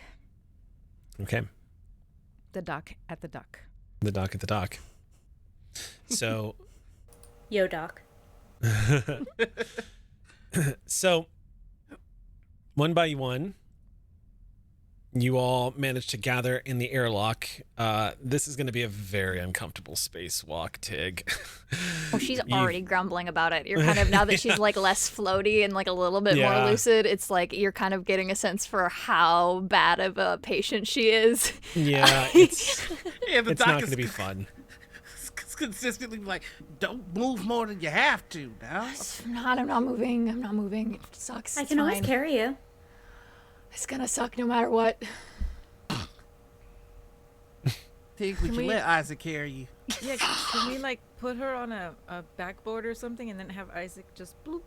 Okay. The dock at the dock. The dock at the dock. So... Yo, Doc. So, one by one, you all managed to gather in the airlock. This is going to be a very uncomfortable spacewalk, Tig. Oh, she's already grumbling about it. You're kind of, now that she's like less floaty and like a little bit more lucid, it's like you're kind of getting a sense for how bad of a patient she is. Yeah, it's Yeah, the not doc going is to be fun. It's consistently like, don't move more than you have to now. I'm not moving. I'm not moving. It sucks. I It's can always fine. carry you. It's gonna suck no matter what. Tig, would you we- let Isaac carry you? Yeah, can we like put her on a backboard or something and then have Isaac just bloop?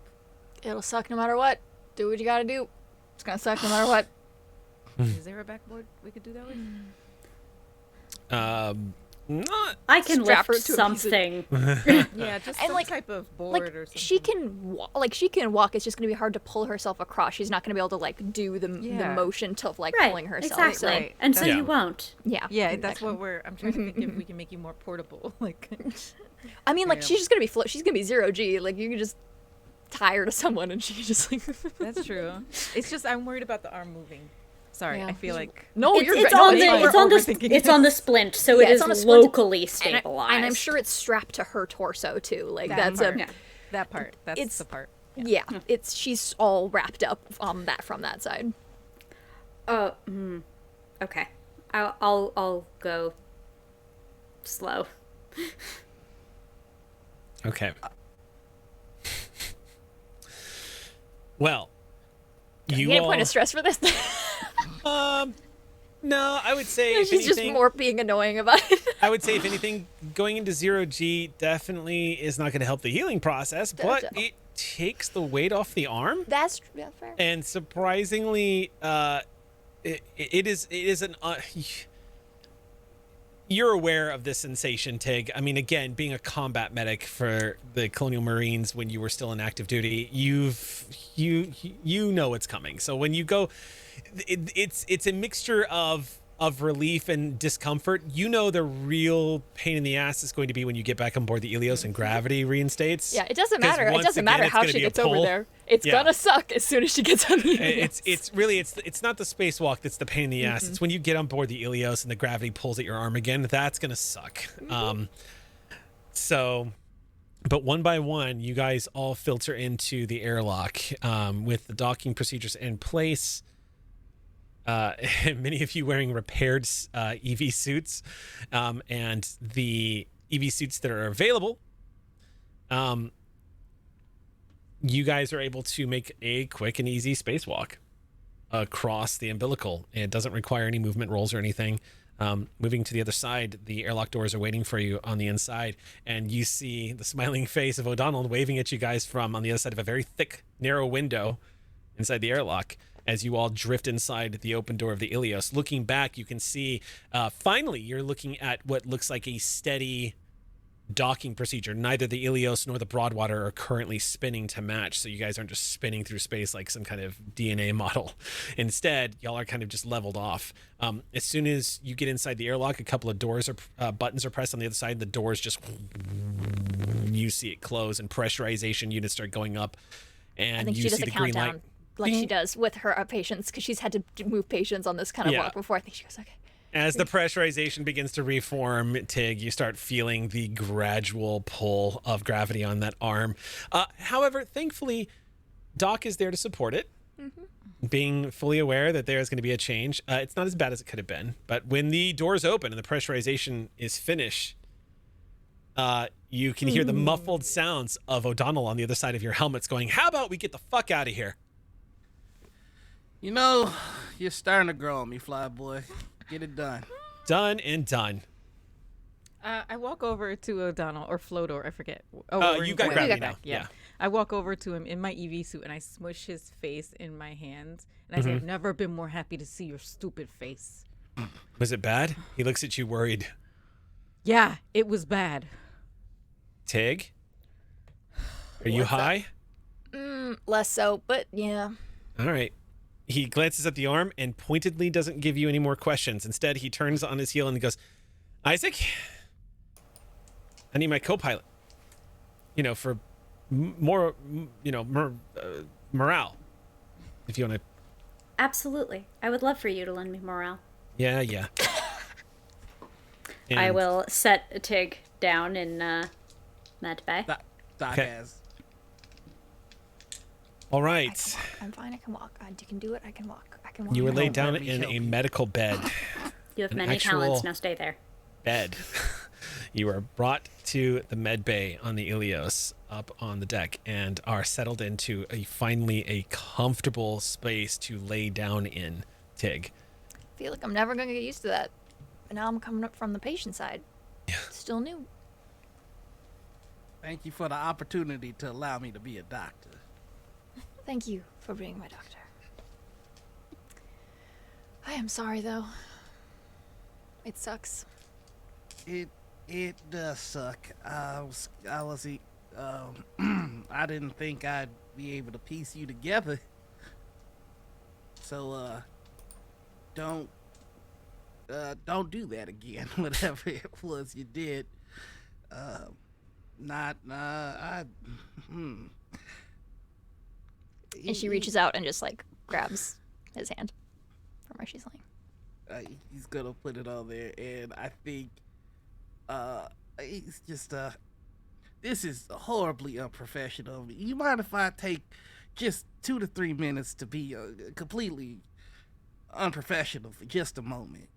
It'll suck no matter what. Do what you gotta do. It's gonna suck no matter what. Is there a backboard we could do that with? Not. I can Strap her lift to a piece of- something. Yeah, just And, some like- type of board Like or something. she can walk. It's just gonna be hard to pull herself across. She's not gonna be able to like do the Yeah. motion to like Right, pulling herself. exactly. So, Right. And so Yeah. you won't. yeah. Yeah, that's exactly. what I'm trying to think if we can make you more portable. Like, I mean, like Yeah. she's just gonna be she's gonna be 0G. Like you can just tie her to someone and she can just like. that's true. It's just I'm worried about the arm moving. Sorry, Yeah. I feel like No, It's, you're it's right. No, on the fine. it's on the overthinking it's on the splint, so Yeah, it it's is on the splint. locally And, stabilized. and I'm sure it's strapped to her torso too. Like That that's part. a Yeah. that part. That's It's- the part. yeah. It's she's all wrapped up on that from that side. Okay. I'll go slow. Okay. Well, You you get a all. point of stress for this. No, I would say if She's just anything, more being annoying about it. I would say if anything, going into 0G definitely is not going to help the healing process, but Doesn't. it takes the weight off the arm. That's fair. And surprisingly, it is an. You're aware of this sensation, Tig. I mean, again, being a combat medic for the Colonial Marines when you were still in active duty, you know what's coming. So when you go, it's a mixture of relief and discomfort. You know the real pain in the ass is going to be when you get back on board the ilios and gravity reinstates. Yeah, it doesn't 'Cause matter. It once doesn't again, matter it's how gonna she be a gets over pull. there. It's Yeah. gonna suck as soon as she gets on the It's not the spacewalk that's the pain in the ass. It's when you get on board the ilios and the gravity pulls at your arm again. That's gonna suck. But one by one, you guys all filter into the airlock with the docking procedures in place. Many of you wearing repaired EV suits, and the EV suits that are available. You guys are able to make a quick and easy spacewalk across the umbilical. It doesn't require any movement rolls or anything. Moving to the other side, the airlock doors are waiting for you on the inside, and you see the smiling face of O'Donnell waving at you guys from on the other side of a very thick, narrow window inside the airlock as you all drift inside the open door of the Ilios. Looking back, you can see, finally, you're looking at what looks like a steady docking procedure. Neither the Ilios nor the Broadwater are currently spinning to match, so you guys aren't just spinning through space like some kind of DNA model. Instead, y'all are kind of just leveled off. As soon as you get inside the airlock, a couple of doors or buttons are pressed on the other side, and the doors just, you see it close, and pressurization units start going up, and I think you she does see a the green countdown light. like she does with her patients because she's had to move patients on this kind of Yeah. walk before. I think she goes, okay. As the pressurization begins to reform, Tig, you start feeling the gradual pull of gravity on that arm. However, thankfully, Doc is there to support it, being fully aware that there's going to be a change. It's not as bad as it could have been, but when the doors open and the pressurization is finished, you can hear the muffled sounds of O'Donnell on the other side of your helmets going, "How about we get the fuck out of here?" You know, you're starting to grow on me, Flyboy. Get it done. Done and done. I walk over to O'Donnell or Flodor, I forget. You got we're- gravity got now. Yeah. I walk over to him in my EV suit and I smush his face in my hands and I say, I've never been more happy to see your stupid face. Was it bad? He looks at you worried. Yeah, it was bad. Tig? Are you high? Less so, but yeah. All right. He glances at the arm and pointedly doesn't give you any more questions. Instead, he turns on his heel and he goes, "Isaac, I need my co-pilot. You know, for more, morale. If you want to." Absolutely. I would love for you to lend me morale. Yeah. I And- will set Tig down in med bay. Doc Okay. has. All right. I'm fine. I can walk. You can do it. I can walk. I can walk. You were laid Don't down let me in help a you. medical bed. You have an many actual- talents. Now stay there. bed. You are brought to the med bay on the Ilios up on the deck and are settled into finally a comfortable space to lay down in, Tig. I feel like I'm never going to get used to that. But now I'm coming up from the patient side. Yeah. Still new. Thank you for the opportunity to allow me to be a doctor. Thank you for being my doctor. I am sorry, though. It sucks. It does suck. I didn't think I'd be able to piece you together. So don't do that again. Whatever it was you did. And she reaches out and just like grabs his hand from where she's laying. He's gonna put it on there, and I think he's just this is horribly unprofessional. You mind if I take just 2 to 3 minutes to be completely unprofessional for just a moment?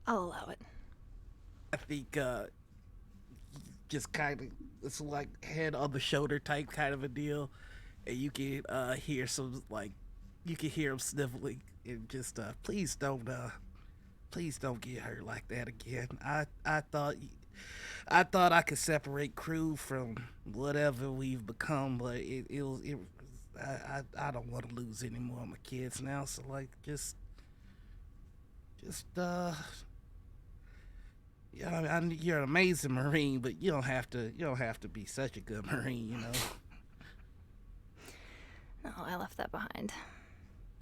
I'll allow it. I think just kind of, it's like head on the shoulder type kind of a deal, and you can hear some, like, you can hear him sniffling, and just please don't get hurt like that again. I thought I could separate crew from whatever we've become, but I don't want to lose any more of my kids now. So like, just yeah, you're an amazing Marine, but you don't have to be such a good Marine, you know. No, I left that behind.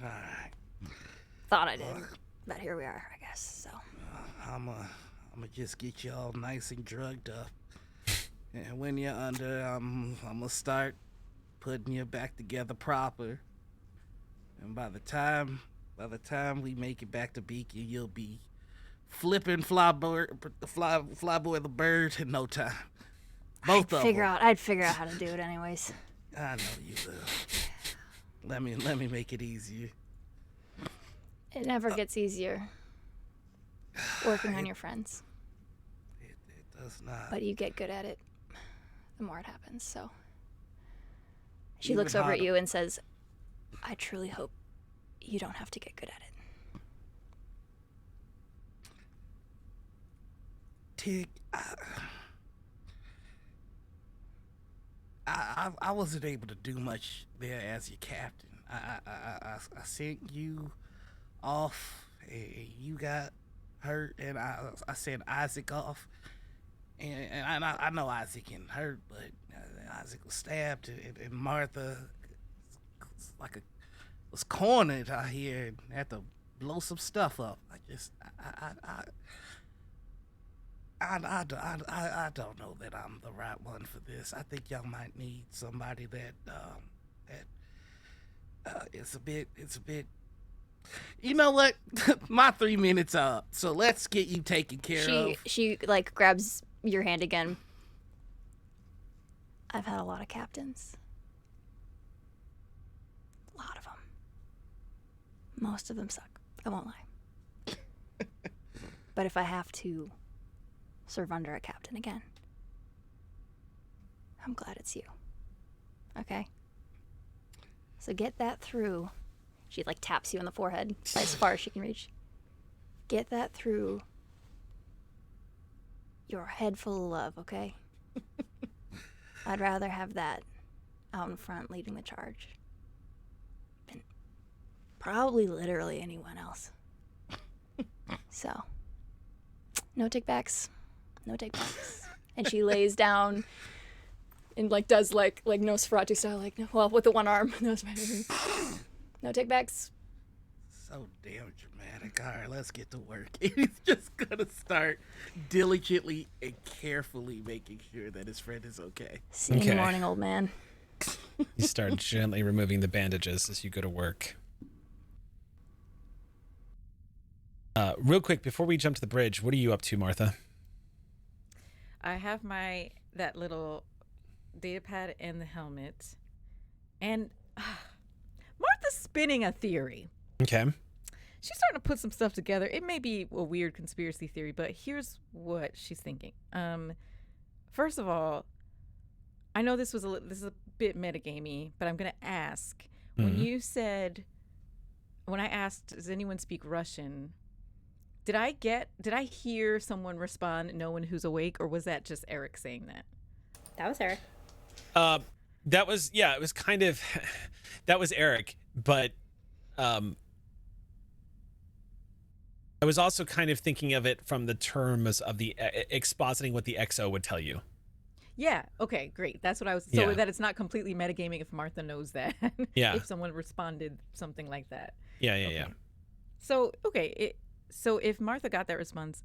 All right. Thought I did, but here we are, I guess. So I'm gonna just get you all nice and drugged up, and when you're under, I'm gonna start putting you back together proper. And by the time we make it back to Beacon, you'll be flipping Flyboy the bird in no time. Both of them. I'd figure out how to do it anyways. I know you will. Let me make it easier. It never gets easier working on your friends. It does not. But you get good at it the more it happens, so. She Even looks over at harder. you and says, I truly hope you don't have to get good at it. Tig, I wasn't able to do much there as your captain. I sent you off, and you got hurt, and I sent Isaac off, and I know Isaac getting hurt, but Isaac was stabbed, and Martha was cornered out here and had to blow some stuff up. I don't know that I'm the right one for this. I think y'all might need somebody that it's a bit. You know what? My 3 minutes are up, so let's get you taken care of. She like grabs your hand again. I've had a lot of captains. A lot of them. Most of them suck. I won't lie. But if I have to serve under a captain again, I'm glad it's you. Okay? So get that through. She like taps you on the forehead as far as she can reach. Get that through your head full of love, okay? I'd rather have that out in front leading the charge than probably literally anyone else. So, no take-backs. No take-backs. And she lays down and like does like Nosferatu style, like, well, with the one arm. No take-backs. So damn dramatic. All right, let's get to work. He's just gonna start diligently and carefully making sure that his friend is okay. See you in the morning, old man. You start gently removing the bandages as you go to work. Real quick, before we jump to the bridge, what are you up to, Martha? I have that little data pad and the helmet, and Martha's spinning a theory. Okay. she's starting to put some stuff together. It may be a weird conspiracy theory, but here's what she's thinking. First of all, I know this is a bit metagamey, but I'm gonna ask. Mm-hmm. When I asked, does anyone speak Russian? Did I hear someone respond, no one who's awake, or was that just Eric saying that? That was her. That was, yeah, it was kind of, that was Eric, but I was also kind of thinking of it from the terms of the expositing what the XO would tell you. Yeah. Okay. Great. That's what I was. So that it's not completely metagaming if Martha knows that. Yeah. If someone responded something like that. Yeah. Okay. Yeah. So so if Martha got that response,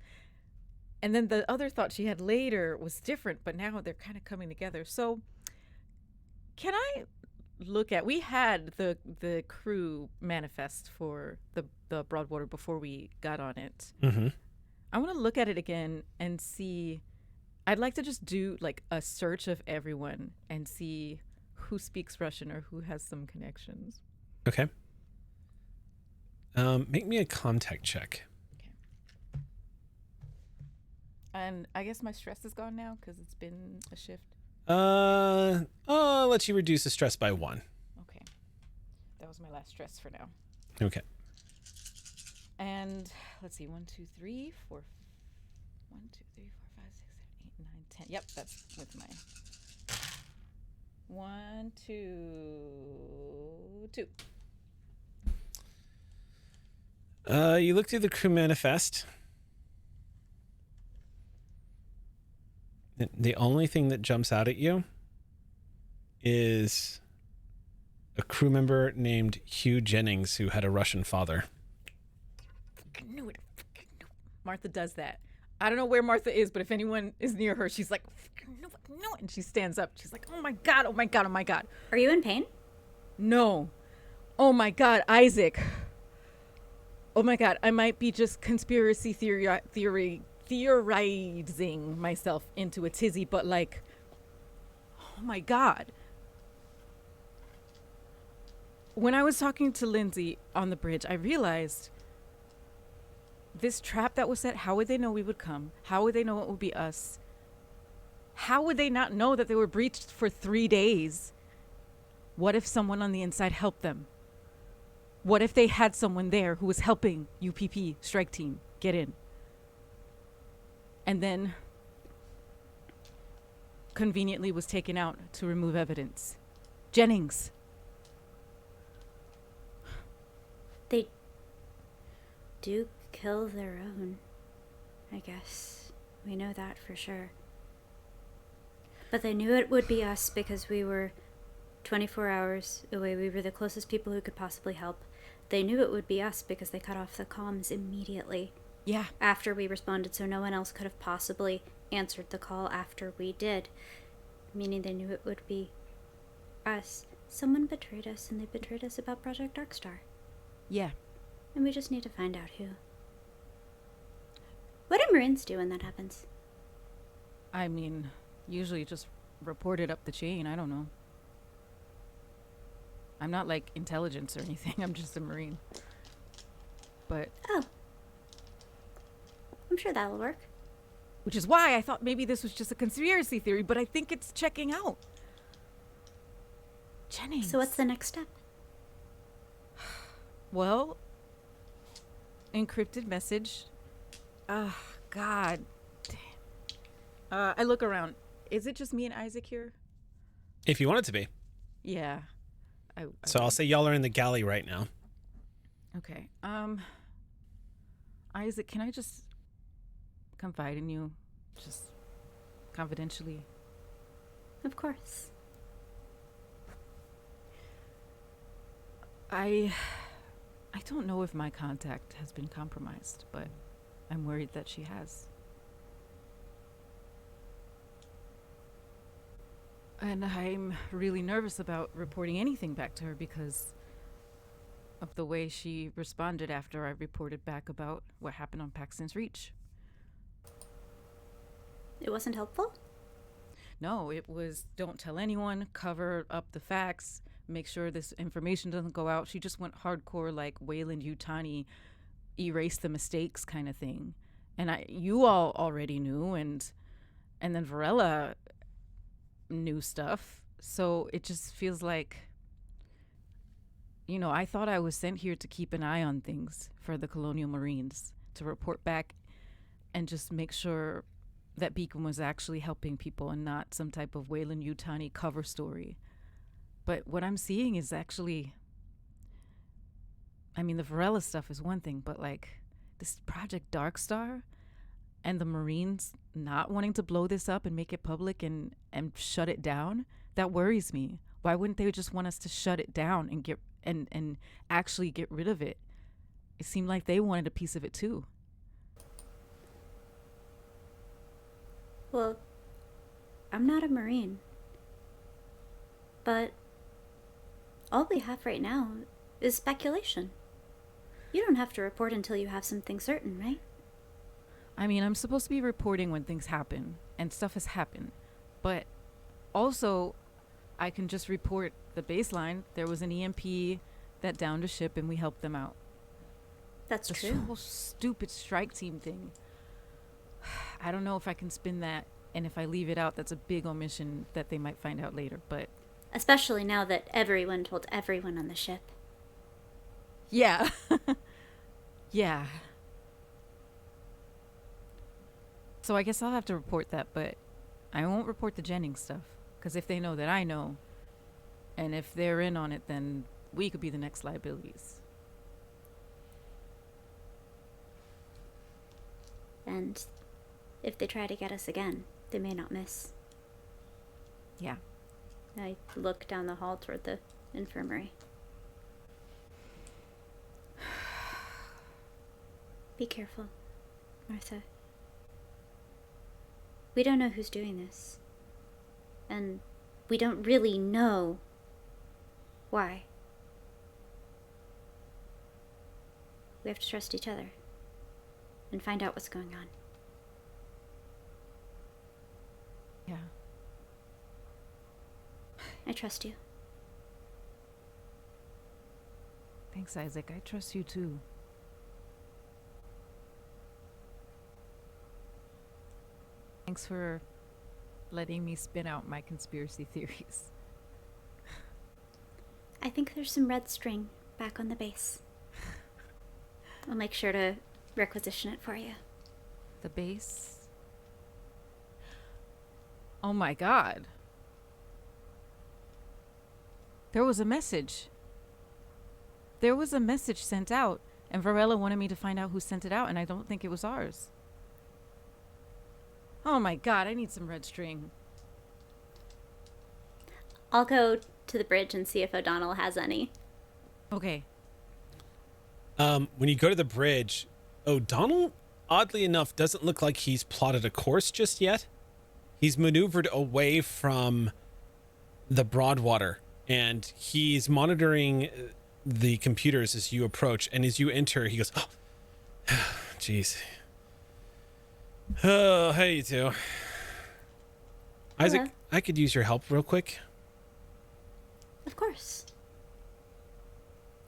and then the other thought she had later was different, but now they're kind of coming together. So can I look at? We had the crew manifest for the Broadwater before we got on it. Mm-hmm. I want to look at it again and see. I'd like to just do like a search of everyone and see who speaks Russian or who has some connections. Okay. Make me a contact check. Okay. And I guess my stress is gone now because it's been a shift. I'll let you reduce the stress by 1. Okay. That was my last stress for now. Okay. And let's see, 1, 2, 3, 4. 1, 2, 3, 4, 5, 6, 7, 8, 9, 10. Yep, that's with my 1, 2, 2. You look through the crew manifest. The only thing that jumps out at you is a crew member named Hugh Jennings who had a Russian father. Fucking knew it. Martha does that. I don't know where Martha is, but if anyone is near her, she's like, no, and she stands up. She's like, oh my God, oh my God, oh my God. Are you in pain? No. Oh my God, Isaac. Oh my God, I might be just conspiracy theorizing myself into a tizzy, but like, oh my God. When I was talking to Lindsay on the bridge, I realized this trap that was set, how would they know we would come? How would they know it would be us? How would they not know that they were breached for 3 days? What if someone on the inside helped them? What if they had someone there who was helping UPP strike team get in? And then conveniently was taken out to remove evidence. Jennings. They do kill their own, I guess. We know that for sure. But they knew it would be us because we were 24 hours away. We were the closest people who could possibly help. They knew it would be us because they cut off the comms immediately. Yeah. After we responded, so no one else could have possibly answered the call after we did. Meaning they knew it would be us. Someone betrayed us, and they betrayed us about Project Darkstar. Yeah. And we just need to find out who. What do Marines do when that happens? I mean, usually just report it up the chain. I don't know. I'm not like intelligence or anything. I'm just a Marine. But Oh. I'm sure that'll work. which is why I thought maybe this was just a conspiracy theory, but I think it's checking out. Jennings. So what's the next step? Well, encrypted message. God. Damn. I look around. Is it just me and Isaac here? If you want it to be. Yeah. So I'll say y'all are in the galley right now. Okay. Isaac, can I just confide in you? Just confidentially? Of course. I don't know if my contact has been compromised, but I'm worried that she has. And I'm really nervous about reporting anything back to her because of the way she responded after I reported back about what happened on Paxton's Reach. It wasn't helpful? No, it was don't tell anyone, cover up the facts, make sure this information doesn't go out. She just went hardcore like Wayland Yutani, erase the mistakes kind of thing. And you all already knew, and then Varela knew stuff. So it just feels like, I thought I was sent here to keep an eye on things for the Colonial Marines, to report back and just make sure that Beacon was actually helping people and not some type of Wayland Yutani cover story. But what I'm seeing is actually, the Varela stuff is one thing, but like this Project Dark Star and the Marines not wanting to blow this up and make it public and shut it down, that worries me. Why wouldn't they just want us to shut it down and get and actually get rid of it? It seemed like they wanted a piece of it too. Well, I'm not a Marine. But all we have right now is speculation. You don't have to report until you have something certain, right? I'm supposed to be reporting when things happen, and stuff has happened. But also, I can just report the baseline. There was an EMP that downed a ship, and we helped them out. That's This true. whole stupid strike team thing. I don't know if I can spin that, and if I leave it out, that's a big omission that they might find out later. But Especially now that everyone told everyone on the ship. yeah. Yeah. So I guess I'll have to report that, but I won't report the Jennings stuff. Because if they know that I know, and if they're in on it, then we could be the next liabilities. And if they try to get us again, they may not miss. Yeah. I look down the hall toward the infirmary. Be careful, Martha. We don't know who's doing this. And we don't really know why. We have to trust each other and find out what's going on. Yeah. I trust you. Thanks, Isaac. I trust you too. Thanks for letting me spin out my conspiracy theories. I think there's some red string back on the base. I'll make sure to requisition it for you. The base. Oh my god. There was a message. There was a message sent out, and Varela wanted me to find out who sent it out, and I don't think it was ours. Oh my god, I need some red string. I'll go to the bridge and see if O'Donnell has any. Okay. When you go to the bridge, O'Donnell, oddly enough, doesn't look like he's plotted a course just yet. He's maneuvered away from the Broadwater, and he's monitoring the computers as you approach. And as you enter, he goes, "Oh, jeez. Oh, hey, you two. Isaac, Hello. I could use your help real quick. Of course.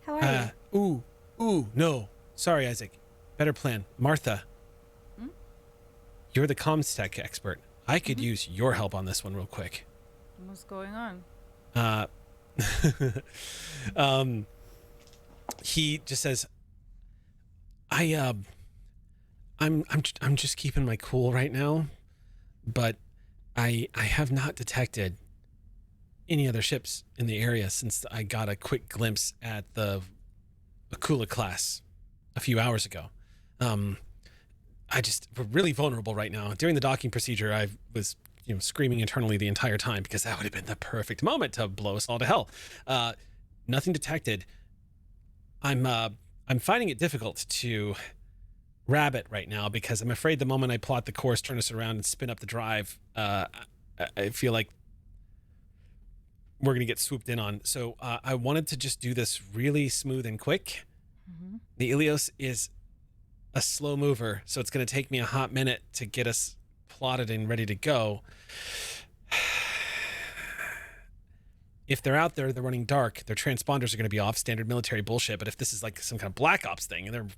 How are you? No. Sorry, Isaac. Better plan. Martha, you're the comms tech expert. I could use your help on this one real quick. What's going on? He just says, I'm just keeping my cool right now, but I have not detected any other ships in the area since I got a quick glimpse at the Akula class a few hours ago. We're really vulnerable right now. During the docking procedure, I was screaming internally the entire time because that would have been the perfect moment to blow us all to hell. Nothing detected. I'm finding it difficult to rabbit right now because I'm afraid the moment I plot the course, turn us around, and spin up the drive, I feel like we're going to get swooped in on. So I wanted to just do this really smooth and quick. The Ilios is a slow mover, so it's going to take me a hot minute to get us plotted and ready to go. If they're out there, they're running dark, their transponders are going to be off, standard military bullshit. But if this is like some kind of black ops thing, and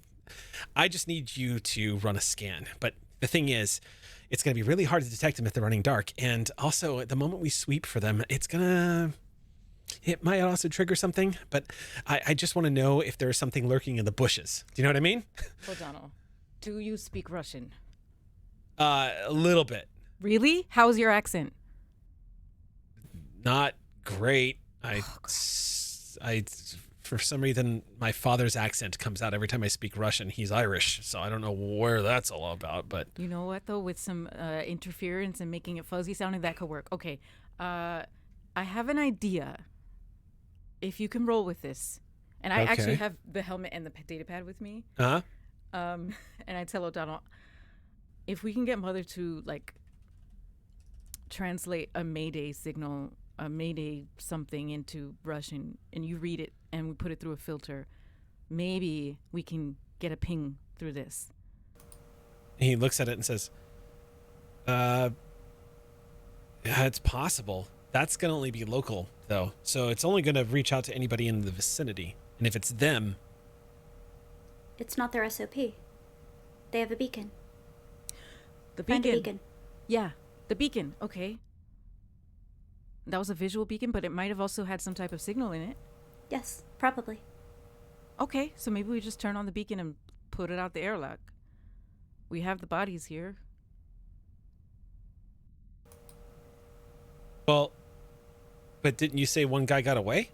I just need you to run a scan. But the thing is, it's going to be really hard to detect them if they're running dark. And also, at the moment we sweep for them, it might also trigger something. But I just want to know if there's something lurking in the bushes. Do you know what I mean? O'Donnell, do you speak Russian? A little bit. Really? How's your accent? Not great. I for some reason, my father's accent comes out every time I speak Russian. He's Irish, so I don't know where that's all about. But You know what, though? With some interference and making it fuzzy sounding, that could work. Okay. I have an idea. If you can roll with this. And I actually have the helmet and the data pad with me. uh-huh. And I tell O'Donnell, if we can get Mother to, like, translate a Mayday signal, a Mayday something into Russian, and you read it and we put it through a filter, maybe we can get a ping through this. He looks at it and says, yeah, it's possible. That's going to only be local, though. So it's only going to reach out to anybody in the vicinity. And if it's them... It's not their SOP. They have a beacon. The Find beacon. a beacon. Yeah, the beacon. Okay. That was a visual beacon, but it might have also had some type of signal in it. Yes, probably. Okay, so maybe we just turn on the beacon and put it out the airlock. We have the bodies here. Well, but didn't you say one guy got away?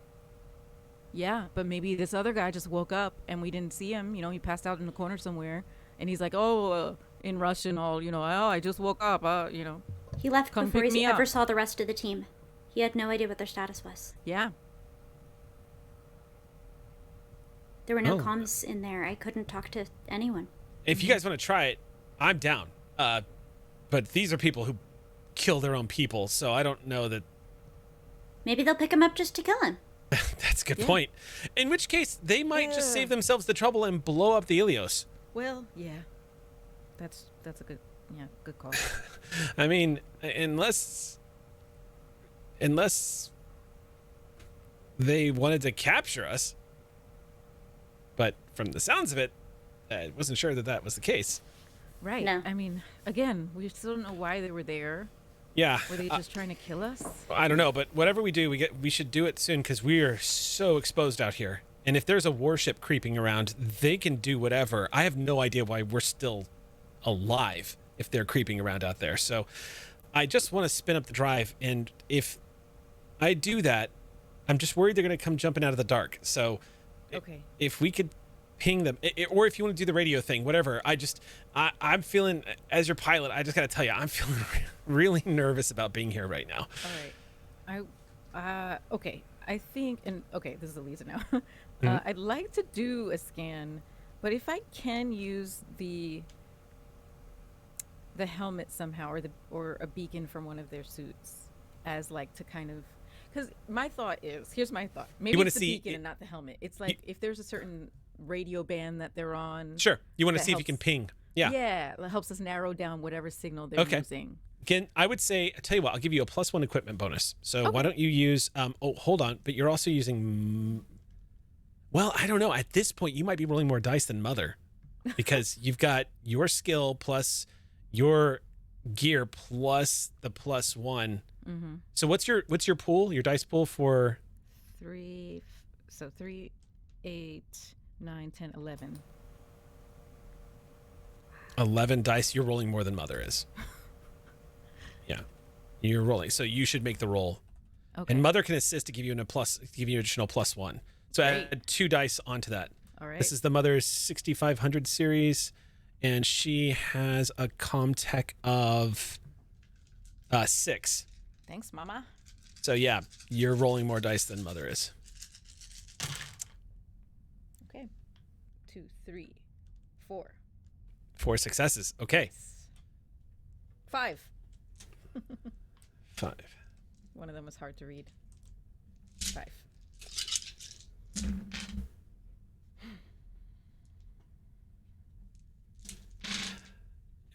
Yeah, but maybe this other guy just woke up and we didn't see him. You know, he passed out in the corner somewhere. And he's like, in Russian, oh, I just woke up, He left Come before pick he me ever up. saw the rest of the team. He had no idea what their status was. Yeah. There were no Oh. comms in there. I couldn't talk to anyone. If you guys want to try it, I'm down. But these are people who kill their own people, so I don't know that... Maybe they'll pick him up just to kill him. That's a good Yeah. point. In which case, they might just Yeah. save themselves the trouble and blow up the Ilios. Well, yeah. That's a good call. I mean, unless they wanted to capture us. But from the sounds of it, I wasn't sure that was the case. Right. No. I mean, again, we still don't know why they were there. Yeah. Were they just trying to kill us? I don't know, but whatever we do, we should do it soon because we are so exposed out here. And if there's a warship creeping around, they can do whatever. I have no idea why we're still alive if they're creeping around out there. So I just want to spin up the drive. And if I do that, I'm just worried they're going to come jumping out of the dark. So Okay. if we could ping them, or if you want to do the radio thing, whatever. I'm feeling, as your pilot, I just got to tell you, I'm feeling really nervous about being here right now. All right. Okay. I think, this is Eliza now. I'd like to do a scan, but if I can use the helmet somehow, or a beacon from one of their suits, as like to kind of, because here's my thought. Maybe wanna it's the see beacon and not the helmet. It's like if there's a certain radio band that they're on. Sure. You want to that see if you can helps- ping. Yeah. Yeah, that helps us narrow down whatever signal they're Okay. using. Again, I would say, I tell you what, I'll give you a +1 equipment bonus. So why Okay. don't you use, hold on, but you're also using, well, I don't know. At this point, you might be rolling more dice than Mother because you've got your skill plus your gear plus the +1. Mm-hmm. So what's your pool, your dice pool for? 3, 8, 9, 10, 11. 11 dice. You're rolling more than Mother is. Yeah. You're rolling. So you should make the roll. Okay. And Mother can assist to give you an additional +1. So Great. add 2 dice onto that. All right. This is the Mother's 6500 series, and she has a Comtech of 6. Thanks, Mama. So yeah, you're rolling more dice than Mother is. Okay. 2, 3, 4. 4 successes. Okay. 5. 5. One of them was hard to read. 5.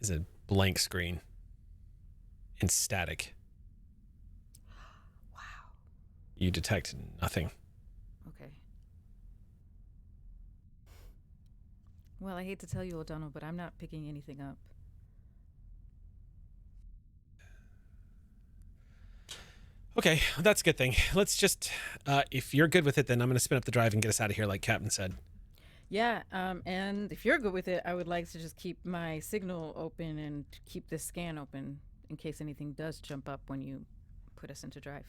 Is a blank screen and static. Wow. You detect nothing. Okay. Well, I hate to tell you, O'Donnell, but I'm not picking anything up. Okay, well, that's a good thing. Let's just, if you're good with it, then I'm going to spin up the drive and get us out of here like Captain said. Yeah, and if you're good with it, I would like to just keep my signal open and keep this scan open in case anything does jump up when you put us into drive.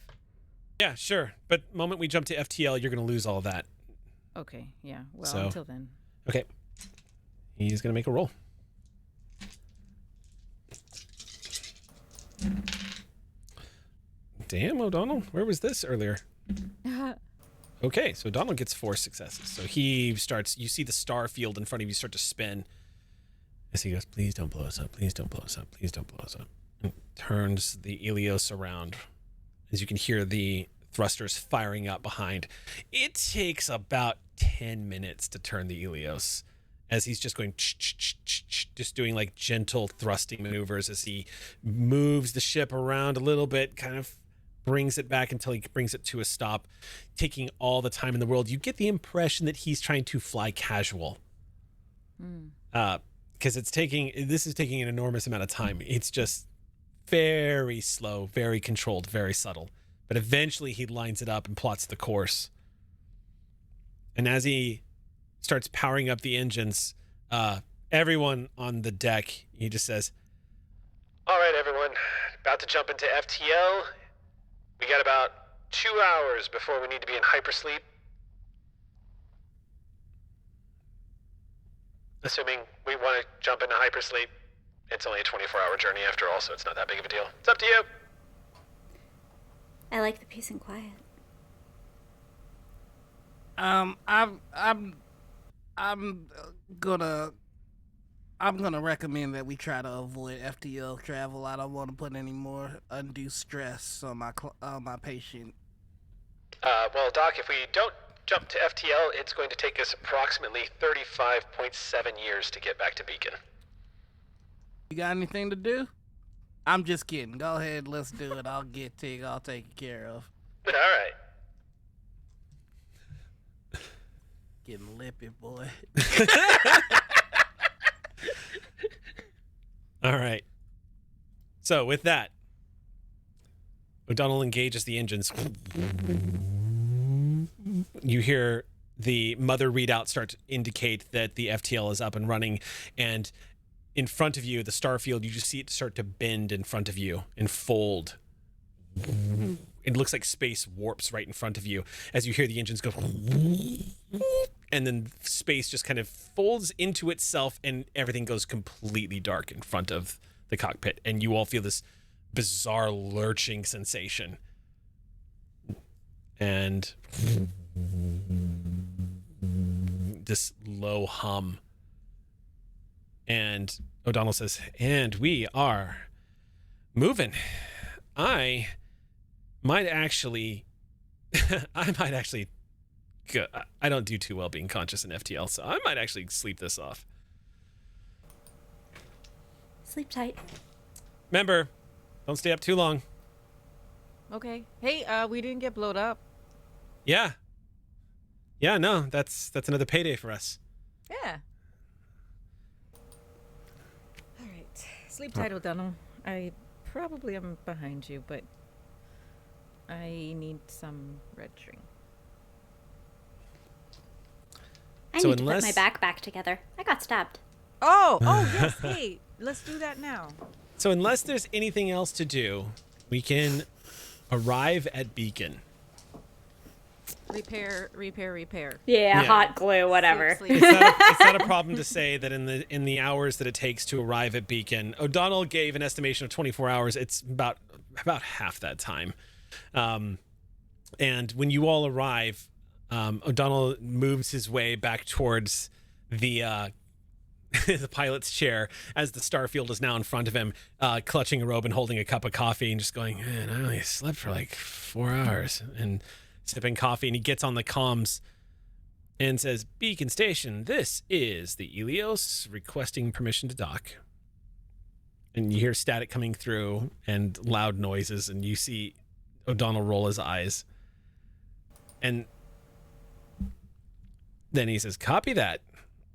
Yeah, sure. But moment we jump to FTL, you're going to lose all of that. Okay, yeah. Well, So- until then. Okay. He's going to make a roll. Damn, O'Donnell. Where was this earlier? Okay, so O'Donnell gets 4 successes. So he starts, you see the star field in front of you start to spin. As he goes, please don't blow us up. Please don't blow us up. Please don't blow us up. And turns the ilios around. As you can hear the thrusters firing up behind. It takes about 10 minutes to turn the ilios. As he's just going, just doing like gentle thrusting maneuvers as he moves the ship around a little bit, kind of brings it back until he brings it to a stop, taking all the time in the world. You get the impression that he's trying to fly casual. Because this is taking an enormous amount of time. It's just very slow, very controlled, very subtle. But eventually he lines it up and plots the course. And as he starts powering up the engines, everyone on the deck, he just says, All right, everyone. About to jump into FTL. We got about 2 hours before we need to be in hypersleep. Assuming we want to jump into hypersleep. It's only a 24-hour journey after all, so it's not that big of a deal. It's up to you. I like the peace and quiet. I'm gonna recommend that we try to avoid FTL travel. I don't want to put any more undue stress on my patient. Well, Doc, if we don't jump to FTL, it's going to take us approximately 35.7 years to get back to Beacon. You got anything to do? I'm just kidding. Go ahead, let's do it. I'll take it care of. All right. Getting lippy, boy. all right. So with that, O'Donnell engages the engines. You hear the mother readout start to indicate that the FTL is up and running, and in front of you, the star field, you just see it start to bend in front of you and fold. It looks like space warps right in front of you as you hear the engines go, and then space just kind of folds into itself and everything goes completely dark in front of the cockpit, and you all feel this bizarre lurching sensation. And this low hum. And O'Donnell says, and we are moving. I might actually go. I don't do too well being conscious in FTL, so I might actually sleep this off. Sleep tight. Remember, don't stay up too long. Okay. Hey, we didn't get blowed up. Yeah. Yeah, no, that's another payday for us. Yeah. All right. Sleep tight, O'Donnell. I probably am behind you, but I need some red string. I So need to unless- put my back back together. I got stabbed. Oh, yes. Hey, let's do that now. So unless there's anything else to do, we can arrive at Beacon. Repair. Yeah, Yeah. hot glue, whatever. Sleep. It's not a problem to say that in the hours that it takes to arrive at Beacon, O'Donnell gave an estimation of 24 hours. It's about half that time. And when you all arrive, O'Donnell moves his way back towards the the pilot's chair as the starfield is now in front of him, clutching a robe and holding a cup of coffee and just going, man, I only slept for like 4 hours, and sipping coffee. And he gets on the comms and says, Beacon Station, this is the Ilios requesting permission to dock. And you hear static coming through and loud noises, and you see O'Donnell roll his eyes. And then he says, copy that.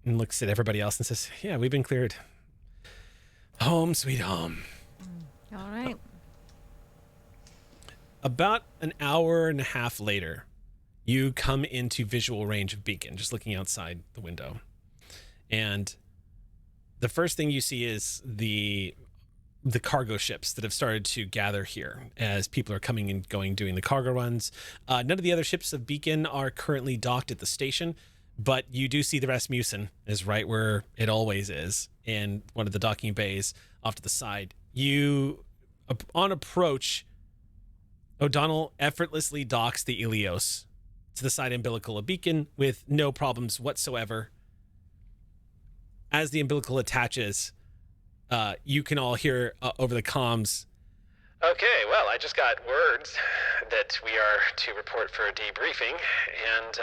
and looks at everybody else and says, yeah, we've been cleared. Home sweet home. All right. About an hour and a half later, you come into visual range of Beacon, just looking outside the window. And the first thing you see is the cargo ships that have started to gather here as people are coming and going, doing the cargo runs. None of the other ships of Beacon are currently docked at the station, but you do see the Rasmussen is right where it always is, in one of the docking bays off to the side. You, on approach, O'Donnell effortlessly docks the Ilios to the side umbilical of Beacon with no problems whatsoever. As the umbilical attaches, you can all hear over the comms. Okay, well, I just got words that we are to report for a debriefing, and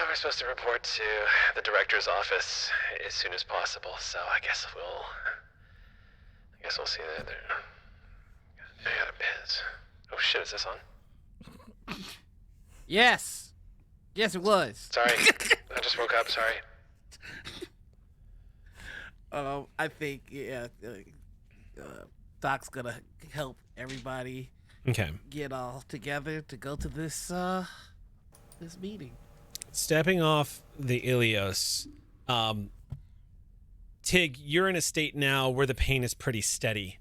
we're supposed to report to the director's office as soon as possible. So I guess we'll see that there. I got a biz. Oh shit, is this on? Yes, it was. Sorry, I just woke up. Sorry. I think Doc's gonna help everybody Okay. get all together to go to this meeting. Stepping off the Ilios, Tig, you're in a state now where the pain is pretty steady,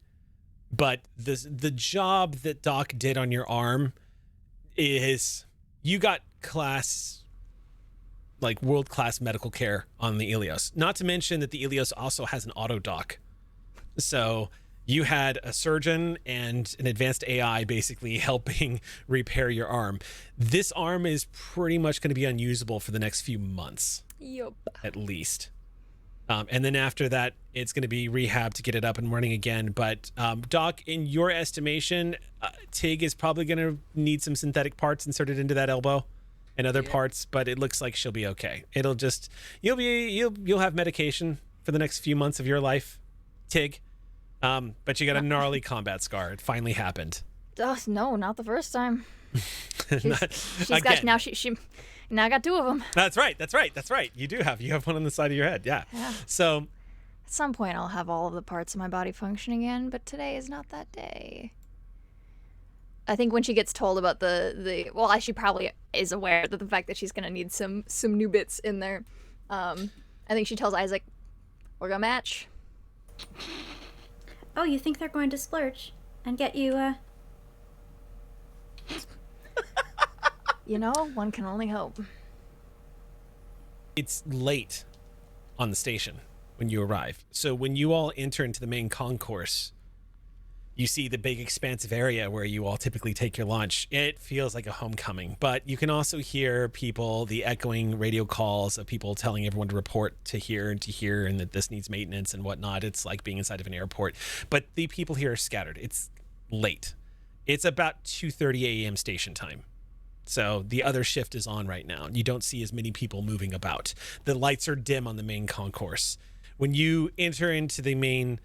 but the job that Doc did on your arm is, you got world-class medical care on the Ilios. Not to mention that the Ilios also has an auto dock. So you had a surgeon and an advanced AI basically helping repair your arm. This arm is pretty much going to be unusable for the next few months. Yup. At least. And then after that, it's going to be rehab to get it up and running again. But Doc, in your estimation, Tig is probably going to need some synthetic parts inserted into that elbow and other parts, but it looks like she'll be okay. It'll just, you'll have medication for the next few months of your life, Tig. But you got a gnarly combat scar. It finally happened. No, not the first time. Now I got two of them. That's right. You have one on the side of your head. Yeah. So at some point I'll have all of the parts of my body function again, but today is not that day. I think when she gets told about she probably is aware that the fact that she's gonna need some new bits in there. I think she tells Isaac, "We're gonna match." Oh, you think they're going to splurge and get you, One can only hope. It's late on the station when you arrive. So when you all enter into the main concourse, you see the big expansive area where you all typically take your lunch. It feels like a homecoming, but you can also hear the echoing radio calls of people telling everyone to report to here, and that this needs maintenance and whatnot. It's like being inside of an airport, but the people here are scattered. It's late. It's about 2:30 a.m. station time. So the other shift is on right now. You don't see as many people moving about. The lights are dim on the main concourse. When you enter into the main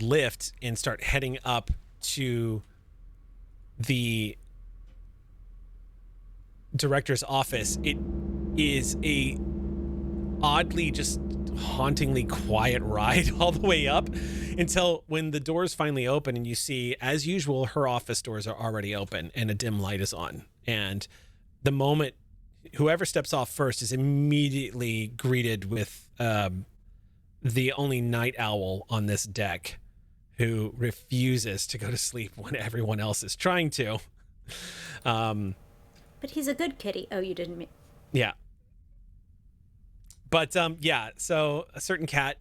lift and start heading up to the director's office, it is a oddly, just hauntingly quiet ride all the way up until when the doors finally open and you see, as usual, her office doors are already open and a dim light is on. And the moment whoever steps off first is immediately greeted with the only night owl on this deck, who refuses to go to sleep when everyone else is trying to. But he's a good kitty. Oh, you didn't mean... Yeah. But, so a certain cat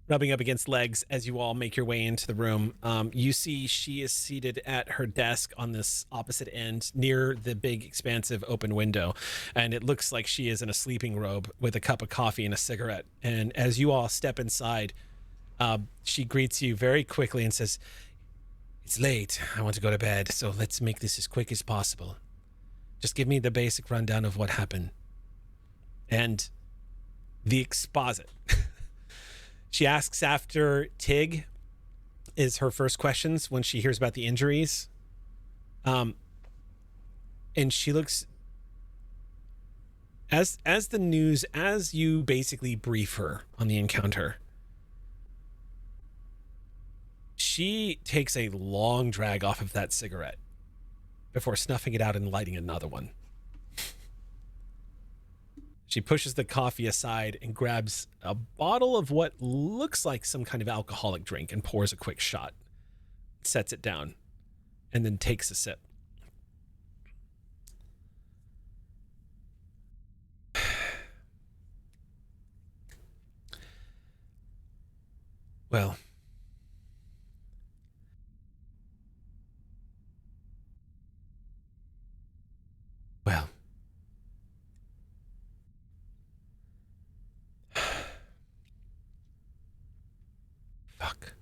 rubbing up against legs as you all make your way into the room. You see she is seated at her desk on this opposite end near the big, expansive open window. And it looks like she is in a sleeping robe with a cup of coffee and a cigarette. And as you all step inside, she greets you very quickly and says, "It's late. I want to go to bed, so let's make this as quick as possible. Just give me the basic rundown of what happened." And the exposit. She asks after Tig is her first questions when she hears about the injuries. And she looks As the news, as you basically brief her on the encounter, she takes a long drag off of that cigarette before snuffing it out and lighting another one. She pushes the coffee aside and grabs a bottle of what looks like some kind of alcoholic drink and pours a quick shot, sets it down, and then takes a sip. Well, fuck.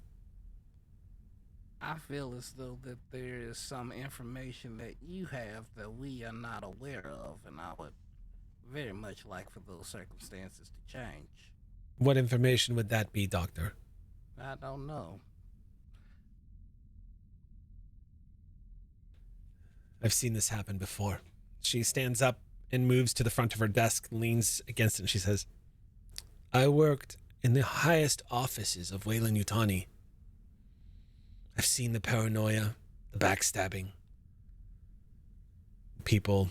I feel as though that there is some information that you have that we are not aware of, and I would very much like for those circumstances to change. What information would that be, Doctor? I don't know. I've seen this happen before. She stands up and moves to the front of her desk, leans against it, and she says, I worked in the highest offices of Weyland-Yutani. I've seen the paranoia, the backstabbing. People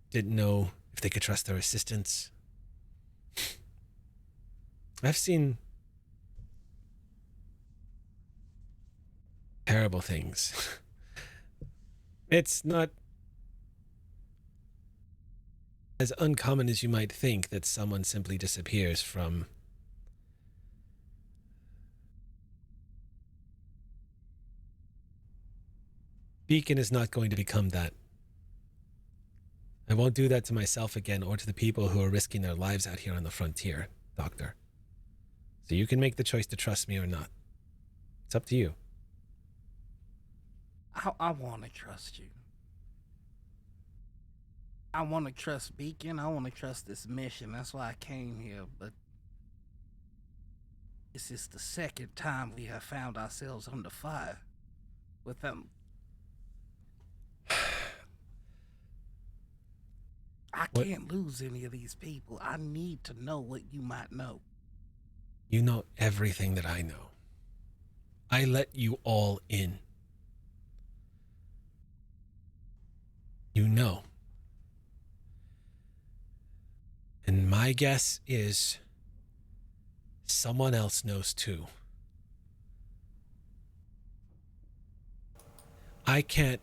didn't know if they could trust their assistants. I've seen terrible things. It's not as uncommon as you might think that someone simply disappears from Beacon is not going to become that. I won't do that to myself again or to the people who are risking their lives out here on the frontier, Doctor. So you can make the choice to trust me or not. It's up to you. I want to trust you. I want to trust Beacon. I want to trust this mission. That's why I came here, but this is the second time we have found ourselves under fire with them. I can't lose any of these people. I need to know what you might know. You know everything that I know. I let you all in. You know. And my guess is someone else knows too. I can't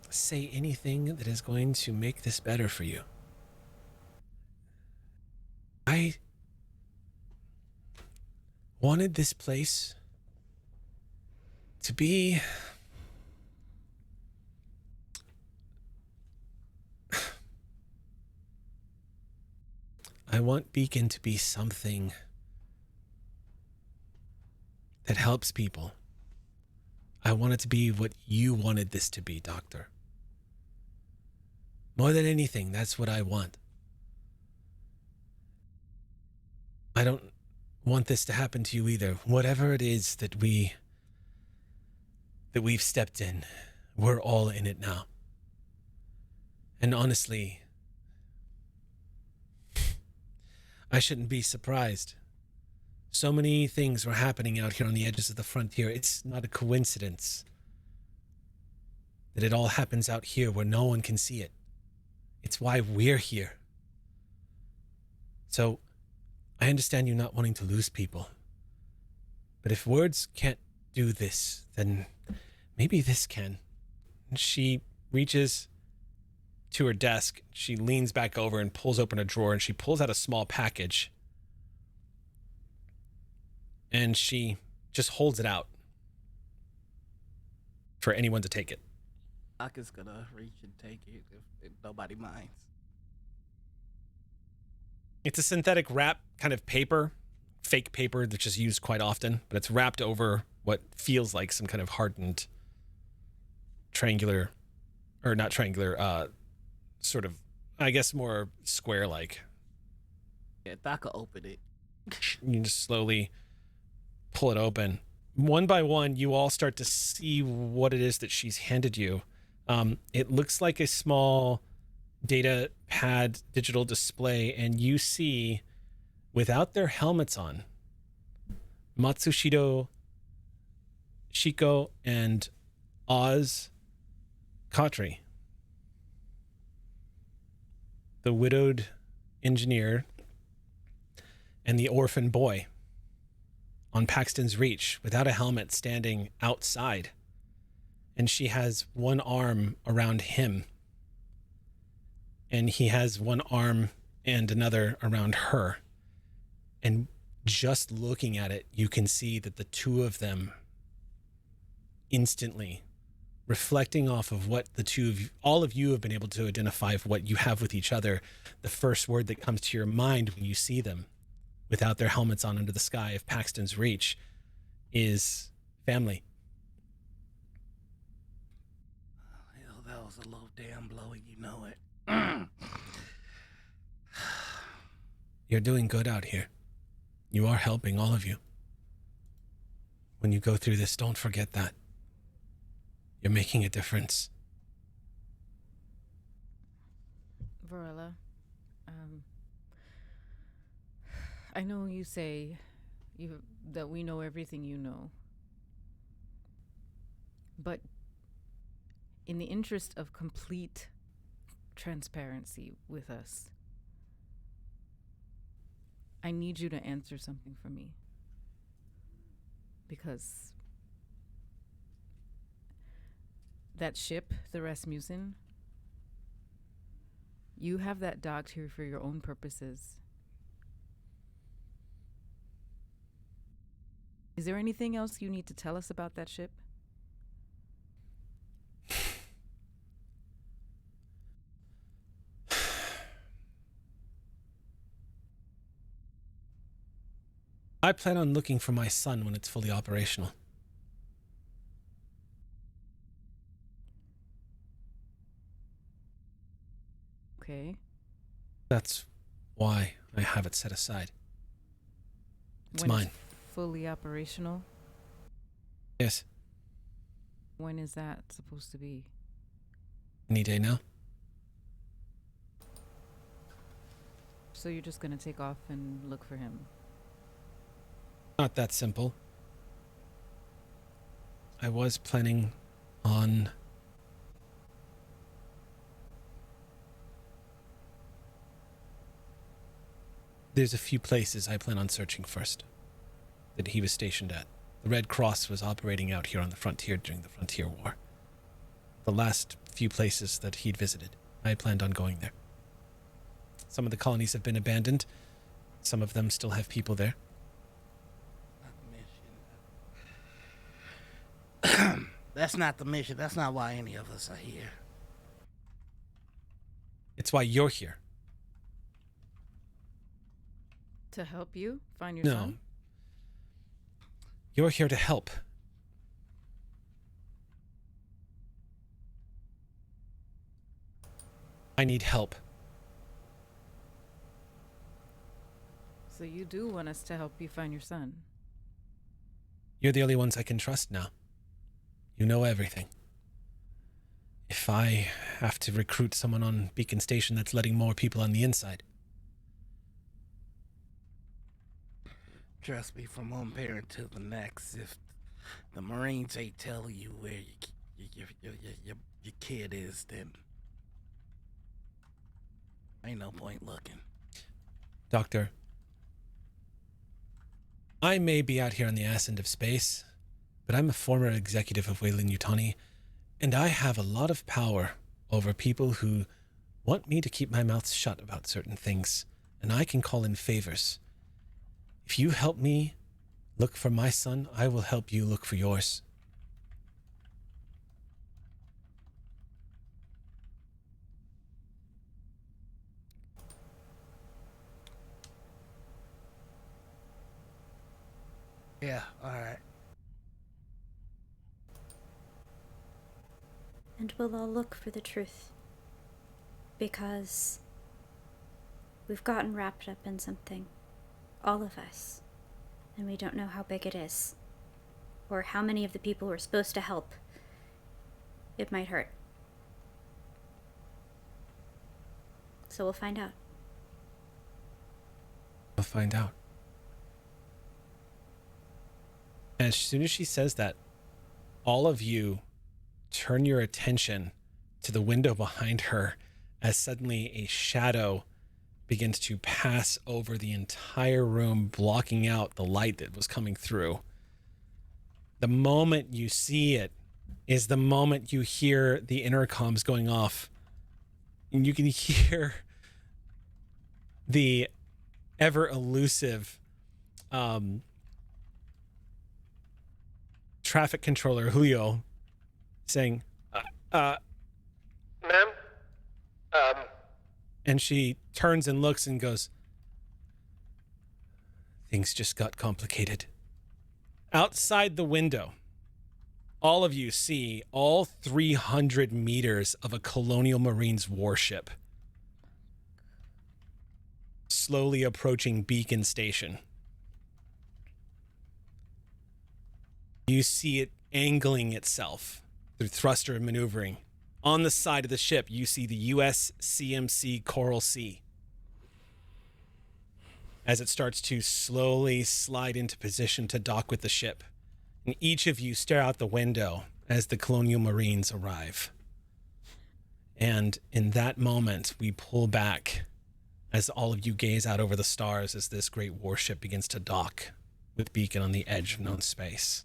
say anything that is going to make this better for you. I wanted this place to be I want Beacon to be something that helps people. I want it to be what you wanted this to be, Doctor. More than anything, that's what I want. I don't want this to happen to you either. Whatever it is that we've stepped in, we're all in it now. And honestly, I shouldn't be surprised. So many things were happening out here on the edges of the frontier. It's not a coincidence that it all happens out here where no one can see it. It's why we're here. So, I understand you not wanting to lose people. But if words can't do this, then maybe this can. And she reaches to her desk. She leans back over and pulls open a drawer, and she pulls out a small package. And she just holds it out for anyone to take it. Aka's gonna reach and take it if nobody minds. It's a synthetic wrap kind of paper, fake paper that's just used quite often, but it's wrapped over what feels like some kind of hardened triangular, or not triangular, sort of, I guess more square-like. Yeah, Taka opened it. You just slowly pull it open, one by one, you all start to see what it is that she's handed you. It looks like a small data pad digital display, and you see, without their helmets on, Matsushiro Shiko and Oz Kotri, the widowed engineer and the orphan boy, on Paxton's Reach without a helmet, standing outside. And she has one arm around him, and he has one arm and another around her. And just looking at it, you can see that the two of them instantly, reflecting off of what the two of you, all of you have been able to identify of what you have with each other, the first word that comes to your mind when you see them without their helmets on under the sky of Paxton's Reach is family. Hell, that was a low damn blow, and you know it. You're doing good out here. You are helping, all of you. When you go through this, don't forget that. You're making a difference. Varela, I know you say that we know everything you know. But in the interest of complete transparency with us, I need you to answer something for me. Because that ship, the Rasmussen, you have that docked here for your own purposes. Is there anything else you need to tell us about that ship? I plan on looking for my son when it's fully operational. Okay. That's why I have it set aside. It's When mine. It's fully operational? Yes. When is that supposed to be? Any day now. So you're just gonna take off and look for him? Not that simple. I was planning on there's a few places I plan on searching first that he was stationed at. The Red Cross was operating out here on the frontier during the Frontier War. The last few places that he'd visited, I planned on going there. Some of the colonies have been abandoned. Some of them still have people there. That's not the mission. That's not why any of us are here. It's why you're here. To help you find your No. son? You're here to help. I need help. So you do want us to help you find your son? You're the only ones I can trust now. You know everything. If I have to recruit someone on Beacon Station, that's letting more people on the inside. Trust me, from one parent to the next, if the Marines ain't telling you where your kid is, then ain't no point looking. Doctor, I may be out here on the ass end of space, but I'm a former executive of Weyland-Yutani, and I have a lot of power over people who want me to keep my mouth shut about certain things, and I can call in favors. If you help me look for my son, I will help you look for yours. Yeah, alright. And we'll all look for the truth. Because we've gotten wrapped up in something. All of us. And we don't know how big it is. or how many of the people we're supposed to help, it might hurt. So we'll find out. We'll find out. As soon as she says that, all of you turn your attention to the window behind her as suddenly a shadow begins to pass over the entire room, blocking out the light that was coming through. The moment you see it is the moment you hear the intercoms going off. And you can hear the ever elusive traffic controller Julio saying, Ma'am? and she turns and looks and goes, things just got complicated. Outside the window, all of you see all 300 meters of a Colonial Marines warship slowly approaching Beacon Station. You see it angling itself through thruster and maneuvering. On the side of the ship, you see the USCMC Coral Sea as it starts to slowly slide into position to dock with the ship. And each of you stare out the window as the Colonial Marines arrive. And in that moment, we pull back as all of you gaze out over the stars as this great warship begins to dock with Beacon on the edge of known space.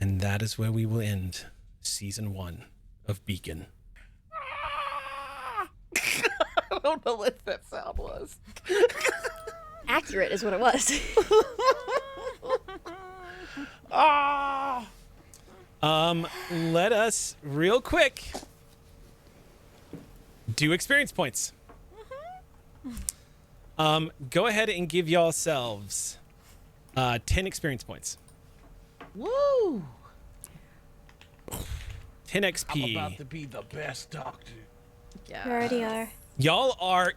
And that is where we will end season 1 of Beacon. I don't know what that sound was. Accurate is what it was. Let us real quick do experience points. Go ahead and give yourselves 10 experience points. Woo! 10 XP. I'm about to be the best doctor. You already are. Y'all are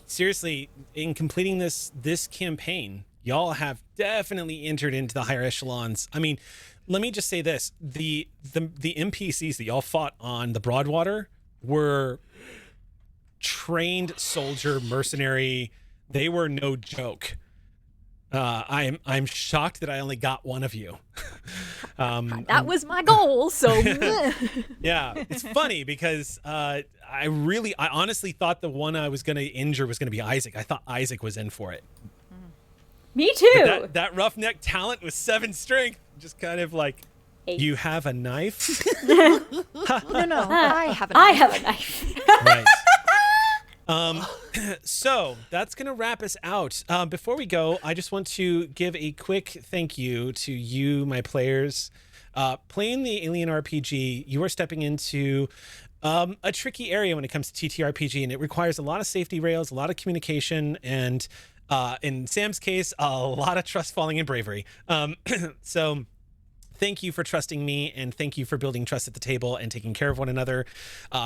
seriously in completing this campaign. Y'all have definitely entered into the higher echelons. I mean, let me just say this: the NPCs that y'all fought on the Broadwater were trained soldier mercenary. They were no joke. I'm shocked that I only got one of you. That was my goal, so Yeah, it's funny because I honestly thought the one I was going to injure was going to be Isaac. I thought Isaac was in for it. Me too. But that roughneck talent with 7 strength, just kind of like, 8. You have a knife? no, I have a knife. I have a knife. Right. So that's going to wrap us out. Before we go, I just want to give a quick thank you to you, my players. Playing the Alien RPG, you are stepping into a tricky area when it comes to TTRPG, and it requires a lot of safety rails, a lot of communication, and in Sam's case, a lot of trust falling and bravery. So thank you for trusting me, and thank you for building trust at the table and taking care of one another.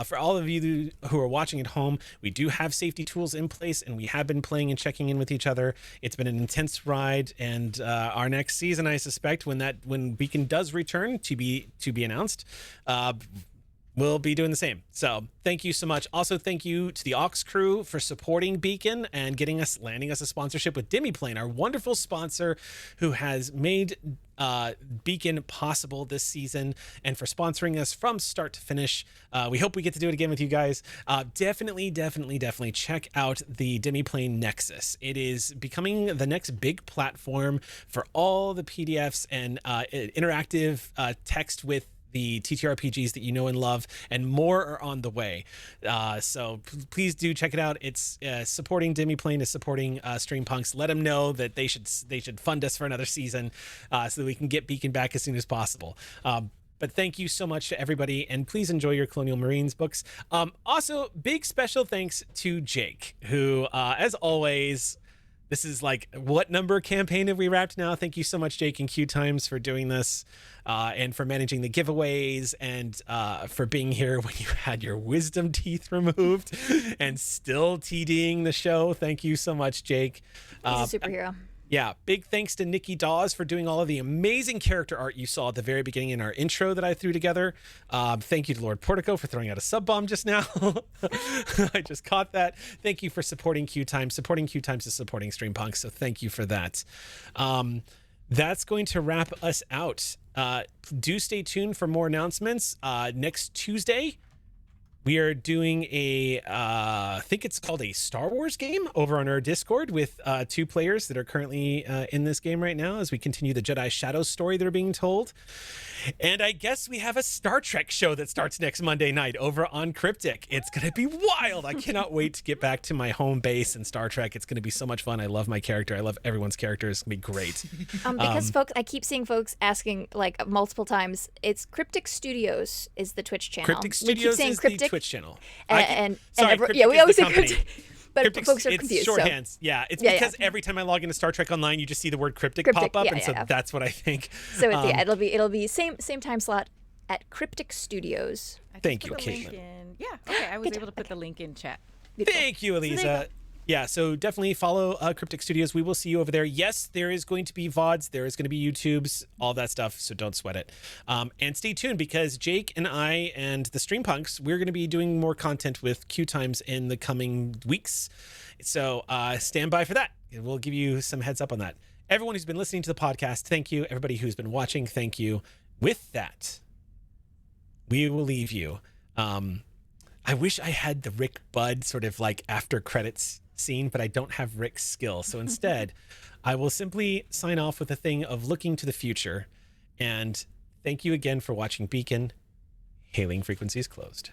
For all of you who are watching at home, we do have safety tools in place, and we have been playing and checking in with each other. It's been an intense ride, and our next season, I suspect, when Beacon does return to be announced, we'll be doing the same. So thank you so much. Also, thank you to the Aux crew for supporting Beacon and landing us a sponsorship with Demiplane, our wonderful sponsor who has made Beacon possible this season, and for sponsoring us from start to finish. We hope we get to do it again with you guys. Definitely check out the Demiplane Nexus. It is becoming the next big platform for all the PDFs and interactive text with the TTRPGs that you know and love, and more are on the way. So please do check it out. It's supporting Demiplane is supporting Streampunks. Let them know that they should fund us for another season so that we can get Beacon back as soon as possible. But thank you so much to everybody, and please enjoy your Colonial Marines books. Also, big special thanks to Jake, who, as always, this is like, what number campaign have we wrapped now? Thank you so much, Jake and QueueTimes, for doing this, and for managing the giveaways, and for being here when you had your wisdom teeth removed and still TDing the show. Thank you so much, Jake. He's a superhero. Yeah, big thanks to Nikki Dawes for doing all of the amazing character art you saw at the very beginning in our intro that I threw together. Thank you to Lord Portico for throwing out a sub bomb just now. I just caught that. Thank you for supporting QueueTimes. Supporting QueueTimes is supporting Stream Punks, so thank you for that. That's going to wrap us out. Do stay tuned for more announcements. Next Tuesday, we are doing I think it's called a Star Wars game over on our Discord with 2 players that are currently in this game right now as we continue the Jedi Shadows story that are being told. And I guess we have a Star Trek show that starts next Monday night over on Cryptic. It's going to be wild. I cannot wait to get back to my home base in Star Trek. It's going to be so much fun. I love my character. I love everyone's character. It's going to be great. Because folks, I keep seeing folks asking like multiple times. It's Cryptic Studios is the Twitch channel. Cryptic Studios is the Twitch channel. Cryptic we always say Cryptic. But folks are confused. It's shorthands. So. Yeah, it's because every time I log into Star Trek Online, you just see the word cryptic pop up, and so that's what I think. So it'll be same time slot at Cryptic Studios. Thank you, Caitlin. Yeah, okay, I was able to put the link in chat. Beautiful. Thank you, Eliza. Yeah, so definitely follow Cryptic Studios. We will see you over there. Yes, there is going to be VODs. There is going to be YouTubes, all that stuff, so don't sweat it. And stay tuned because Jake and I and the Stream Punks, we're going to be doing more content with QueueTimes in the coming weeks. So stand by for that. We'll give you some heads up on that. Everyone who's been listening to the podcast, thank you. Everybody who's been watching, thank you. With that, we will leave you. I wish I had the Rick Budd sort of like after credits scene, but I don't have Rick's skill. So instead, I will simply sign off with a thing of looking to the future. And thank you again for watching Beacon. Hailing frequencies closed.